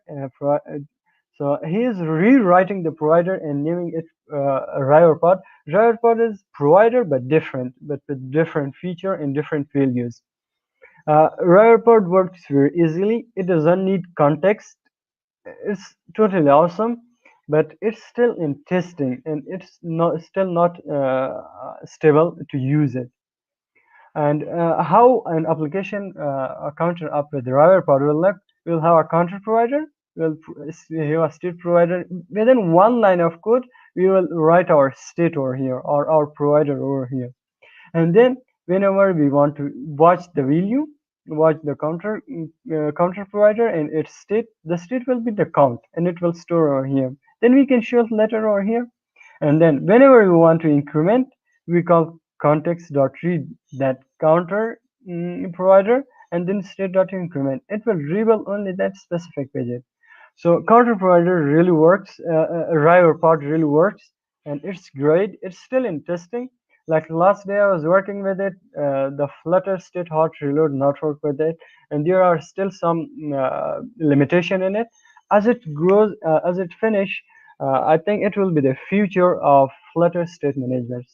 So he is rewriting the provider and naming it Riverpod. Riverpod is provider but with different feature and different values. Riverpod works very easily. It doesn't need context. It's totally awesome, but it's still in testing and it's still not stable to use it. And how an application a counter up with the Riverpod will look? We'll have a counter provider. We'll have a state provider. Within one line of code, we will write our state over here or our provider over here. And then whenever we want to watch the value, watch the counter provider and its state, the state will be the count and it will store over here. Then we can show the letter over here. And then whenever we want to increment, we call context.read that counter provider and then state.increment. It will rebuild only that specific widget. So counter provider really works, Riverpod really works, and it's great. It's still in testing. Like last day I was working with it, the Flutter state hot reload not work with it, and there are still some limitation in it. As it grows, as it finish, I think it will be the future of Flutter state management.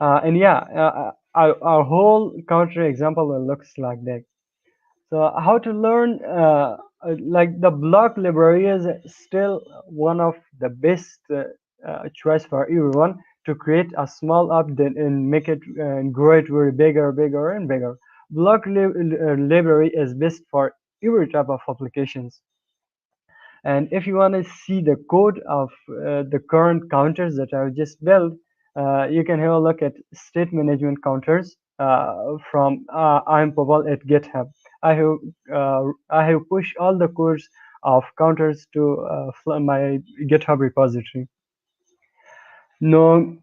And yeah, our whole counter example will looks like that. So how to learn, like the block library is still one of the best choice for everyone to create a small app and make it and grow it very bigger and bigger. Block library is best for every type of applications. And if you want to see the code of the current counters that I've just built, you can have a look at state management counters from I'm Popal at GitHub. I have pushed all the codes of counters to my GitHub repository. No,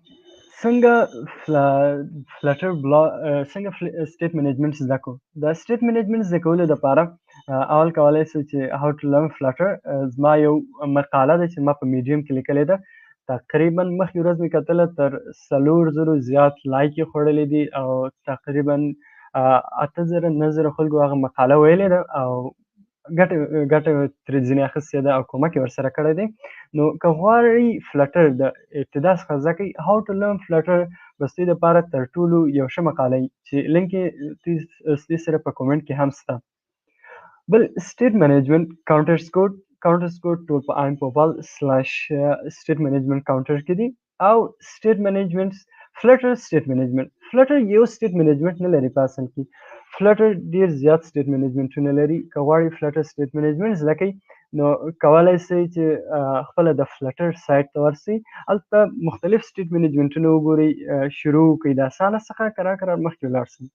څنګه Flutter block څنګه state management زده کو دا state management زده کولو لپاره اول کولای شئ چې how to learn Flutter زما یو مقاله ده چې ما په میډیم کې لیکلې ده تقریبا مخکې ورځ مې کتله تر 4,000 زیات لایک یې خوړلې دي او تقریبا 8,000 9,000 خلکو هغه مقاله ویلې ده او ګټه ترې ځینې اخیستې ده او کومک یې ورسره کړی دی. نو که غواړئ فلټر د ابتدا څخه زده کړئ هاو ټو لرن فلټر به ستاسو دپاره تر ټولو یو ښه مقاله وي چې لینک یې ستاسو سره په کومنټ کې هم شته. بل state management counters code ټول په impopal /state management counter کې دي او state management flutter state management flutter یو state management نه لري په اصل کې flutter ډیر زیات state management نه لري. که غواړئ flutter state management زده کړئ نو کولای شئ چې خپل د flutter سایت ته ورسئ هلته مختلف state managementونه وګورئ شروع کړئ د اسانه څخه کرار مخکې ولاړ شئ.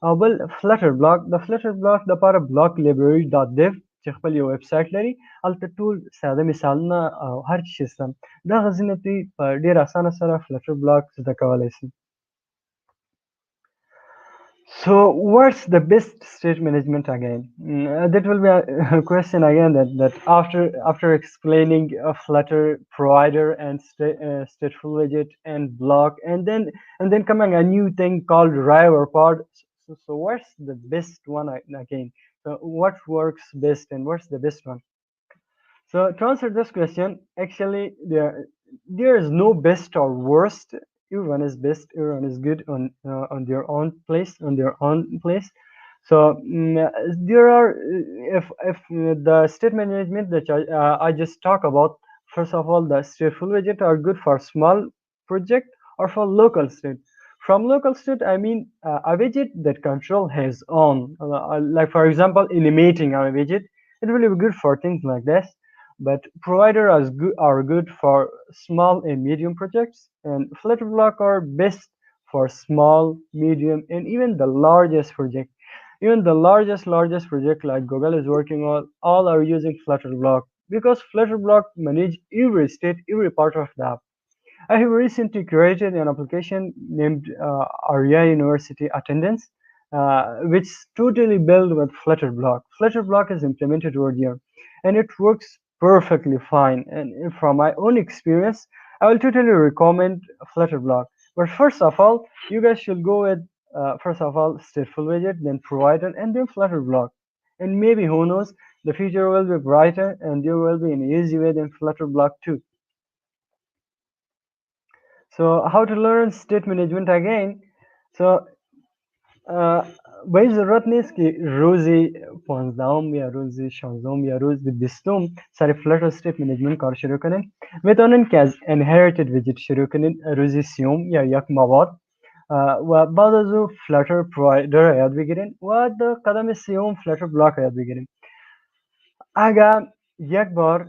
او بل فلټر بلاک د فلټر بلاک لپاره بلاک library .dev چې خپل یو ویب سایټ لري هلته ټول ساده مثالونه او هر څه شته دغه ځینې دوی په ډېر اسانه سره فلټر بلاک زده کولی شي. So what's the best state management again? That will be a question again that after explaining a Flutter provider and stateful widget and block and then coming a new thing called Rive or pod. So what's the best one again? So what works best and what's the best one? So to answer this question, actually there is no best or worst. Everyone is best, everyone is good on their own place. So there are if the state management that I just talk about, first of all the stateful widget are good for small project or for local state. From local state, I mean a widget that control his own. Like for example, animating a widget, it will be good for things like this. But providers are good for small and medium projects, and Flutter Block are best for small, medium, and even the largest project. Even the largest project like Google is working on, all are using Flutter Block because Flutter Block manages every state, every part of the app. I have recently created an application named Arya University Attendance, which is totally built with Flutter Block. Flutter Block is implemented over here, and it works perfectly fine. And from my own experience, I will totally recommend Flutter Block. But first of all, you guys should go with first of all stateful widget, then provider, and then Flutter Block. And maybe who knows, the future will be brighter, and there will be an easy way than Flutter Block too. So how to learn state management again? So باید ضرورت نیست که روزی 15 یا روزی 16 یا روزی 20 سر فلاتر استیت منیجمنت کار شروع کنین. میتونین که از inherited widget شروع کنین روزی 30 یا یک مواد و بعد از او فلاتر پرووایدر یاد بگیرین و در قدم 30 فلاتر بلاک یاد بگیرین. اگر یک بار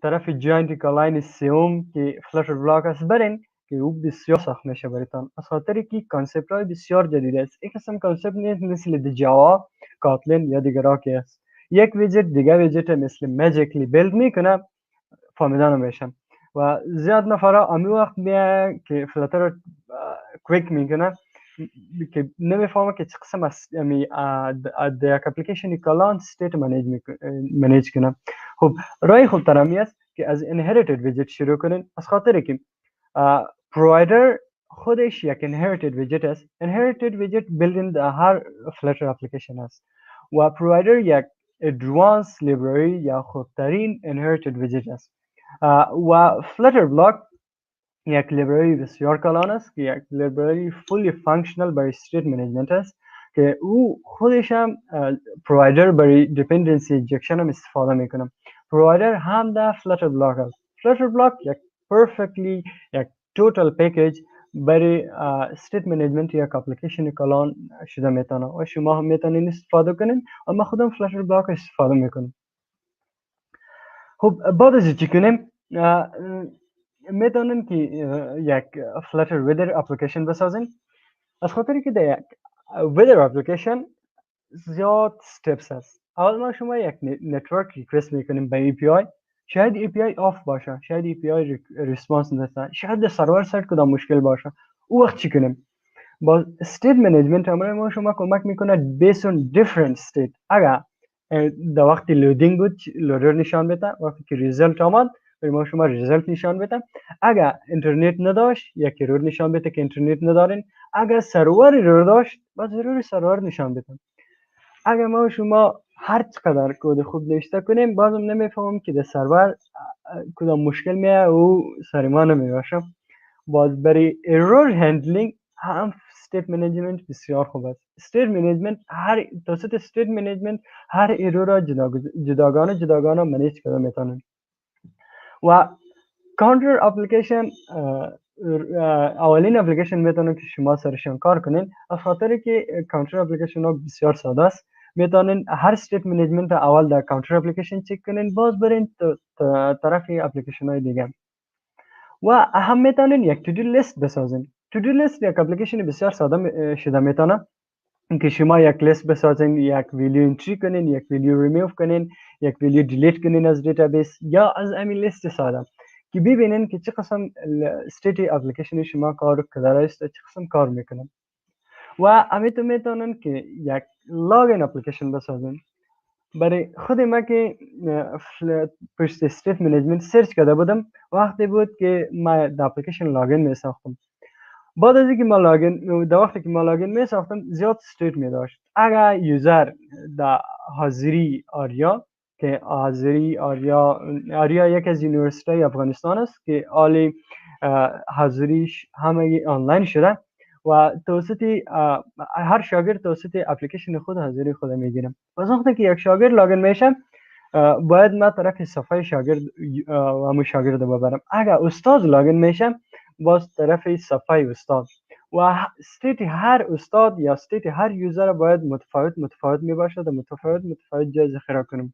طرف جاینت کلاین 30 که فلاتر بلاک است برین که او بسیار سخت میشه برایتان، از خاطری که کانسپت های بسیار جدید است. یک قسم کانسپت نیست مثل دی جاوا، کاتلین یا دیگرها که است. یک ویجت دیگه ویجت مثل ماجیکلی بیلد میکنه فهمیده نمیشن و زیاد نفرا امی وقت میاد که فلاتر کویک میکنه که نمیفهمه که چه قسم از امی یک اپلیکیشن کلان استیت منیج کنه. خب رای خوب ترمی است که از inherited widget شروع کنین، از خاطری که provider خودش یک inherited widget است. inherited widget built in در هر فلاتر اپلیکیشن است و provider یک advanced library یا خودترین inherited widget است و فلاتر بلاک یک library بسیار کلان است که یک library fully functional برای state management است که او خودش هم provider برای dependency injection هم استفاده میکنه. provider هم در فلاتر بلاک است. فلاتر بلاک یک perfectly یک total package برای state management یک اپلیکیشن کلان شده میتونه و شما هم میتونین استفاده کنین و ما خودم فلاتر بلاک استفاده میکنیم. خب بعد از چی کنیم میتونین که یک فلاتر ویدر اپلیکیشن بسازین. از خاطری که در یک ویدر اپلیکیشن زیاد steps هست. اول ما شما یک نتورک ریکوست میکنیم به API، شاید API آف باشه، شاید API ریسپانس نده، شاید در سرور سایت کدام مشکل باشه. او وقت چی کنیم؟ با state management ما شما کمک میکنه based on different state. اگر در وقتی لودینگ بود لودر نشان بده، وقتی که ریزلت آمد برای ما شما ریزالت نشان بده. اگر اینترنت نداشت یک ایرور نشان بده که اینترنت ندارین. اگر سرور ایرور داشت با ضرور سرور نشان بده. اگر ما شما هر چقدر کد خوب نوشته کنیم بازم نمیفهمم که در سرور کدام مشکل میاد و سر ما نمیباشه. باز برای ایرور هندلینگ هم استیت منیجمنت بسیار خوب است. استیت منیجمنت توسط استیت منیجمنت هر ایرور را جداگانه منیج کرده میتونن. و کانتر اپلیکیشن اولین اپلیکیشن میتونن که شما سرشان کار کنین، از خاطر که کانتر اپلیکیشن ها بسیار ساده است. میتونین هر استیت منیجمنت اول در کانتر اپلیکیشن چک کنین، باز برین طرف اپلیکیشن های دیگه. و هم میتونین یک تودو لیست بسازین. تودو لیست یک اپلیکیشن بسیار ساده شده میتونه که شما یک لیست بسازین، یک ویلیو انتری کنین، یک ویلیو ریموو کنین، یک ویلیو دیلیت کنین از دیتابیس یا از همین لیست ساده که ببینین که چه قسم استیت اپلیکیشن شما کار کرده است، چه قسم کار میکنه. و امیتون میتونن که یک لاگین اپلیکیشن بسازین. برای خود ما که پشت استیت منیجمنت سرچ کرده بودم، وقتی بود که ما در اپلیکیشن لاگین می ساختم. بعد از اینکه ما لاگین در وقتی که ما لاگین می ساختم زیاد استیت می داشت. اگر یوزر در حاضری آریا که حاضری آریا یک از یونیورسیتی افغانستان است که عالی حاضریش همه آنلاین شده و توسط هر شاگرد توسط اپلیکیشن خود حاضری خود میگیرم. پس وقتی که یک شاگرد لاگین میشه باید ما طرف صفحه شاگرد و همون شاگرد ببرم. اگر استاد لاگین میشه باز طرف صفحه استاد و استیت هر استاد یا استیت هر یوزر باید متفاوت می باشد و متفاوت جای ذخیره کنم.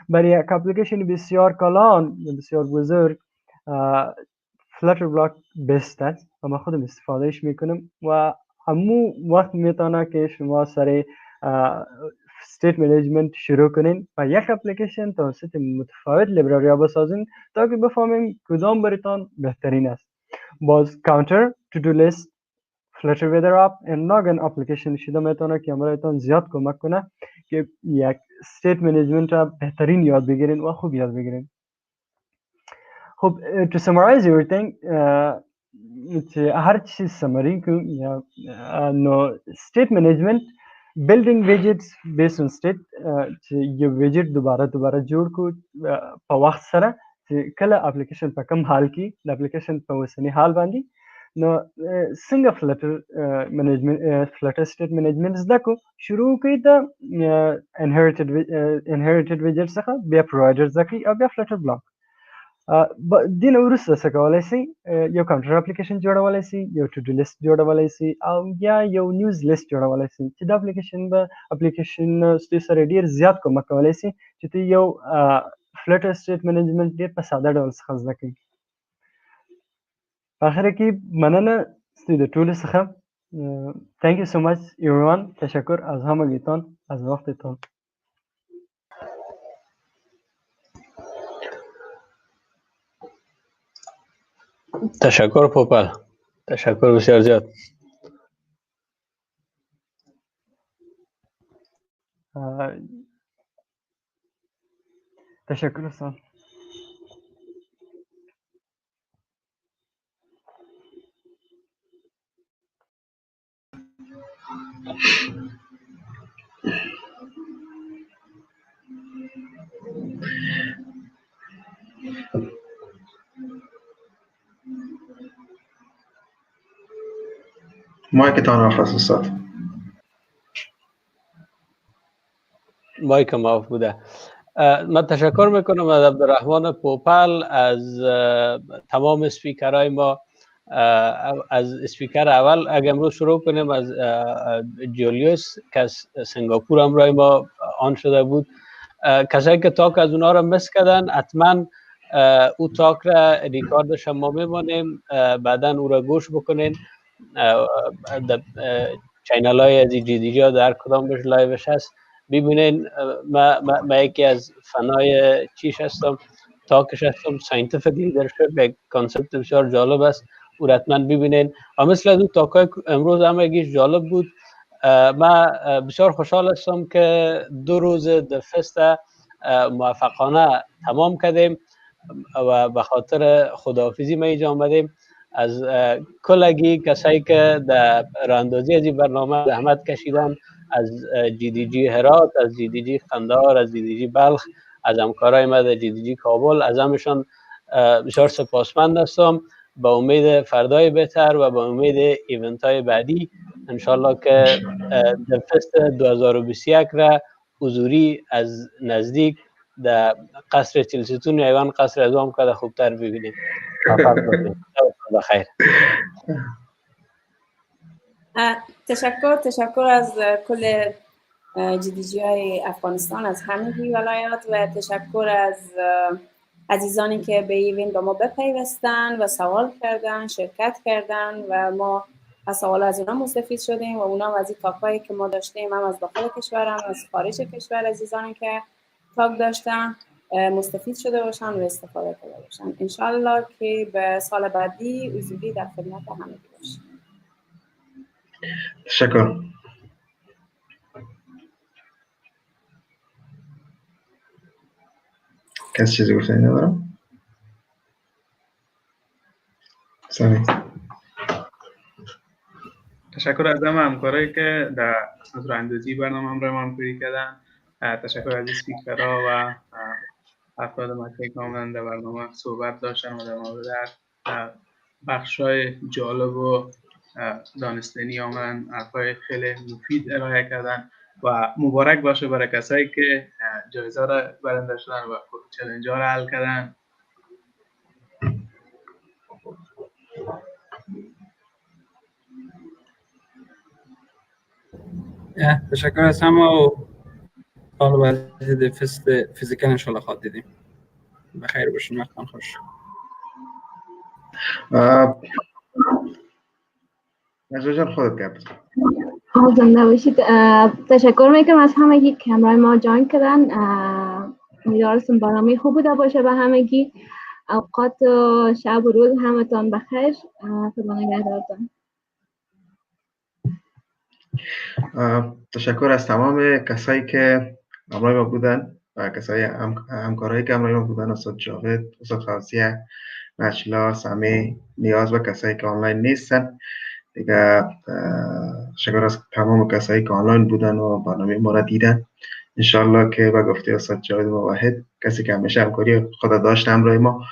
برای یک اپلیکیشن بسیار کلان بسیار بزرگ فلاتر بلاک بیست است و من خودم استفادهش میکنم و همون وقت میتونه که شما سر استیت منیجمنت شروع کنین و یک اپلیکیشن توسط متفاوت لیبراری ها بسازین تا که بفهمیم کدام برایتان بهترین است. باز کانتر، تو دو لیست، فلاتر ویدر اپ و لاگین اپلیکیشن شده میتونه که برایتان زیاد کمک کنه که یک استیت منیجمنت را بهترین یاد بگیرین و خوب یاد بگیرین. خب to summarize everything هر چیز سمری کنم یا state management building widgets based on state یه widget دوباره جوړ کو په وخت سره چې کله اپلیکیشن په کم حال کې د اپلیکیشن په وسنی حال باندې نو څنګه فلټر state management زده کو شروع کوي د inherited widget څخه بیا provider ځکه او بیا فلټر بلاک دین وروسته څه کولای شي یو کانټر اپلیکیشن جوړولای شي یو ټو ډو لیست جوړولای شي او یا یو نیوز لیست جوړولای شي چې د اپلیکیشن ستاسو سره ډیر زیات کومک کولای شي چې ته یو فلټر سټیټ منیجمنت ډیر په ساده ډول څخه زده کړې. په اخر کې مننه ستاسو د ټولو څخه. Thank you so much everyone. تشکر از همگیتان از وقتتان. تشکر پوپل، تشکر بسیار زیاد. تشکر استاد. مایکتان آف است استاد. مایکم آف بوده. من تشکر میکنم از عبدالرحمن پوپل، از تمام اسپیکرهای ما. از اسپیکر اول اگه امروز شروع کنیم از جولیوس که از سنگاپور همراه ما آن شده بود. کسایی که تاک از اونا رو مس کردن حتما او تاک را ریکاردش هم ما میمانیم، بعدا او را گوش بکنین. چینل های از GDG ها در کدام بهش لایوش هست ببینین. ما یکی از فنای چیش هستم، تاکش هستم، ساینتیفیک لیدرشپ، یک کانسپت بسیار جالب است، او حتما ببینین. و مثل از اون تاکای امروز همگیش جالب بود. من بسیار خوشحال هستم که 2 روز DevFest موفقانه تمام کردیم. و به خاطر خداحافظی ما اینجا آمدیم. از کلگی کسایی که در راندازی از این برنامه زحمت کشیدن، از GDG هرات، از GDG قندهار، از GDG بلخ، از همکارای ما در GDG کابل، از همشان بسیار سپاسمند هستم. با امید فردای بهتر و با امید ایونت های بعدی انشالله که دفست 2021 را حضوری از نزدیک در قصر چلستون ایوان قصر اعظم که خوبتر ببینیم. موفق باشید. بخیر. تشکر از کل GDG های افغانستان، از همگی ولایات، و تشکر از عزیزانی که به ایونت با ما بپیوستن و سوال کردن، شرکت کردن و ما از سوال از اونا مستفید شدیم و اونا از این تاکایی که ما داشتیم، هم از داخل کشور هم از خارج کشور عزیزانی که تاک داشتن مستفید شده باشن و استفاده کرده باشن. انشالله که به سال بعدی حضوری در خدمت همگی باشیم. تشکر. کسی چیزی گفتنی ندارم؟ سامی. تشکر از همکارایی که در راندازی برنامه هم را همکاری کردن. تشکر از اسپیکرها و افراد مطرحی که آمدن در برنامه صحبت داشتن و در مورد بخش‌های جالب و دانستنی آمدن، حرفای خیلی مفید ارائه کردن و مبارک باشه برای کسایی که جایزه را برنده شدن و چالش ها را حل کردن. تشکر از همه و حالا بعد دفست فیزیکال انشالله خواهد دیدیم. بخیر باشین، وقتتون خوش. نجوا جان خودت گپ بزن. زنده باشید. تشکر میکنم از همگی که همراه ما جان کردن. امیدوارم برنامه خوب بوده باشه به همگی. اوقات شب و روز همتون بخیر. خدا نگهدارتون. تشکر از تمام کسایی که همراه ما بودن و کسایی همکارایی که همراه ما بودن، استاد جاوید، استاد فوزیه، نجلا، سمی، نیاز و کسایی که آنلاین نیستن. دیگه تشکر از تمام کسایی که آنلاین بودن و برنامه ما را دیدن. انشالله که به گفته استاد جاوید موحد، کسی که همیشه همکاری خدا داشت همراه ما،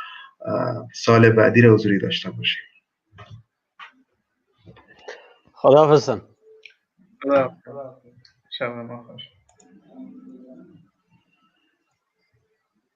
سال بعدی را حضوری داشته باشه. خداحافظ. خدا شب ما خوش.